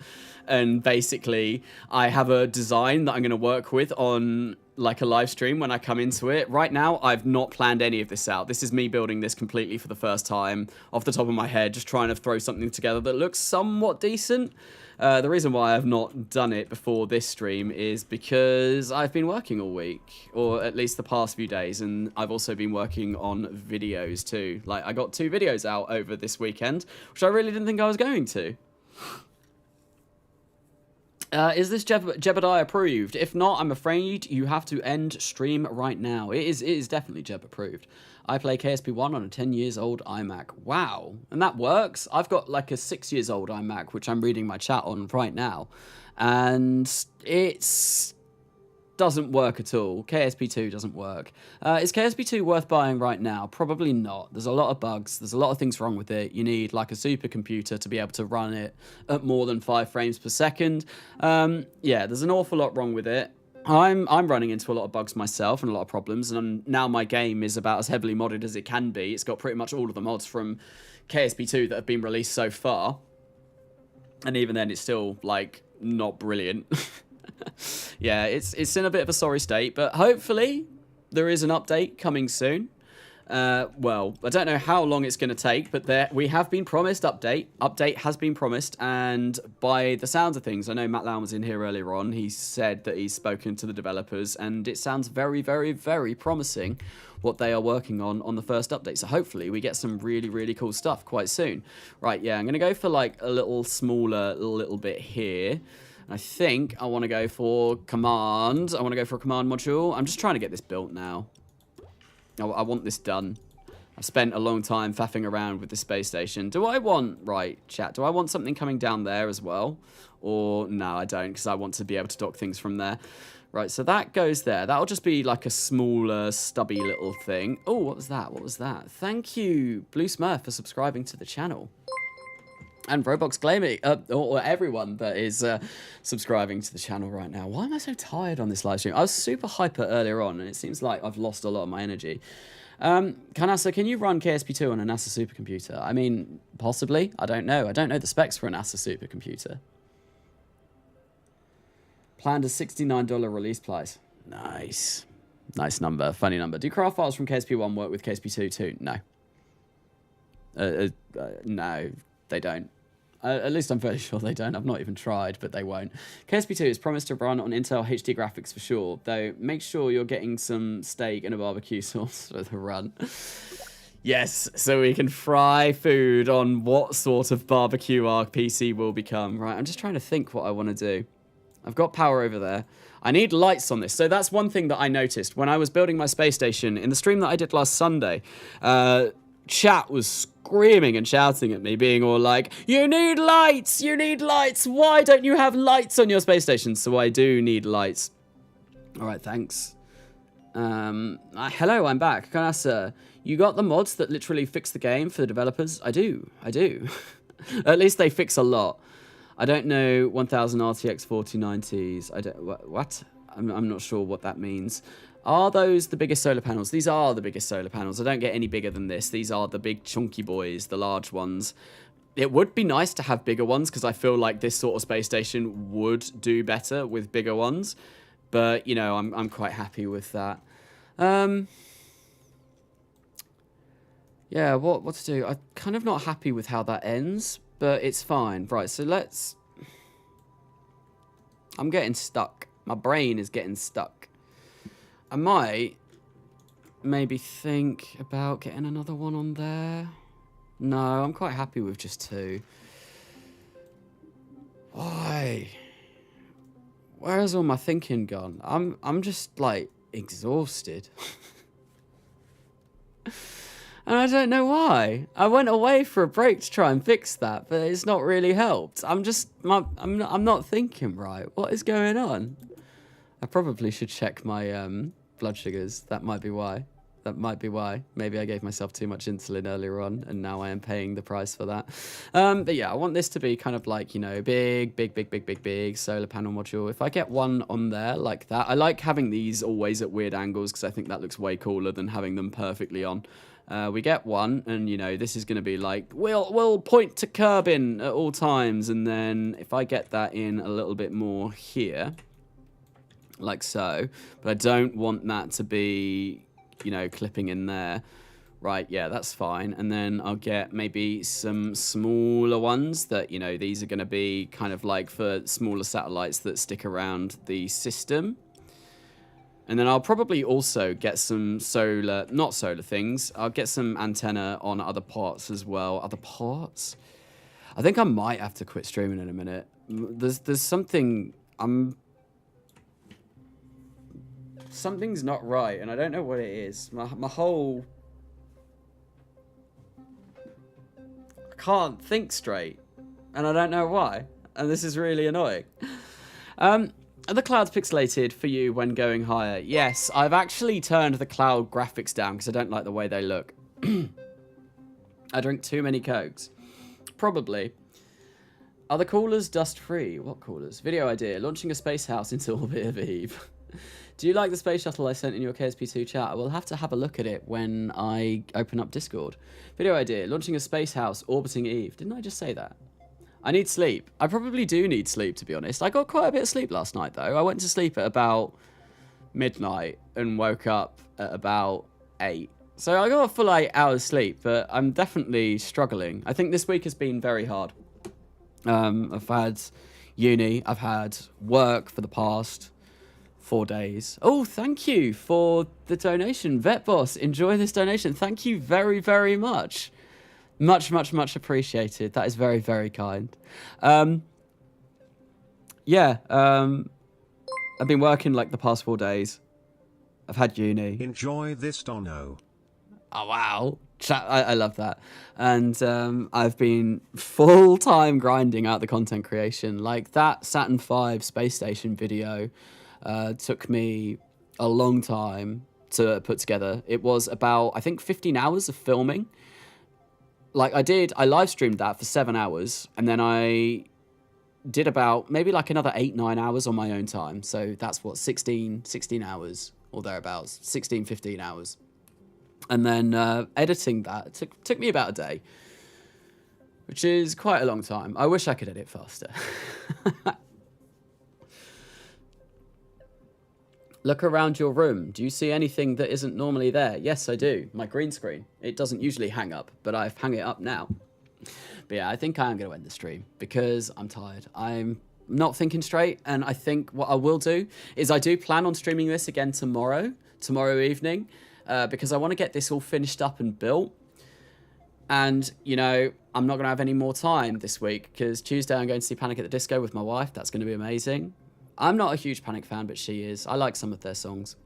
And basically, I have a design that I'm going to work with on, like, a live stream when I come into it. Right now, I've not planned any of this out. This is me building this completely for the first time, off the top of my head, just trying to throw something together that looks somewhat decent. The reason why I've not done it before this stream is because I've been working all week, or at least the past few days, and I've also been working on videos too. Like, I got 2 videos out over this weekend, which I really didn't think I was going to. Is this Jebediah approved? If not, I'm afraid you have to end stream right now. It is definitely Jeb approved. I play KSP1 on a 10 years old iMac. Wow. And that works. I've got like a 6 years old iMac, which I'm reading my chat on right now. And it doesn't work at all. KSP2 doesn't work. Is KSP2 worth buying right now? Probably not. There's a lot of bugs. There's a lot of things wrong with it. You need like a supercomputer to be able to run it at more than 5 frames per second. Yeah, there's an awful lot wrong with it. I'm running into a lot of bugs myself and a lot of problems, and now my game is about as heavily modded as it can be. It's got pretty much all of the mods from KSP2 that have been released so far, and even then it's still like not brilliant. Yeah, it's in a bit of a sorry state, but hopefully there is an update coming soon. Well, I don't know how long it's going to take, but we have been promised update. Update has been promised, and by the sounds of things, I know Matt Lown was in here earlier on. He said that he's spoken to the developers, and it sounds very, very, very promising what they are working on the first update. So hopefully we get some really, really cool stuff quite soon. Right, yeah, I'm going to go for like a little smaller little bit here. I think I want to go for command. I want to go for a command module. I'm just trying to get this built now. I want this done. I've spent a long time faffing around with the space station. Do I want, right, chat, do I want something coming down there as well? Or, no, I don't, because I want to be able to dock things from there. Right, so that goes there. That'll just be like a smaller, stubby little thing. Oh, what was that? What was that? Thank you, Blue Smurf, for subscribing to the channel. And Roblox Gaming, or everyone that is subscribing to the channel right now. Why am I so tired on this live stream? I was super hyper earlier on, and it seems like I've lost a lot of my energy. Carnasa, can you run KSP2 on a NASA supercomputer? I mean, possibly. I don't know. I don't know the specs for a NASA supercomputer. Planned a $69 release price. Nice. Nice number. Funny number. Do craft files from KSP1 work with KSP2 too? No. No. They don't. At least I'm fairly sure they don't. I've not even tried, but they won't. KSP2 is promised to run on Intel HD graphics for sure, though make sure you're getting some steak and a barbecue sauce for the run. Yes, so we can fry food on what sort of barbecue our PC will become. Right, I'm just trying to think what I want to do. I've got power over there. I need lights on this. So that's one thing that I noticed when I was building my space station in the stream that I did last Sunday. Chat was screaming and shouting at me, being all like, you need lights, you need lights. Why don't you have lights on your space station? So I do need lights. All right, thanks. Hello, I'm back. Carnasa, you got the mods that literally fix the game for the developers? I do. At least they fix a lot. I don't know 1000 RTX 4090s. I don't... What? I'm not sure what that means. Are those the biggest solar panels? These are the biggest solar panels. I don't get any bigger than this. These are the big chunky boys, the large ones. It would be nice to have bigger ones because I feel like this sort of space station would do better with bigger ones. But, you know, I'm quite happy with that. Yeah, what to do? I'm kind of not happy with how that ends, but it's fine. Right, so let's... I'm getting stuck. My brain is getting stuck. I might maybe think about getting another one on there. No, I'm quite happy with just 2. Why? Where has all my thinking gone? I'm just like exhausted. And I don't know why. I went away for a break to try and fix that, but it's not really helped. I'm not thinking right. What is going on? I probably should check my blood sugars. That might be why. Maybe I gave myself too much insulin earlier on, and now I am paying the price for that. But yeah, I want this to be kind of like, you know, big solar panel module. If I get one on there like that, I like having these always at weird angles because I think that looks way cooler than having them perfectly on. We get one, and you know, this is going to be like, we'll point to Kerbin at all times, and then if I get that in a little bit more here, like so, but I don't want that to be, you know, clipping in there. Right, yeah, that's fine. And then I'll get maybe some smaller ones that, you know, these are going to be kind of like for smaller satellites that stick around the system. And then I'll probably also get some not solar things. I'll get some antenna on other parts as well. Other parts? I think I might have to quit streaming in a minute. There's something... Something's not right, and I don't know what it is. My whole... I can't think straight, and I don't know why. And this is really annoying. Are the clouds pixelated for you when going higher? Yes, I've actually turned the cloud graphics down because I don't like the way they look. I drink too many Cokes. Probably. Are the coolers dust-free? What coolers? Video idea. Launching a space house into orbit of Eve. Do you like the space shuttle I sent in your KSP2 chat? I will have to have a look at it when I open up Discord. Video idea. Launching a space house orbiting Eve. Didn't I just say that? I need sleep. I probably do need sleep, to be honest. I got quite a bit of sleep last night, though. I went to sleep at about midnight and woke up at about 8. So I got a full 8 hours sleep, but I'm definitely struggling. I think this week has been very hard. I've had uni. I've had work for the past 4 days. Oh, thank you for the donation. Vet Boss, enjoy this donation. Thank you very, very much. Much appreciated. That is very, very kind. Yeah, I've been working like the past 4 days. I've had uni. Enjoy this, Dono. Oh, wow. I love that. And I've been full-time grinding out the content creation. Like that Saturn V space station video took me a long time to put together. It was about, I think, 15 hours of filming. Like I live streamed that for 7 hours, and then I did about maybe like another 8-9 hours on my own time. So that's what, 16 hours or thereabouts, 15 hours. And then editing that took me about a day, which is quite a long time. I wish I could edit faster. Look around your room. Do you see anything that isn't normally there? Yes, I do. My green screen. It doesn't usually hang up, but I've hung it up now. But yeah, I think I am going to end the stream because I'm tired. I'm not thinking straight, and I think what I will do is I do plan on streaming this again tomorrow evening, because I want to get this all finished up and built. And, you know, I'm not going to have any more time this week because Tuesday I'm going to see Panic at the Disco with my wife. That's going to be amazing. I'm not a huge Panic fan, but she is. I like some of their songs.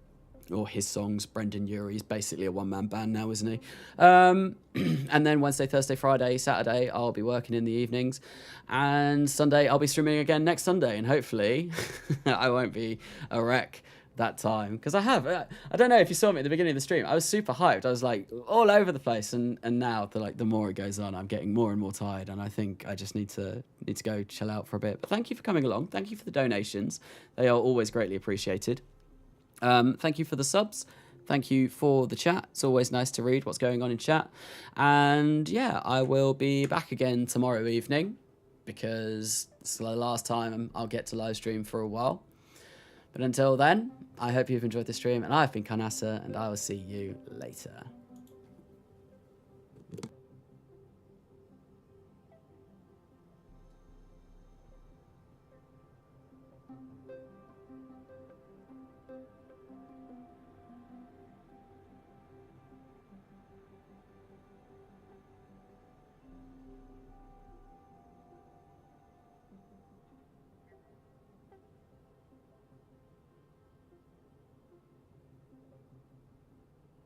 Or his songs. Brendan Urie's basically a one-man band now, isn't he? And then Wednesday, Thursday, Friday, Saturday, I'll be working in the evenings. And Sunday, I'll be streaming again next Sunday. And hopefully, I won't be a wreck that time, because I don't know if you saw me at the beginning of the stream. I was super hyped. I was like all over the place, and now the more it goes on, I'm getting more and more tired, and I think I just need to go chill out for a bit. But thank you for coming along. Thank you for the donations. They are always greatly appreciated. Thank you for the subs. Thank you for the chat. It's always nice to read what's going on in chat. And yeah, I will be back again tomorrow evening, because it's the last time I'll get to live stream for a while. But until then, I hope you've enjoyed the stream, and I've been Carnasa, and I will see you later.